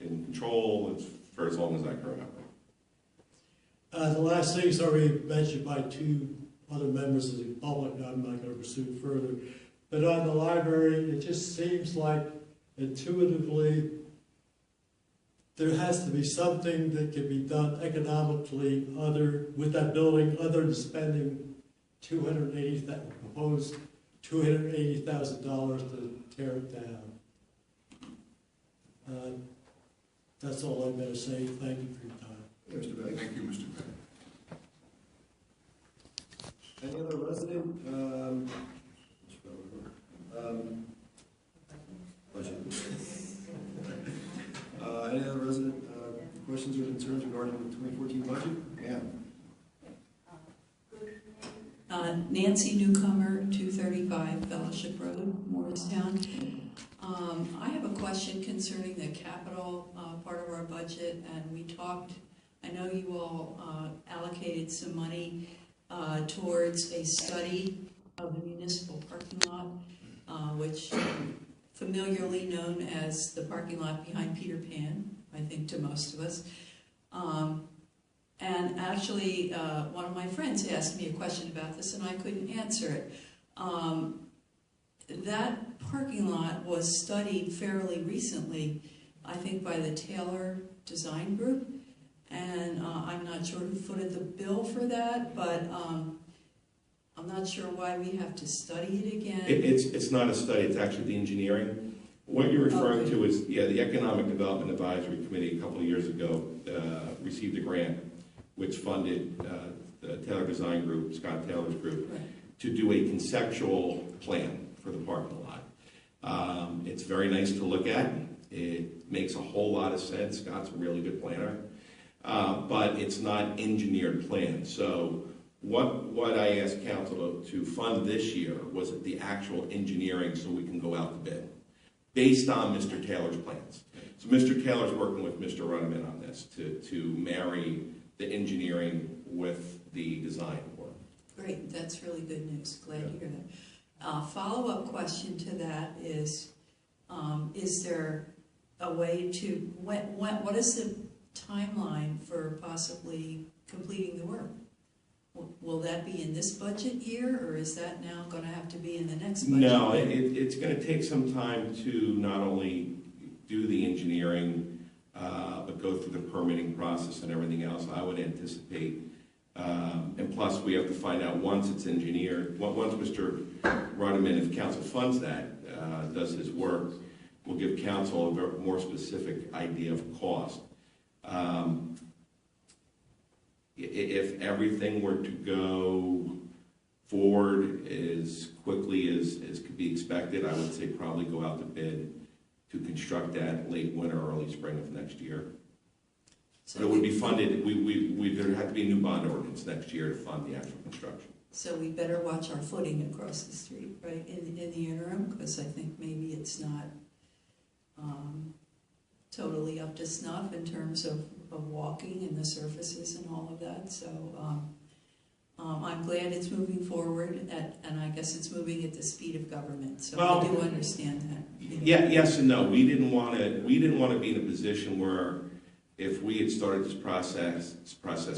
Speaker 2: in control, it's for as long as I can remember.
Speaker 19: The last thing is already mentioned by 2 other members of the public. I'm not going to pursue further. But on the library, it just seems like intuitively there has to be something that can be done economically with that building other than spending proposed $280,000 to tear it down. That's all I'm going to say. Thank you for your time.
Speaker 1: Mr. Begg.
Speaker 6: Thank you, Mr. Begg.
Speaker 1: Any other resident? Any other resident questions or concerns regarding the 2014 budget? Yeah.
Speaker 20: Nancy Newcomer, 235 Fellowship Road, Morristown. I have a question concerning the capital part of our budget, and we talked, I know you all allocated some money towards a study of the municipal parking lot, which familiarly known as the parking lot behind Peter Pan, I think to most of us. And actually, one of my friends asked me a question about this, and I couldn't answer it. That parking lot was studied fairly recently, I think by the Taylor Design Group, and I'm not sure who footed the bill for that, but I'm not sure why we have to study it again.
Speaker 2: It's not a study, it's actually the engineering. What you're referring to is, the Economic Development Advisory Committee a couple of years ago received a grant which funded the Taylor Design Group, Scott Taylor's group, to do a conceptual plan for the parking lot. It's very nice to look at. It makes a whole lot of sense. Scott's a really good planner. But it's not engineered plan. So what I asked council to fund this year was the actual engineering so we can go out to bid, based on Mr. Taylor's plans. So Mr. Taylor's working with Mr. Runeman on this to marry the engineering with the design work.
Speaker 20: Great, that's really good news. Glad to hear that. Follow-up question to that is there a way to, what is the timeline for possibly completing the work? Will that be in this budget year, or is that now going to have to be in the next budget
Speaker 2: No,
Speaker 20: year?
Speaker 2: it's going to take some time to not only do the engineering, but go through the permitting process and everything else. I would anticipate, and plus we have to find out once it's engineered, once Mr. Runeman, if council funds that, does his work, we'll give council a more specific idea of cost. If everything were to go forward as quickly as could be expected, I would say probably go out to bid to construct that late winter, early spring of next year. But it would be funded, there'd have to be a new bond ordinance next year to fund the actual construction.
Speaker 20: So we better watch our footing across the street, right, in the interim, because I think maybe it's not totally up to snuff in terms of walking and the surfaces and all of that. So I'm glad it's moving forward, and I guess it's moving at the speed of government. So I do understand that. You know.
Speaker 2: Yeah, yes and no. We didn't want to be in a position where if we had started this process,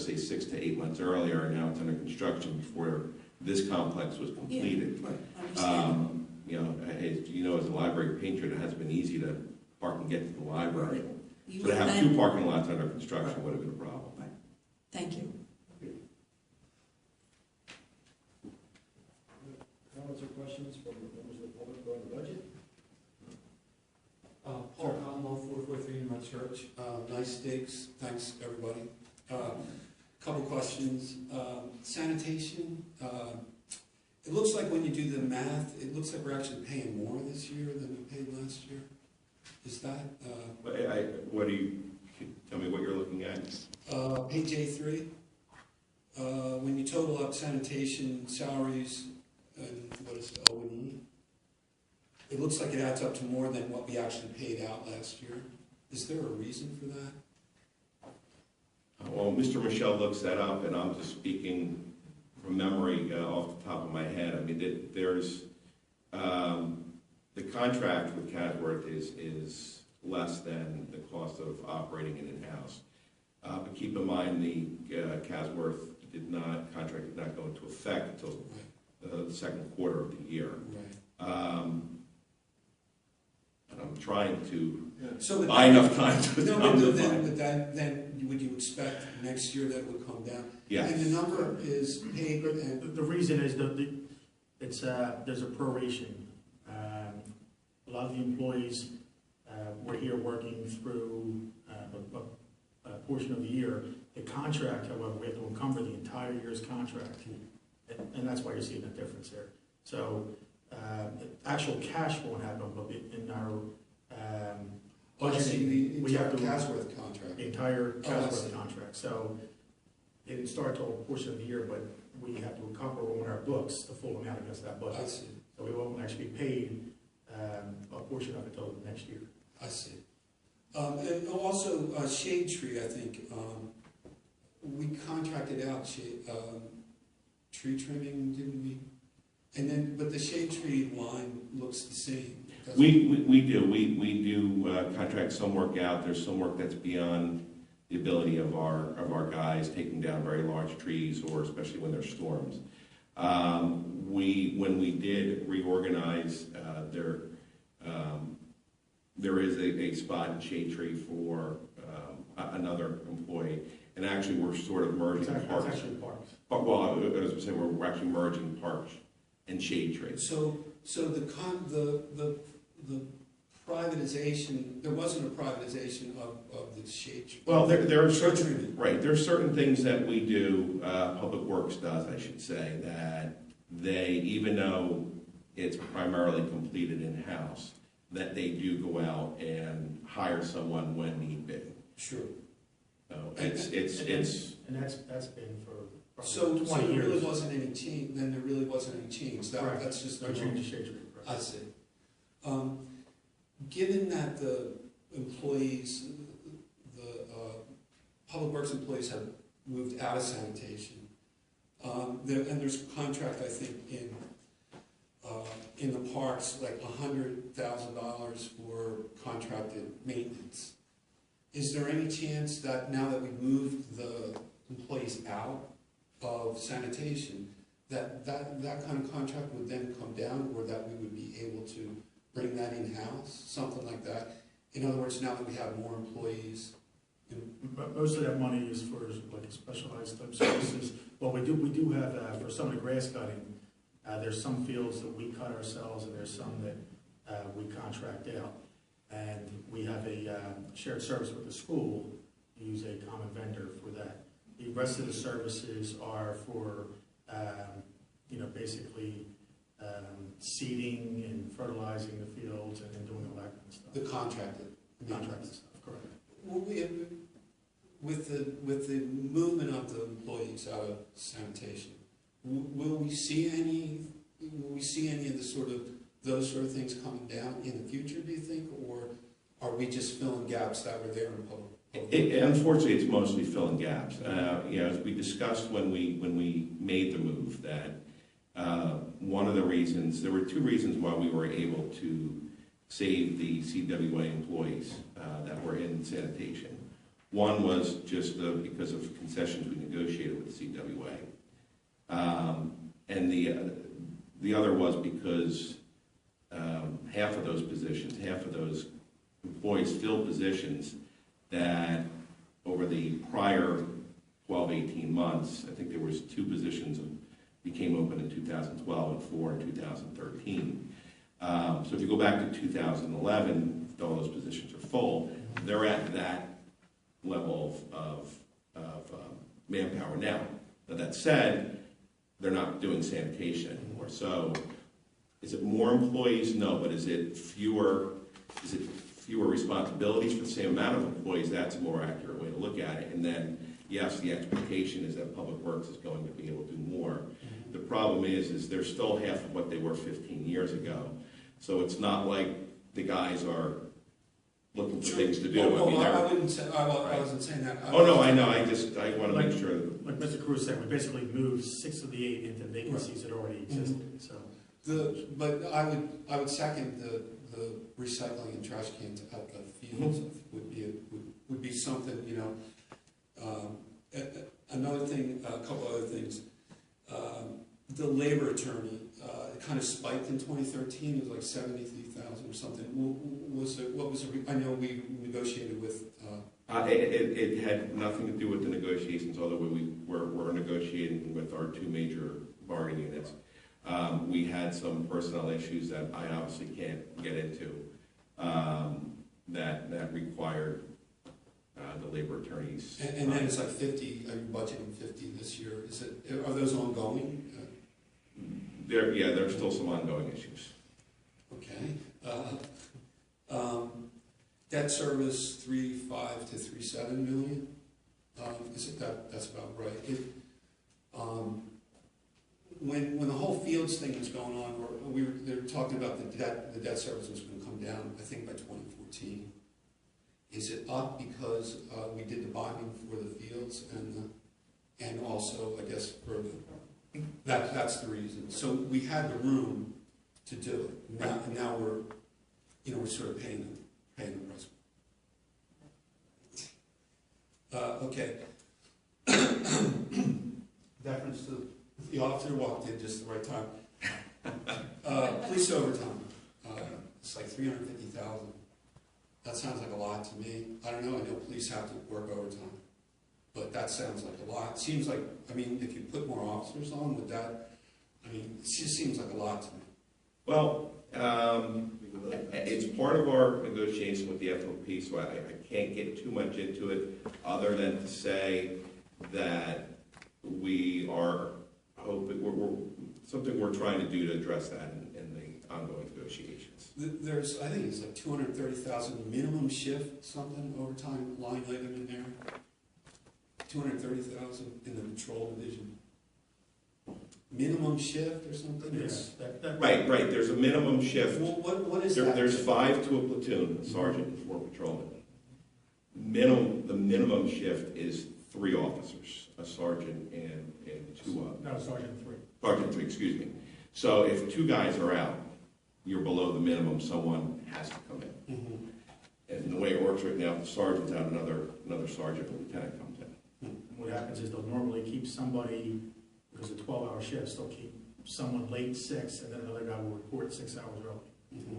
Speaker 2: say 6 to 8 months earlier, and now it's under construction before this complex was completed.
Speaker 20: Yeah, right.
Speaker 2: You know, as a library patron, it hasn't been easy to park and get to the library.
Speaker 20: You
Speaker 2: So to have 2 parking lots under construction would have been a problem.
Speaker 20: Right. Thank you.
Speaker 21: Comments or questions from members of the public about the budget?
Speaker 22: Paul Conlo, 443 New Church. Nice steaks. Thanks, everybody. Couple questions. Sanitation. It looks like when you do the math, it looks like we're actually paying more this year than we paid last year. Is that?
Speaker 2: What do you, tell me what you're looking at?
Speaker 22: Page A3. When you total up sanitation salaries and what is it, O&E, it looks like it adds up to more than what we actually paid out last year. Is there a reason for that?
Speaker 2: Well, Mr. Michelle looks that up, and I'm just speaking from memory off the top of my head. I mean, there's the contract with Casworth is less than the cost of operating it in-house. But keep in mind, the Casworth contract did not go into effect until the second quarter of the year.
Speaker 22: Right.
Speaker 2: And I'm trying to
Speaker 22: So
Speaker 2: buy enough time to
Speaker 22: then would you expect next year that it would come down?
Speaker 2: Yes.
Speaker 22: And the number is paid and...
Speaker 5: The reason is there's a proration. A lot of the employees were here working through a portion of the year. The contract, however, we have to encumber the entire year's contract, and that's why you're seeing that difference there. So actual cash won't happen, but in our budgeting, we have to
Speaker 22: Casworth contract.
Speaker 5: The entire Casworth contract. So it didn't start till a portion of the year, but we have to encumber on our books the full amount against that budget.
Speaker 22: I see.
Speaker 5: So we won't actually be paid a portion of it till next year.
Speaker 22: I see. And also Shade Tree, I think, we contracted out tree trimming, didn't we? And then, but the Shade Tree line looks the same.
Speaker 2: We do contract some work out. There's some work that's beyond the ability of our guys taking down very large trees, or especially when there's storms. When we did reorganize, there is a spot in Shade Tree for another employee, and actually we're sort of merging parks.
Speaker 5: It's actually parks.
Speaker 2: Well, I was going to say we're actually merging parks and Shade Tree.
Speaker 22: So the privatization, there wasn't a privatization of the Shade Tree.
Speaker 2: Well, there are certain, right, there are certain things that we do, Public Works does, I should say, that they, even though it's primarily completed in-house, that they do go out and hire someone when need be.
Speaker 22: Sure.
Speaker 2: So it's
Speaker 5: and that's been for
Speaker 22: so
Speaker 5: 20
Speaker 22: there
Speaker 5: years.
Speaker 22: really wasn't any change. Then there really wasn't any change.
Speaker 5: Correct.
Speaker 22: That's just
Speaker 5: no change to Shade Tree.
Speaker 22: I see. Given that the employees, the Public Works employees have moved out of sanitation, and there's a contract, I think, in the parks, like $100,000 for contracted maintenance. Is there any chance that now that we've moved the employees out of sanitation, that kind of contract would then come down, or that we would be able to bring that in-house, something like that? In other words, now that we have more employees.
Speaker 5: But most of that money is for like specialized type services. Well, we do have for some of the grass cutting. There's some fields that we cut ourselves, and there's some that we contract out. And we have a shared service with the school. We use a common vendor for that. The rest of the services are for, basically seeding and fertilizing the fields and doing all that kind of stuff.
Speaker 22: The contracted
Speaker 5: stuff, correct.
Speaker 22: Will with the movement of the employees out of sanitation, will we see any of those sort of things coming down in the future, do you think, or are we just filling gaps that were there in public?
Speaker 2: Unfortunately, it's mostly filling gaps. As we discussed when we made the move, that one of the reasons, there were two reasons why we were able to save the CWA employees that were in sanitation. One was just because of concessions we negotiated with CWA, and the other was because half of those positions, half of those employees filled positions that over the prior 12, 18 months, I think there was 2 positions that became open in 2012 and 4 in 2013. So if you go back to 2011, all those positions are full. They're at that level of manpower now. But that said, they're not doing sanitation anymore. So is it more employees? No, but is it fewer responsibilities for the same amount of employees? That's a more accurate way to look at it. And then, yes, the expectation is that Public Works is going to be able to do more. The problem is they're still half of what they were 15 years ago. So it's not like the guys are looking for things to do.
Speaker 22: I wasn't saying that.
Speaker 2: I know. I want to make sure.
Speaker 5: Like Mr. Cruz said, we basically moved 6 of the 8 into vacancies that already existed. So,
Speaker 22: but I would second the recycling and trash cans at the fields would be something. Another thing, a couple other things. The labor attorney, it kind of spiked in 2013. It was like 73,000 or something. I know we negotiated with.
Speaker 2: It had nothing to do with the negotiations, although we're negotiating with our 2 major bargaining units. We had some personnel issues that I obviously can't get into that required the labor attorneys.
Speaker 22: And then it's like 50. Are you budgeting 50 this year? Are those ongoing?
Speaker 2: There's still some ongoing issues.
Speaker 22: Okay. Debt service 3.5 to 3.7 million. That's about right. When the whole fields thing was going on, they were talking about the debt service was going to come down, I think by 2014. Is it up because we did the bonding for the fields and also I guess for that's the reason. So we had the room to do it. Now we're sort of paying the price. Okay. Deference to the officer walked in just the right time. Police overtime. It's like 350,000. That sounds like a lot to me. I don't know. I know police have to work overtime, but that sounds like a lot. It seems like, if you put more officers on with that, it just seems like a lot to me.
Speaker 2: Well, it's part of our negotiation with the FOP, so I can't get too much into it other than to say that we are hoping, something we're trying to do to address that in the ongoing negotiations.
Speaker 22: I think it's like 230,000 minimum shift, something overtime line item in there. 230,000 in the patrol division. Minimum shift or something?
Speaker 5: yes,
Speaker 2: Right. There's a minimum shift.
Speaker 22: Well, what is that?
Speaker 2: There's 5 to a platoon, a sergeant and 4 patrolmen. The minimum shift is 3 officers, a sergeant and 2
Speaker 5: no, Sergeant 3.
Speaker 2: Sergeant 3, excuse me. So if 2 guys are out, you're below the minimum, someone has to come in.
Speaker 22: Mm-hmm.
Speaker 2: And the way it works right now, if the sergeant's out, another sergeant or lieutenant comes in.
Speaker 5: And what happens is they'll normally keep somebody, because of 12-hour shifts, they'll keep someone late 6, and then another guy will report 6 hours early.
Speaker 22: Mm-hmm.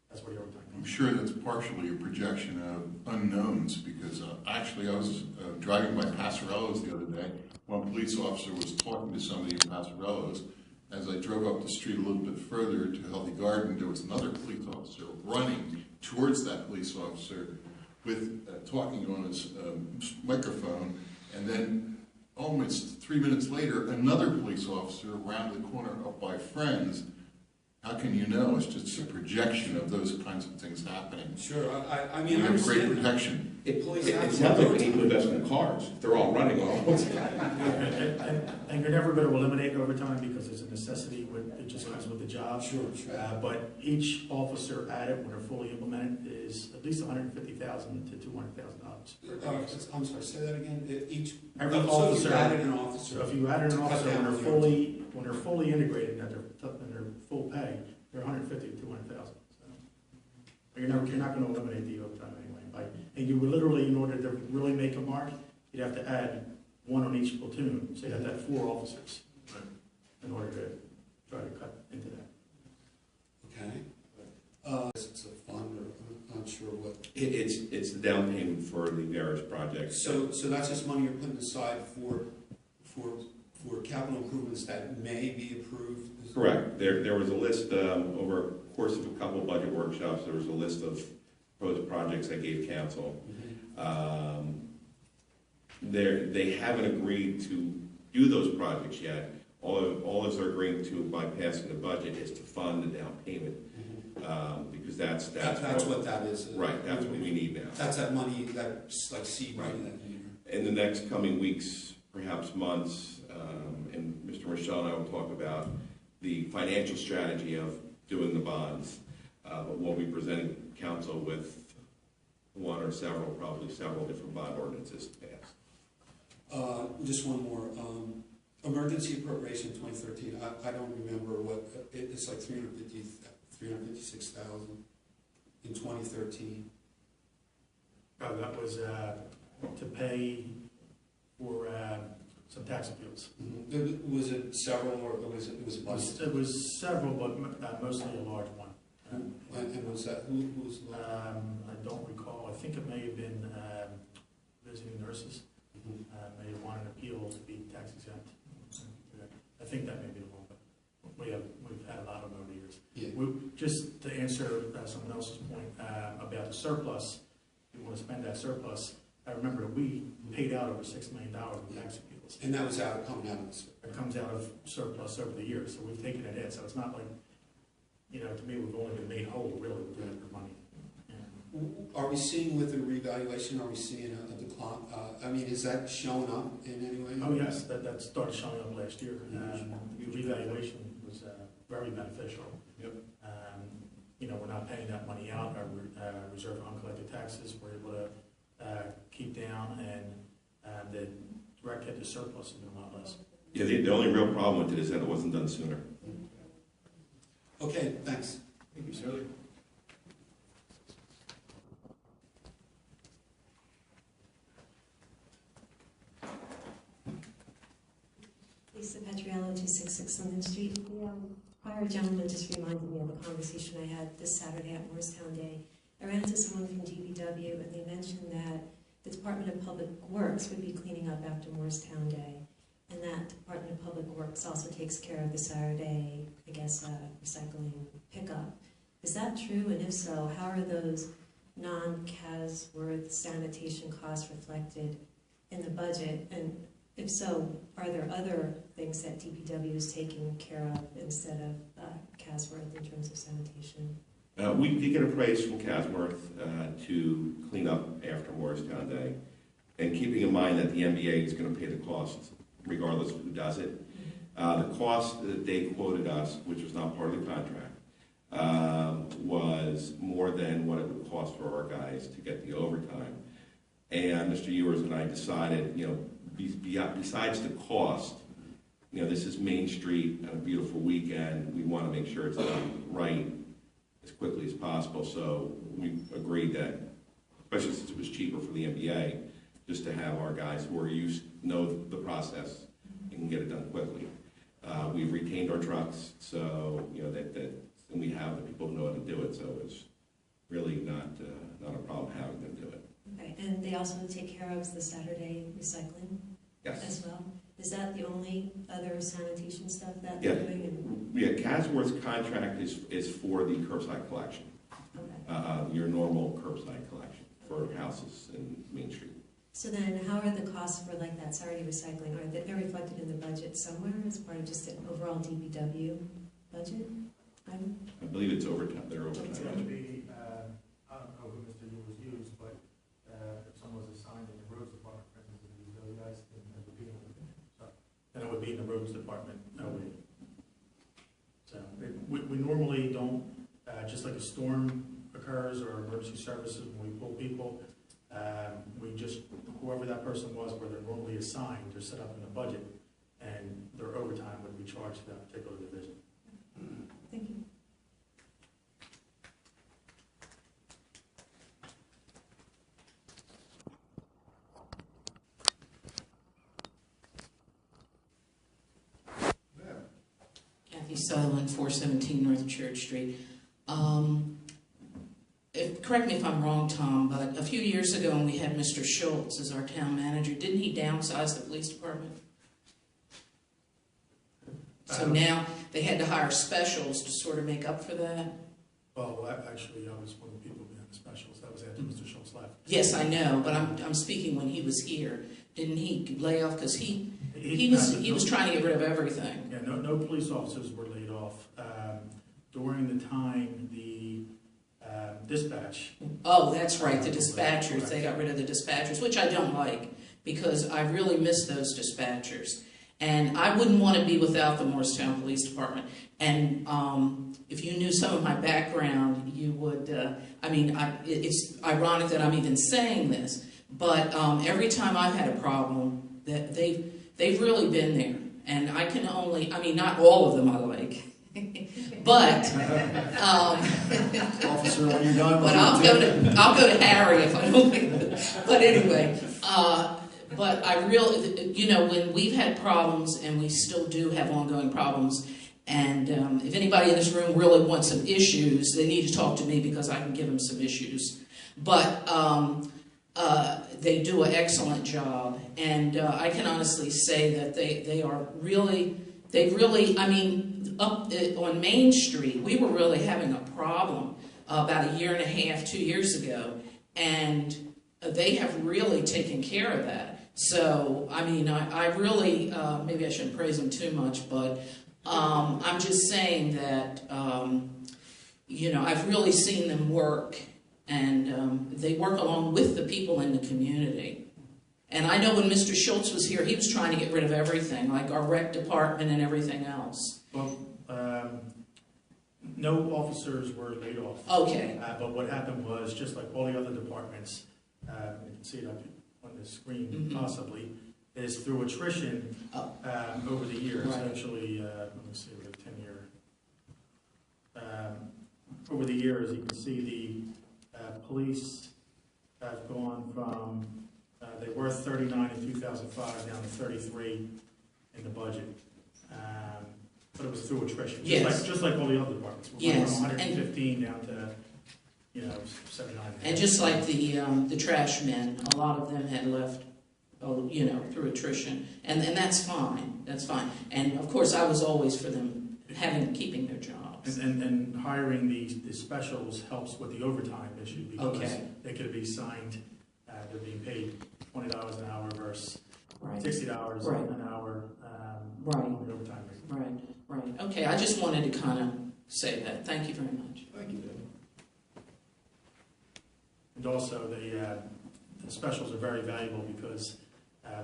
Speaker 5: That's what the overtime
Speaker 6: I'm sure that's partially a projection of unknowns, because actually I was driving by Passerello's the other day. One police officer was talking to somebody at Passerello's. As I drove up the street a little bit further to Healthy Garden, there was another police officer running towards that police officer with talking on his microphone, and then almost 3 minutes later, another police officer around the corner up by Friends. How can you know? It's just a projection of those kinds of things happening.
Speaker 22: Sure,
Speaker 6: we have great protection.
Speaker 22: Employees
Speaker 2: It
Speaker 22: have
Speaker 2: sounds like we need to invest in cars. They're all running all.
Speaker 5: And you're never going to eliminate overtime because it's a necessity, it just comes with the job.
Speaker 22: Sure.
Speaker 5: But each officer at it, when they're fully implemented, is at least $150,000 to $200,000.
Speaker 22: I'm sorry, say that again. Each
Speaker 5: Every
Speaker 22: so
Speaker 5: officer.
Speaker 22: you added an officer.
Speaker 5: So if you added an
Speaker 22: Cut
Speaker 5: officer,
Speaker 22: down
Speaker 5: when
Speaker 22: on
Speaker 5: they're fully integrated and they're full pay, they're $150,000 to $200,000. But you're not going to eliminate the overtime anyway. And you would literally, in order to really make a mark, you'd have to add one on each platoon. So you'd have to have 4 officers in order to try to cut into that.
Speaker 22: Okay. It's a fund, or I'm not sure what.
Speaker 2: It's the down payment for the various projects.
Speaker 22: So that's just money you're putting aside for capital improvements that may be approved?
Speaker 2: Correct. There was a list, over a course of a couple of budget workshops, there was a list of proposed projects I gave council. They haven't agreed to do those projects yet. All they're agreeing to by passing the budget is to fund the down payment. Because that's
Speaker 22: what that is.
Speaker 2: Right, that's what we need now.
Speaker 22: That's that money, that's like seed money that you need.
Speaker 2: In the next coming weeks, perhaps months, and Mr. Michelle and I will talk about the financial strategy of doing the bonds. But we'll be presenting council with one or several, probably several different bond ordinances to pass.
Speaker 22: Just one more. Emergency appropriation 2013. I don't remember what it's like. 356,000 in 2013.
Speaker 5: That was to pay for some tax appeals.
Speaker 22: Was it several, or was it a bunch?
Speaker 5: It was several, but mostly a large one.
Speaker 22: And was that, who was the large?
Speaker 5: I don't recall. I think it may have been visiting nurses. May have wanted an appeal to be tax exempt. I think that may be the one, but we've had a lot of them over the years.
Speaker 22: Yeah.
Speaker 5: Just to answer someone else's point about the surplus, if you want to spend that surplus, I remember we paid out over $6 million in tax appeals.
Speaker 22: And that was coming out of this.
Speaker 5: It comes out of surplus over the years, so we've taken it in. So it's not like, to me, we've only been made whole really with that money.
Speaker 22: Are we seeing with the revaluation, are we seeing a decline? Is that showing up in any way?
Speaker 5: Oh, yes, that started showing up last year. The revaluation was very beneficial.
Speaker 2: Yep.
Speaker 5: We're not paying that money out. Our reserve of uncollected taxes, we're able to keep down, and the direct hit to surplus has been a lot less.
Speaker 2: Yeah, the only real problem with it is that it wasn't done sooner.
Speaker 22: Okay, thanks.
Speaker 2: Thank you, sir.
Speaker 16: Lisa Petriello, 266 Linden Street. The prior gentleman just reminded me of a conversation I had this Saturday at Morristown Day. I ran into someone from DPW, and they mentioned that the Department of Public Works would be cleaning up after Morristown Day, and that Department of Public Works also takes care of the Saturday, recycling pickup. Is that true? And if so, how are those non-Casworth sanitation costs reflected in the budget? And if so, are there other things that DPW is taking care of instead of Casworth in terms of sanitation?
Speaker 2: We did get a praise from Casworth to clean up after Morristown Day, and keeping in mind that the MBA is going to pay the cost regardless of who does it. The cost that they quoted us, which was not part of the contract, was more than what it would cost for our guys to get the overtime. And Mr. Ewers and I decided, besides the cost, this is Main Street on a beautiful weekend. We want to make sure it's done right as quickly as possible. So we agreed that, especially since it was cheaper for the MBA, just to have our guys who are know the process and can get it done quickly. We've retained our trucks, so and we have the people who know how to do it. So it's really not a problem having them do it.
Speaker 16: Okay, and they also take care of the Saturday recycling as well? Is that the only other sanitation stuff that they're doing?
Speaker 2: Yeah, Casworth's contract is for the curbside collection. Okay. Your normal curbside collection for houses in Main Street.
Speaker 16: So then how are the costs for that Saturday recycling? Are they reflected in the budget somewhere as part of just an overall DPW budget?
Speaker 2: I believe it's overtime. They're overtime.
Speaker 5: It's going to be, I don't know who Mr. Ewers used, but roads department, nobody. So, we normally don't, just like a storm occurs or emergency services, when we pull people, we just, whoever that person was, where they're normally assigned, they're set up in the budget, and their overtime would be charged to that particular division.
Speaker 16: Thank you.
Speaker 13: Kathy Sutherland, 417 North Church Street. Correct me if I'm wrong, Tom, but a few years ago when we had Mr. Schultz as our town manager, didn't he downsize the police department? So now they had to hire specials to sort of make up for that?
Speaker 5: Well, actually, I was one of the people behind the specials. That was after Mr. Schultz left.
Speaker 13: Yes, I know, but I'm speaking when he was here. Didn't he lay off, because he was trying to get rid of everything.
Speaker 5: Yeah, no police officers were laid off. During the time, the dispatch.
Speaker 13: Oh, that's right, the dispatchers. They got rid of the dispatchers, which I don't like, because I really miss those dispatchers. And I wouldn't want to be without the Morristown Police Department. And if you knew some of my background, you would, it's ironic that I'm even saying this, but every time I've had a problem, that they've really been there. And I can only, not all of them I like, but
Speaker 1: Officer, when you're done.
Speaker 13: But I'll go to Harry if I don't like it. But anyway, but I really, when we've had problems, and we still do have ongoing problems, and if anybody in this room really wants some issues, they need to talk to me, because I can give them some issues. But they do an excellent job, and I can honestly say that they really, up on Main Street, we were really having a problem about a year and a half, 2 years ago, and they have really taken care of that. So, I really, maybe I shouldn't praise them too much, but I'm just saying that, I've really seen them work, and they work along with the people in the community. And I know when Mr. Schultz was here, he was trying to get rid of everything, like our rec department and everything else.
Speaker 5: Well, no officers were laid off.
Speaker 13: Okay.
Speaker 5: But what happened was, just like all the other departments, you can see it up on the screen possibly, is through attrition over the years.
Speaker 13: Right.
Speaker 5: Actually, let me see, we have 10-year. Over the years, you can see the police have gone from, they were 39 in 2005 down to 33 in the budget. But it was through attrition,
Speaker 13: Yes.
Speaker 5: just like all the other departments. We went
Speaker 13: Yes.
Speaker 5: from 115 down to, 79.
Speaker 13: And just like the trash men, a lot of them had left, through attrition, and that's fine. That's fine. And of course, I was always for them keeping their jobs.
Speaker 5: And hiring the specials helps with the overtime issue, because
Speaker 13: Okay.
Speaker 5: they could be signed, they're being paid $20 an hour versus
Speaker 13: Right.
Speaker 5: $60
Speaker 13: Right.
Speaker 5: an hour
Speaker 13: Right.
Speaker 5: on the overtime rate.
Speaker 13: Right. Okay, I just wanted to kind of say that. Thank you very much.
Speaker 1: Thank you, David.
Speaker 5: And also, the specials are very valuable, because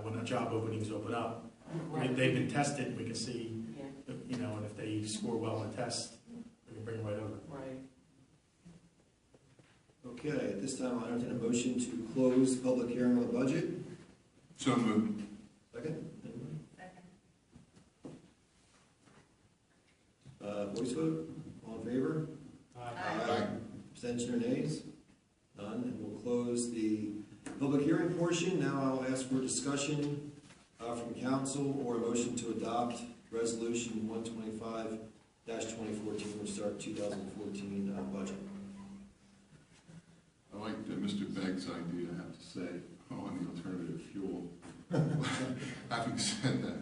Speaker 5: when the job openings open up, they've been tested. We can see, and if they score well on the test, we can bring them right over.
Speaker 13: Right.
Speaker 1: Okay, at this time, I'll entertain a motion to close the public hearing on the budget.
Speaker 6: So moved.
Speaker 1: Second? Voice vote, all in favor? Aye. Abstention or nays? None, and we'll close the public hearing portion. Now I'll ask for discussion from council or a motion to adopt resolution 125-2014, which is our 2014 budget.
Speaker 6: I like Mr. Begg's idea, I have to say, on the alternative fuel. Having said that,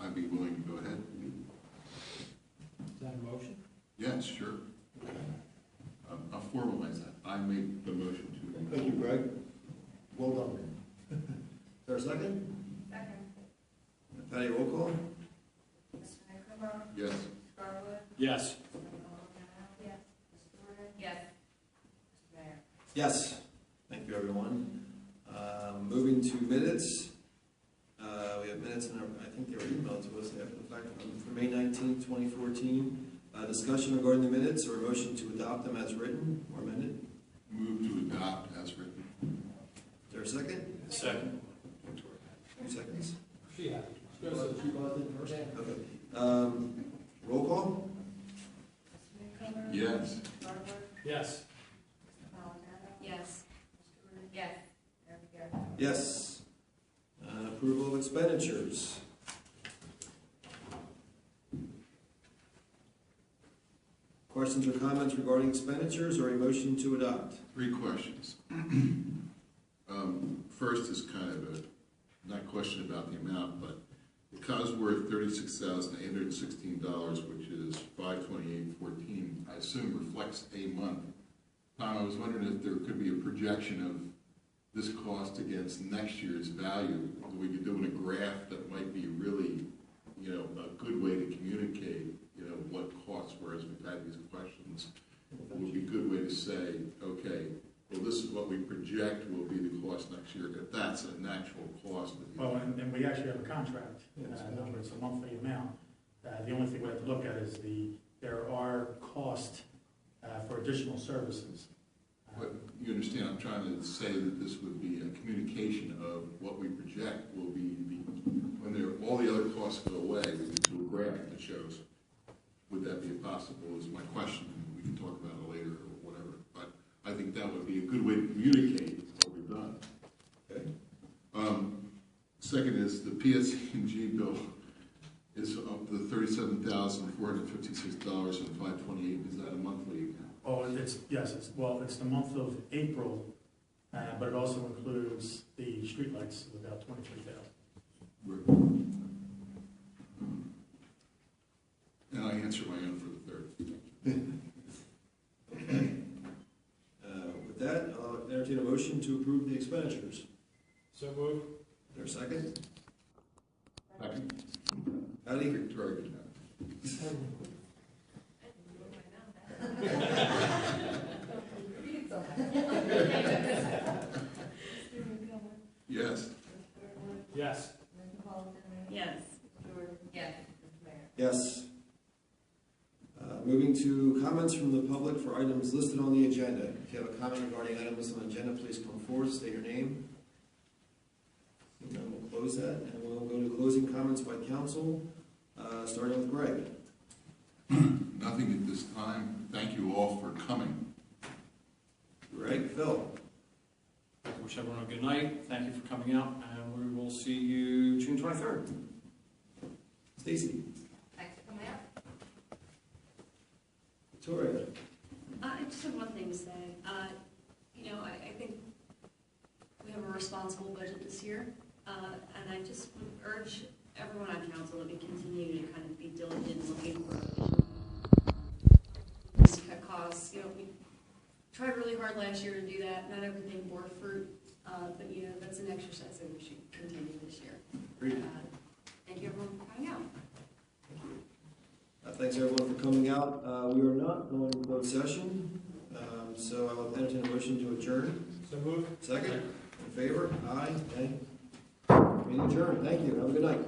Speaker 6: I'd be willing to go ahead.
Speaker 11: Is that a motion?
Speaker 6: Yes, sure. I'll formalize that. I make the motion to.
Speaker 1: Thank you, Greg. Well done. Is there a second?
Speaker 4: Second.
Speaker 1: Patty, roll call?
Speaker 6: Yes.
Speaker 7: Yes.
Speaker 4: Yes.
Speaker 1: Yes. Thank you, everyone. Moving to minutes. We have minutes, and I think they were emailed to us after Discussion regarding the minutes or a motion to adopt them as written or amended?
Speaker 6: Move to adopt as written.
Speaker 1: Is there a second?
Speaker 7: Second.
Speaker 1: 2 seconds.
Speaker 11: She had.
Speaker 1: Okay. Roll call?
Speaker 6: Yes.
Speaker 7: Yes.
Speaker 3: Yes.
Speaker 4: Yes.
Speaker 1: Yes. Approval of expenditures. Questions or comments regarding expenditures or a motion to adopt?
Speaker 6: 3 questions. First is kind of a, not question about the amount, but the Cosworth $36,816, which is $528.14, I assume reflects a month. Tom, I was wondering if there could be a projection of this cost against next year's value. We could do in a graph that might be really, a good way to communicate, what costs were, as we've had these questions. It would be a good way to say, okay, well, this is what we project will be the cost next year, if that's an actual cost.
Speaker 5: Well, and we actually have a contract number, it's a monthly amount. The only thing we have to look at is there are costs for additional services.
Speaker 6: But you understand, I'm trying to say that this would be a communication of what we project will be when all the other costs go away, we can do a graph that shows. Would that be possible is my question. We can talk about it later or whatever. But I think that would be a good way to communicate what we've done.
Speaker 1: Okay.
Speaker 6: Second is the PSE&G bill is up to $37,456 and $528. Is that a monthly account?
Speaker 5: Oh, it's the month of April, but it also includes the streetlights of about 23,000.
Speaker 6: And I answer my own for the third.
Speaker 1: Okay. With that, I'll entertain a motion to approve the expenditures.
Speaker 11: So move.
Speaker 1: Is there a second?
Speaker 6: Second.
Speaker 1: Patty?
Speaker 6: Victoria. Yes.
Speaker 7: Yes.
Speaker 4: Yes. Yes.
Speaker 1: Yes. Moving to comments from the public for items listed on the agenda. If you have a comment regarding items on the agenda, please come forward, state your name. And then we'll close that, and we'll go to closing comments by council, starting with Greg.
Speaker 6: Nothing at this time. Thank you all for coming.
Speaker 1: Greg, Phil.
Speaker 7: Wish everyone a good night. Thank you for coming out, and we will see you June 23rd.
Speaker 1: Stacy.
Speaker 4: Thanks for coming out.
Speaker 1: Victoria.
Speaker 3: I just have one thing to say. I think we have a responsible budget this year, and I just would urge everyone on council that we continue to kind of be diligent in looking for ways to cut costs. We tried really hard last year to do that. Not everything bore fruit, but that's an exercise that we should continue this year. Thank you everyone for coming out.
Speaker 1: Thanks everyone for coming out. We are not going to close session, so I will entertain a motion to adjourn.
Speaker 11: So move.
Speaker 1: Second? In favor? Aye. Nay? Meeting adjourned. Thank you. Have a good night.